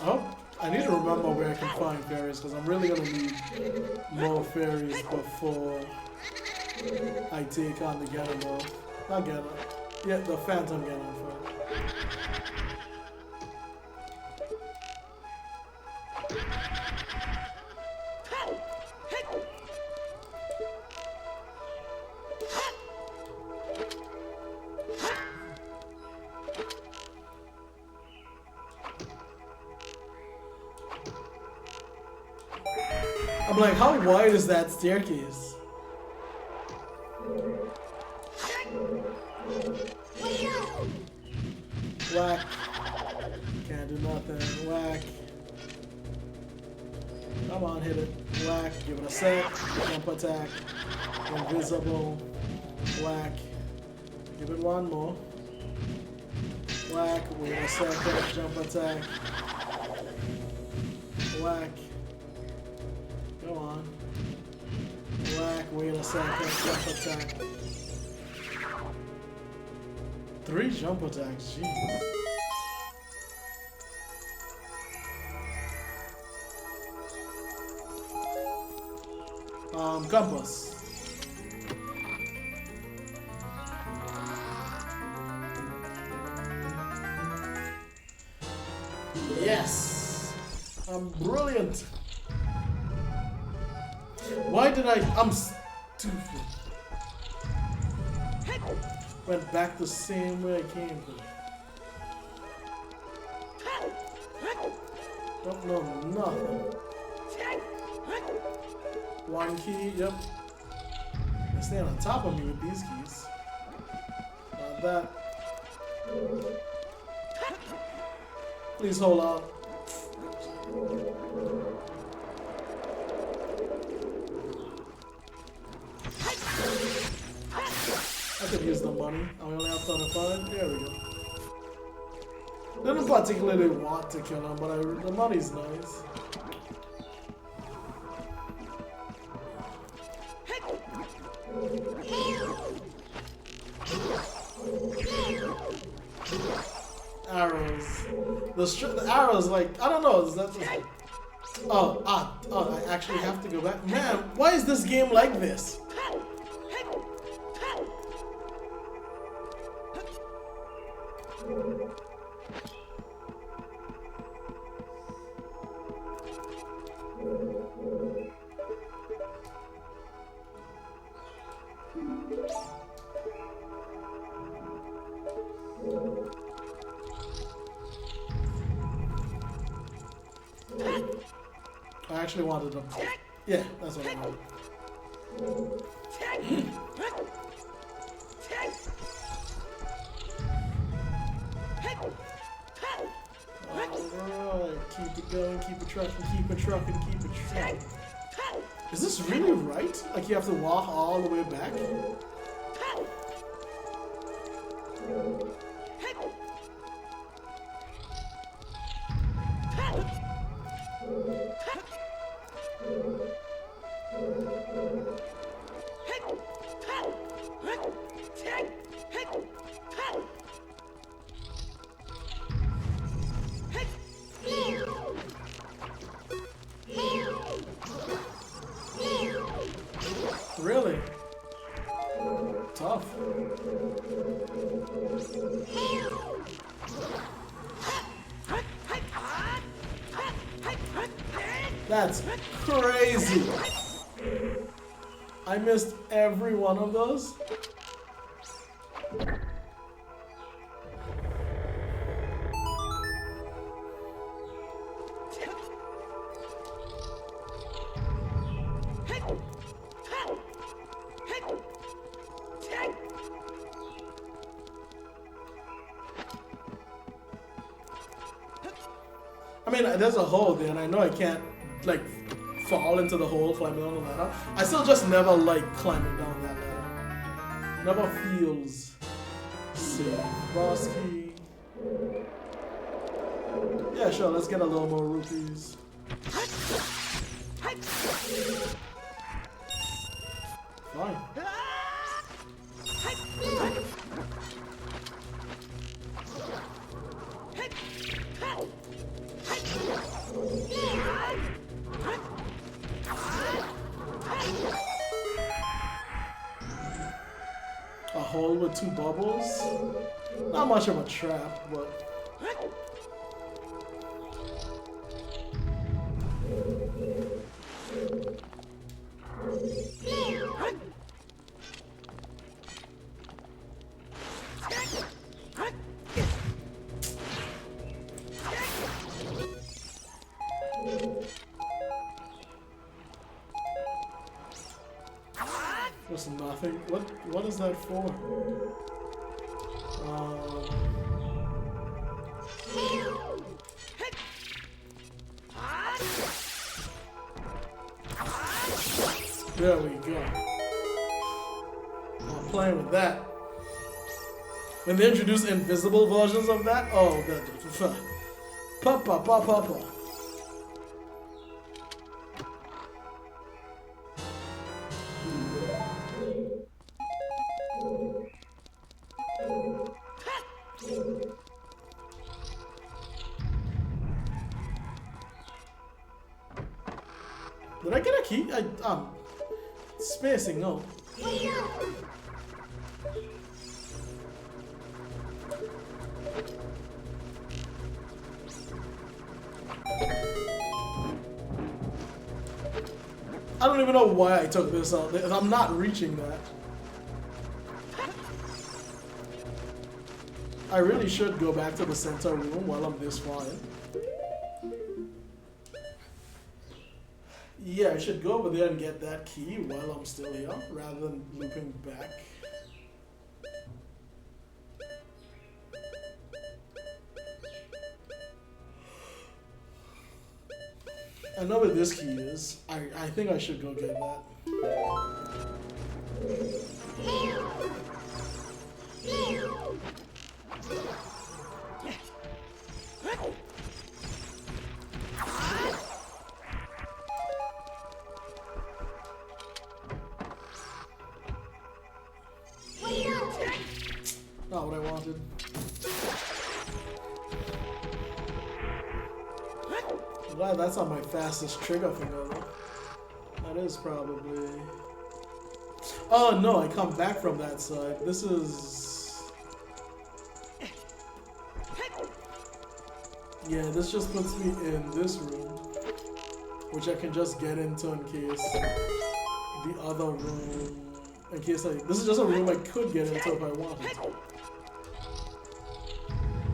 Oh, I need to remember where I can find fairies because I'm really gonna need more fairies before I take on the Ganon. Not Ganon. Yeah, the Phantom Ganon first. I'm like, how wide is that staircase? Whack. Can't do nothing. Whack. Come on, hit it. Whack. Give it a set. Jump attack. Invisible. Whack. Give it one more. Whack. Wait a second. Jump attack. Whack. Go on. Whack, wait a second, jump attack. 3 jump attacks, jeez. Compass. Yes! I'm brilliant! Why did I'm stupid. Went back the same way I came from. Don't know nothing. 1 key, yep. They stay on top of me with these keys. Not that. Please hold on. I could use the money. I only have 35. There we go. Didn't particularly want to kill him, but the money's nice. Arrows. The arrows, like, I don't know. Is that just... Oh, I actually have to go back. Man, why is this game like this? I actually wanted them. Yeah, that's what I wanted. Alright, keep it going, keep it trucking, keep it trucking, keep it trucking. Is this really right? Like you have to walk all the way back? Really? Tough. That's crazy. I missed every one of those. I mean, there's a hole there, and I know I can't, like, fall into the hole climbing down the ladder. I still just never like climbing down that ladder. Never feels safe. Boss key. Yeah, sure, let's get a little more rupees. Fine. A hole with 2 bubbles? Not much of a trap, but... There's nothing. What is that for? There we go. I'm playing with that. When they introduce invisible versions of that, oh, that. Papa, papa, papa. Did I get a key? I'm spacing out. I don't even know why I took this out. I'm not reaching that. I really should go back to the center room while I'm this far in. Yeah, I should go over there and get that key while I'm still here, rather than looping back. I know where this key is. I think I should go get that. Not what I wanted. Glad that's not my fastest trigger finger though. That is probably... Oh no, I come back from that side. This is... Yeah, this just puts me in this room, which I can just get into in case the other room... In case I... This is just a room I could get into if I wanted to.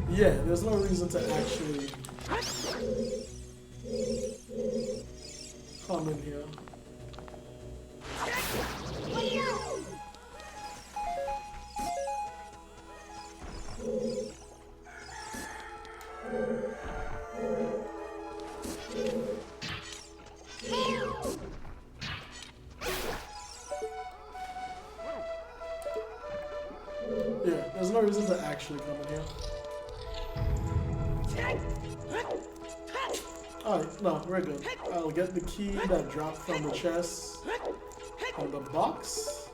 Yeah, there's no reason to actually... come in here. Yeah, there's no reason to actually come in here. Alright, no, we're good. I'll get the key that dropped from the chest from the box.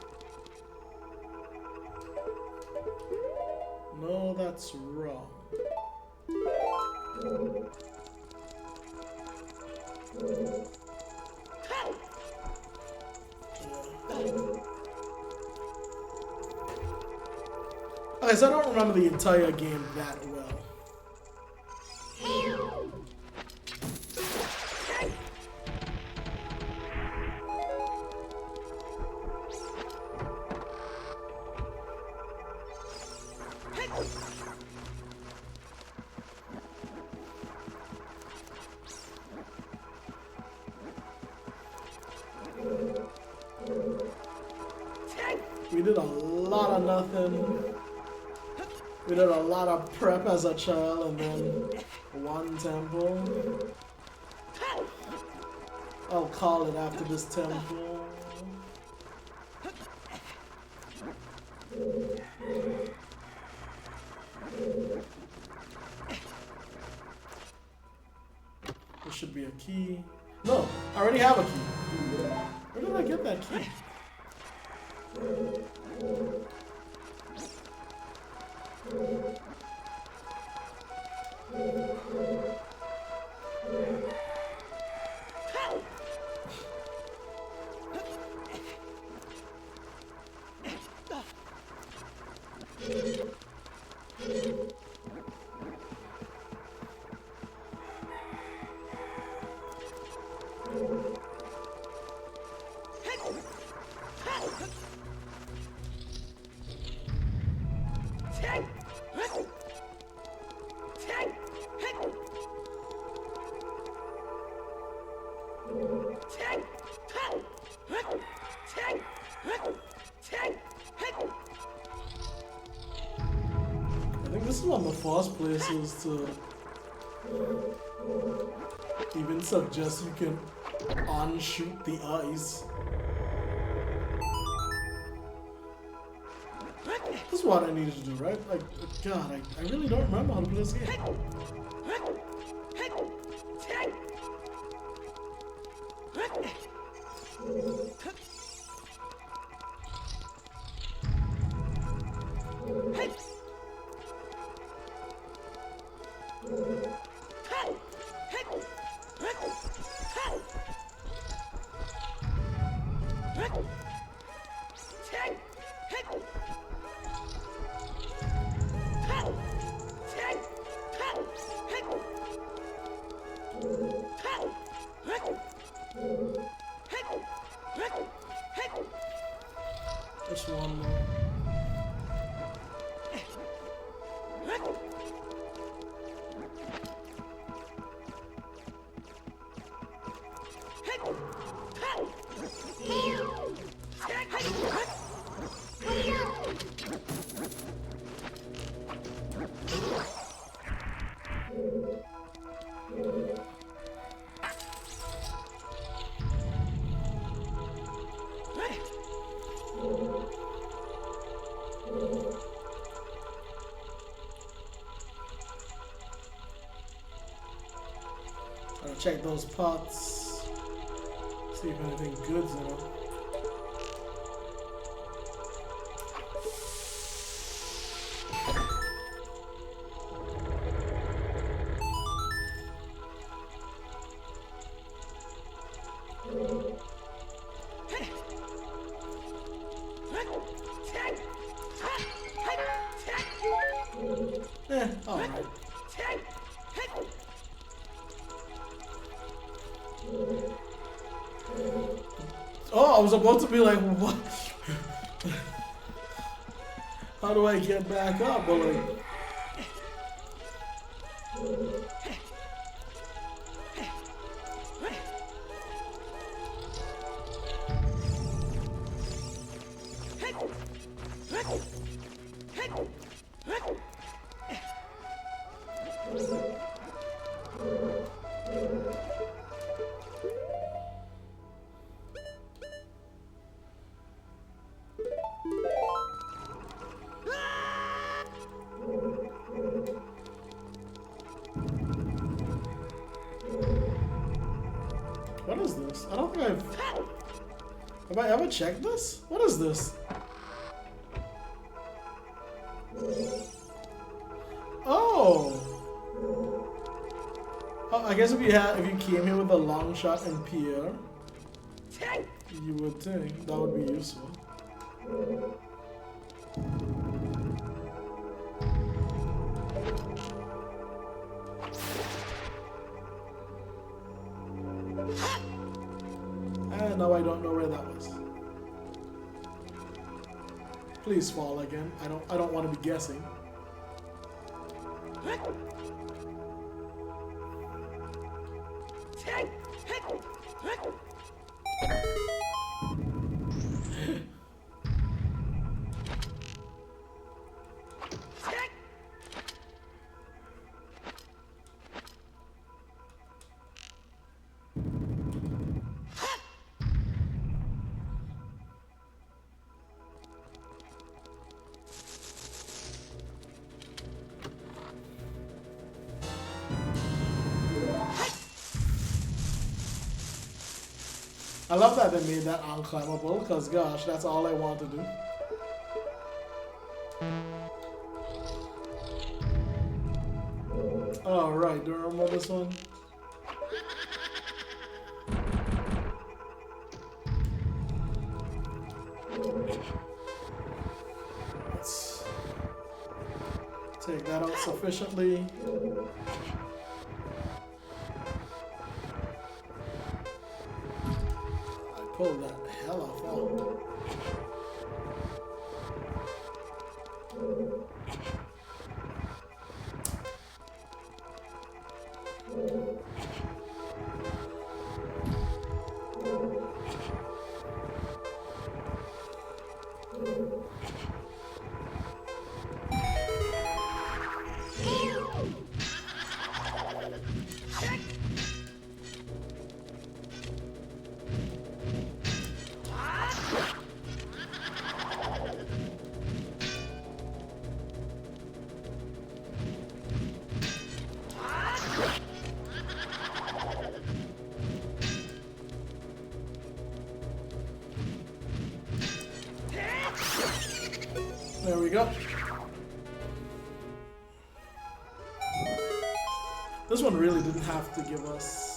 No, that's wrong. Okay, so I don't remember the entire game that well. We did a lot of nothing. We did a lot of prep as a child, and then one temple. I'll call it after this temple. There should be a key. No, I already have a key. Where did I get that key? I think this is one of the first places to even suggest you can unshoot the eyes. This is what I needed to do, right? Like, God, I really don't remember how to play this game. Just one more. Gotta check those pots. See if anything good's in them. Alright. Oh, I was about to be like, what? How do I get back up? But like, is this? I don't think have I ever checked this? What is this? Oh! Oh, I guess if you came here with a long shot and Pierre, you would think that would be useful. And now I don't know where that was. Please fall again. I don't want to be guessing. I love that they made that unclimbable, because gosh, that's all I want to do. Alright, do you remember this one? Let's take that out sufficiently. Pull that hell off. There we go. This one really didn't have to give us...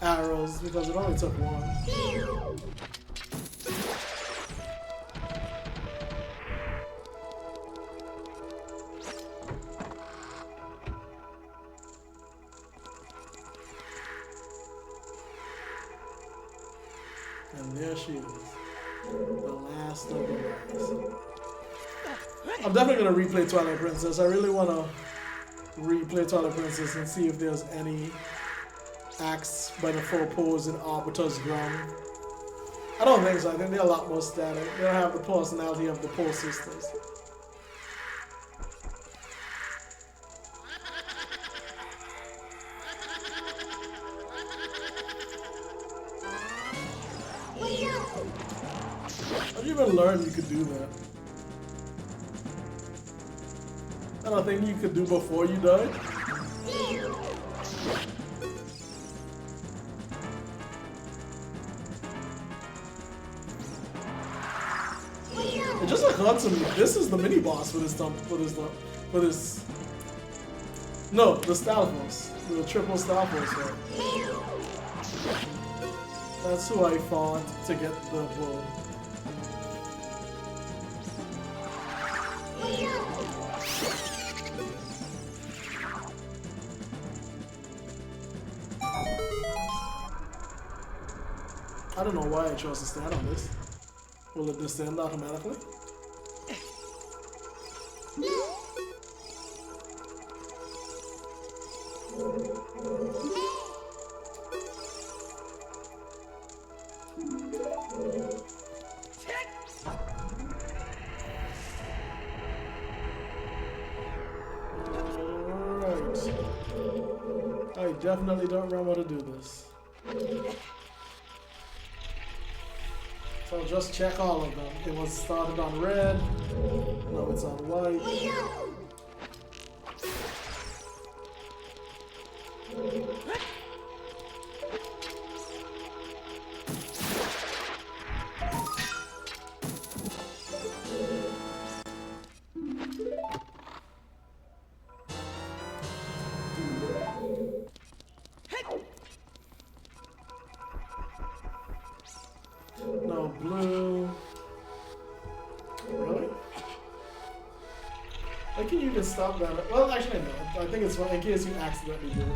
arrows, because it only took one. And there she is, the last of the last. I'm definitely going to replay Twilight Princess. I really want to replay Twilight Princess and see if there's any acts by the four pose in Arbiter's Ground. I don't think so. I think they're a lot more static. They don't have the personality of the Pole Sisters. How'd you even learn you could do that? I don't think you could do before you died. It just occurred to me, this is the mini boss for this no, the Stalfos, the triple Stalfos, right? That's who I fought to get the bow. I don't know why I chose to stand on this. Will it descend automatically? Alright. I definitely don't remember how to do this. So just check all of them. It was started on red. Now it's on white. No blue. Really? I can you can stop that. Well, actually no. I think it's in case you accidentally do it.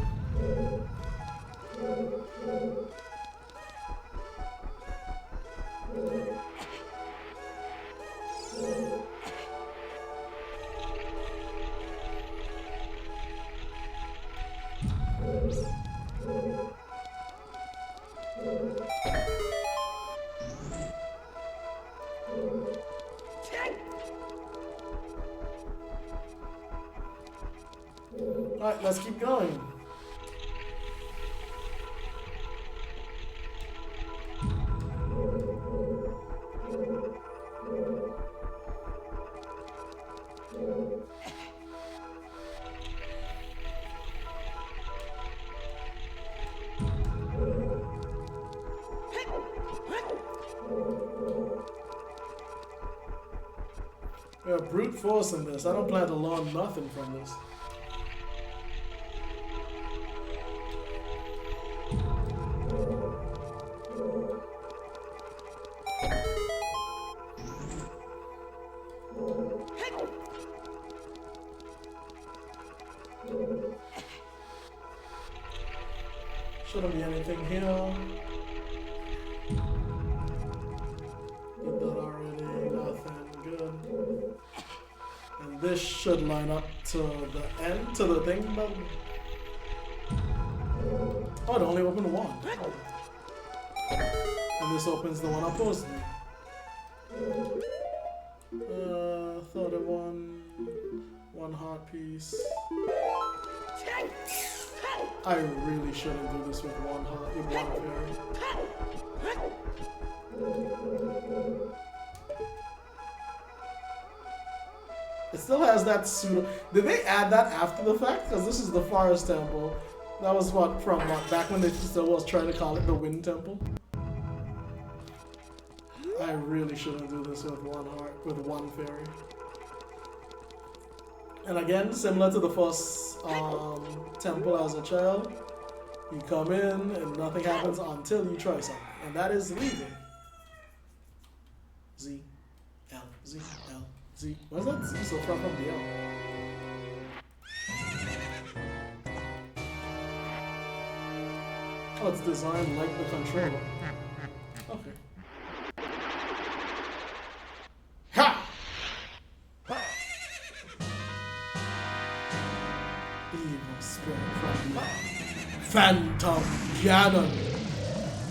Alright, let's keep going. We have brute force in this. I don't plan to learn nothing from this. Shouldn't be anything here. Did that already, nothing, good. And this should line up to the end, to the thing. But... oh, it only opened one. And this opens the one opposed to me. Thought of one heart piece. I really shouldn't do this with one heart, with one fairy. It still has that pseudo. Did they add that after the fact? Because this is the Forest Temple. That was what, from what, back when they still was trying to call it the Wind Temple? I really shouldn't do this with one heart, with one fairy. And again, similar to the first temple as a child, you come in and nothing happens until you try something. And that is leaving. Z, L, Z, L, Z. Where's that Z so far from the L? Oh, it's designed like the controller. Okay. Ha! Evil spirit from the Phantom Ganon.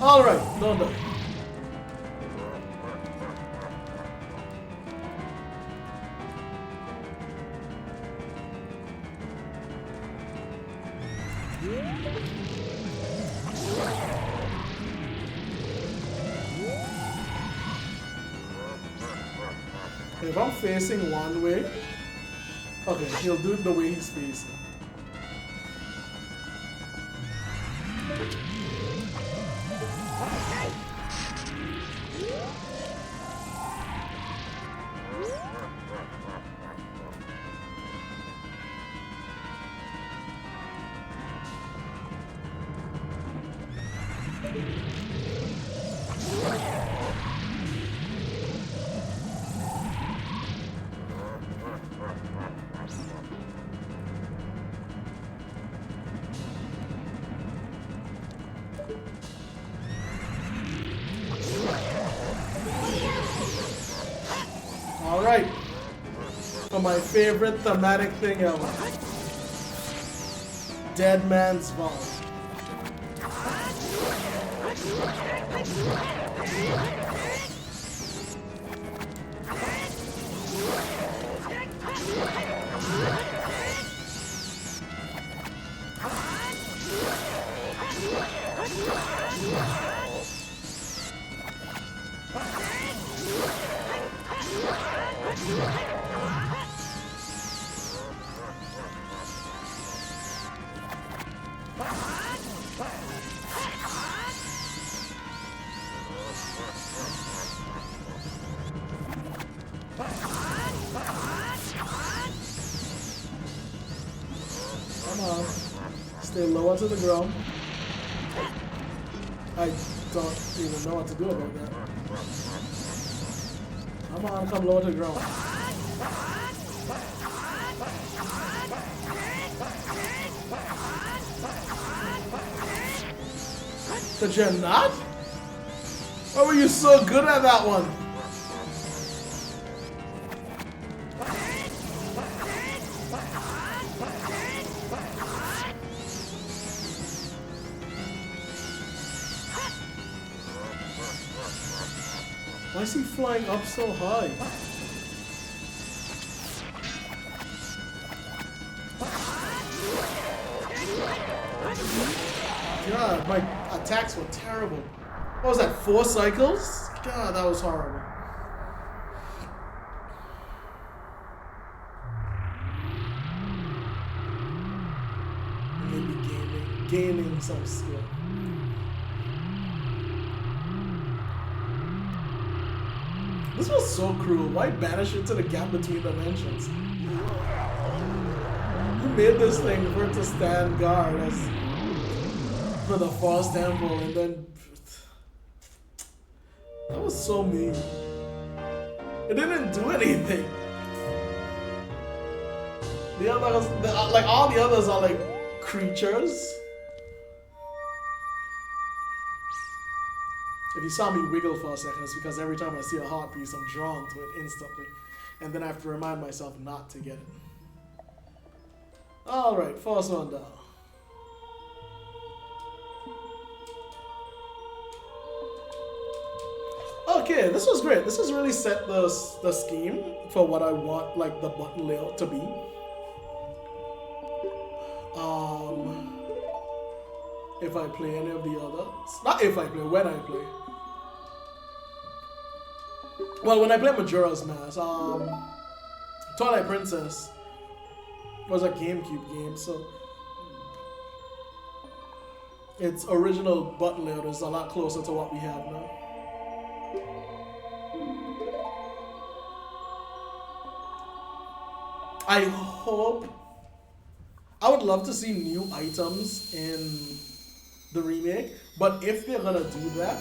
Alright, don't die. If I'm facing one way, okay, he'll do it the way he's facing. Alright, for my favorite thematic thing ever, Dead Man's Vault. Come on. Stay lower to the ground. I don't even know what to do about that. Come on, come lower to the ground. Did you not? Why were you so good at that one? Why is he flying up so high? God, my attacks were terrible. What was that, 4 cycles? God, that was horrible. Maybe gaining some skill. This was so cruel. Why banish it to the gap between dimensions? You made this thing for it to stand guard as for the false temple, and then that was so mean. It didn't do anything. The others, like all the others, are like creatures. If you saw me wiggle for a second, it's because every time I see a heart piece, I'm drawn to it instantly. And then I have to remind myself not to get it. Alright, first one down. Okay, this was great. This has really set the scheme for what I want, like, the button layout to be. If I play any of the others. Not if I play, when I play. Well, when I play Majora's Mask, Twilight Princess was a GameCube game, so its original button layout is a lot closer to what we have now. I would love to see new items in the remake, but if they're gonna do that,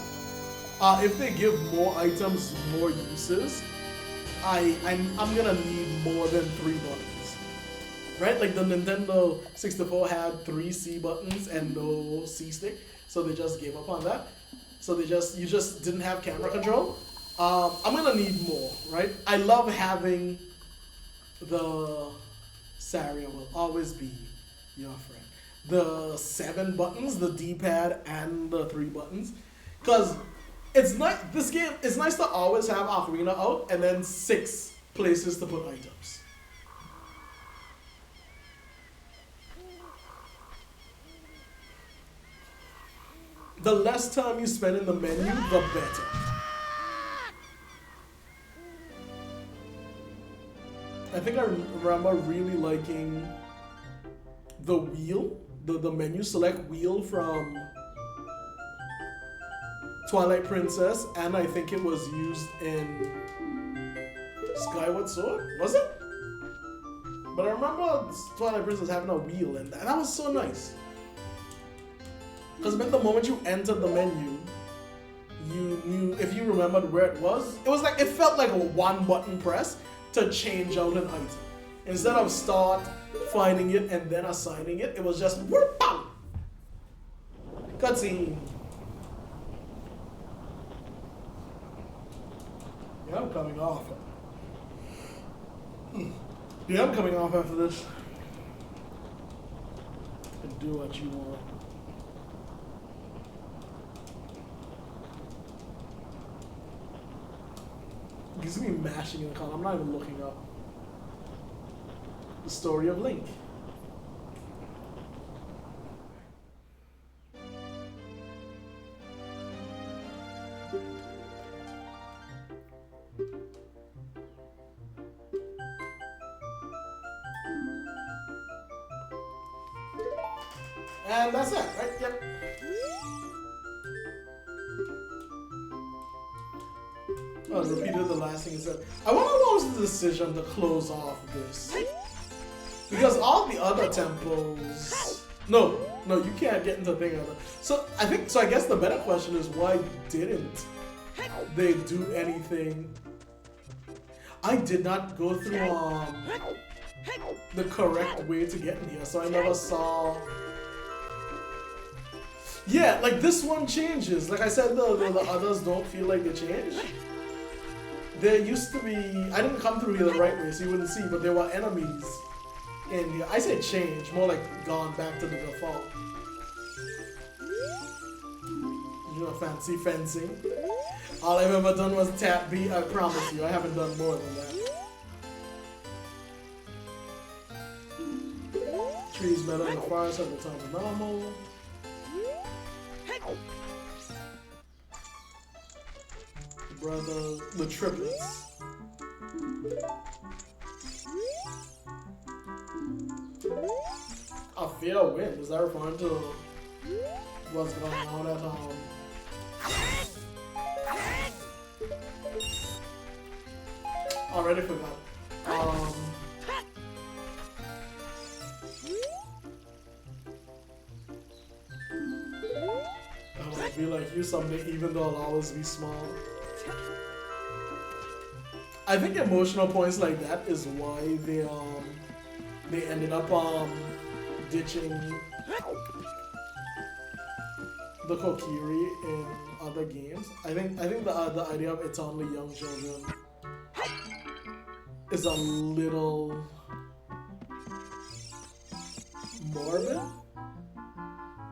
if they give more items, more uses, I'm gonna need more than 3 buttons, right? Like the Nintendo 64 had 3 C buttons and no C stick, so they just gave up on that. So you just didn't have camera control. I'm gonna need more, right? I love having the Saria will always be your friend. The 7 buttons, the D-pad, and the 3 buttons, because it's nice. This game, it's nice to always have Ocarina out and then 6 places to put items. The less time you spend in the menu, the better. I think I remember really liking the wheel, the menu select wheel from Twilight Princess, and I think it was used in Skyward Sword, was it? But I remember Twilight Princess having a wheel, and that was so nice. Because the moment you entered the menu, you knew, if you remembered where it was like, it felt like a 1 button press to change out an item. Instead of start, finding it, and then assigning it, it was just whoop, bam! Cutscene. Yeah, I'm coming off. Yeah, I'm coming off after this. And do what you want. You see me mashing in the column. I'm not even looking up. The story of Link. And that's it, right? Yep. Oh, repeated the last thing he said. I wonder what was the decision to close off this. Because all the other temples... No, you can't get into the thing. So I guess the better question is why didn't they do anything? I did not go through the correct way to get in here, so I never saw... Yeah, like this one changes. Like I said, the others don't feel like they change. There used to be... I didn't come through here the right way, so you wouldn't see, but there were enemies in here. I said change, more like gone back to the default. You know, fancy fencing. All I've ever done was tap B, I promise you. I haven't done more than that. Trees better in the forest have the time of normal. Brother, the triplets. A fair win. Is that referring to what's going on at already forgot. I want to be like you someday, even though I'll always be small. I think emotional points like that is why they ended up ditching the Kokiri in other games. I think the idea of it's only young children is a little morbid.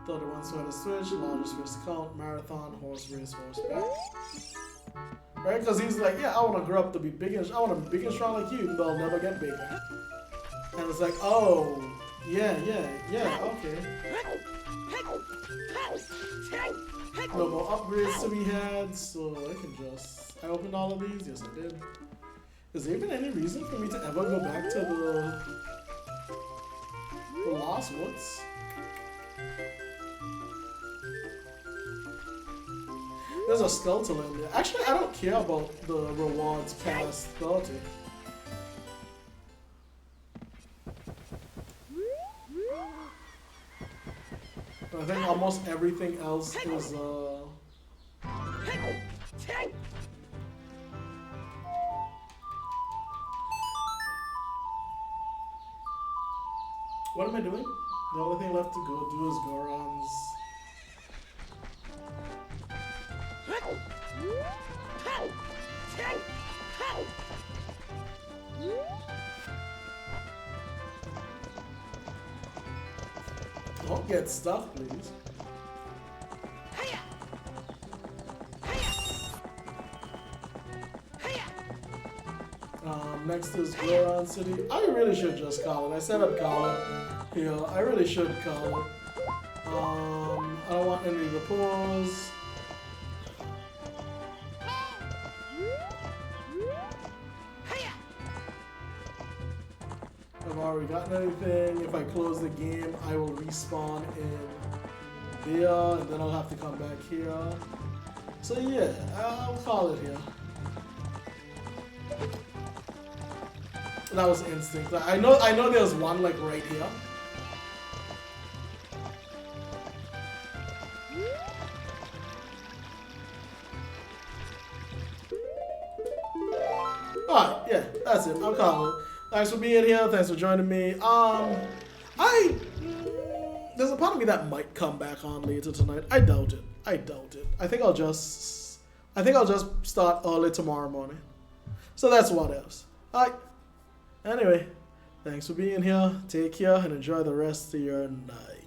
31 sweater switch, largest first count, marathon, horse race, horseback. Right? Because he's like, yeah, I want to grow up to be big and I want to be big and strong like you, even though I'll never get bigger. And it's like, oh, yeah, okay. No more upgrades to be had, so I can just... I opened all of these? Yes, I did. Is there even any reason for me to ever go back to the Lost Woods? There's a skeleton in there. Actually, I don't care about the rewards past 30. I think almost everything else is, What am I doing? The only thing left to go do is Goron's... Don't get stuck, please. Next is Goron City. I really should just call it. I said I'd call it. Yeah, I really should call it. I don't want any of the pause. I've already gotten anything. If I close the game, I will respawn in there, and then I'll have to come back here. So yeah, I'll call it here. That was instinct. I know there's one like right here. Alright, yeah, that's it. I'll call it. Thanks for being here. Thanks for joining me. There's a part of me that might come back on later tonight. I doubt it. I think I'll just start early tomorrow morning. So that's what else. Alright. Anyway, thanks for being here. Take care and enjoy the rest of your night.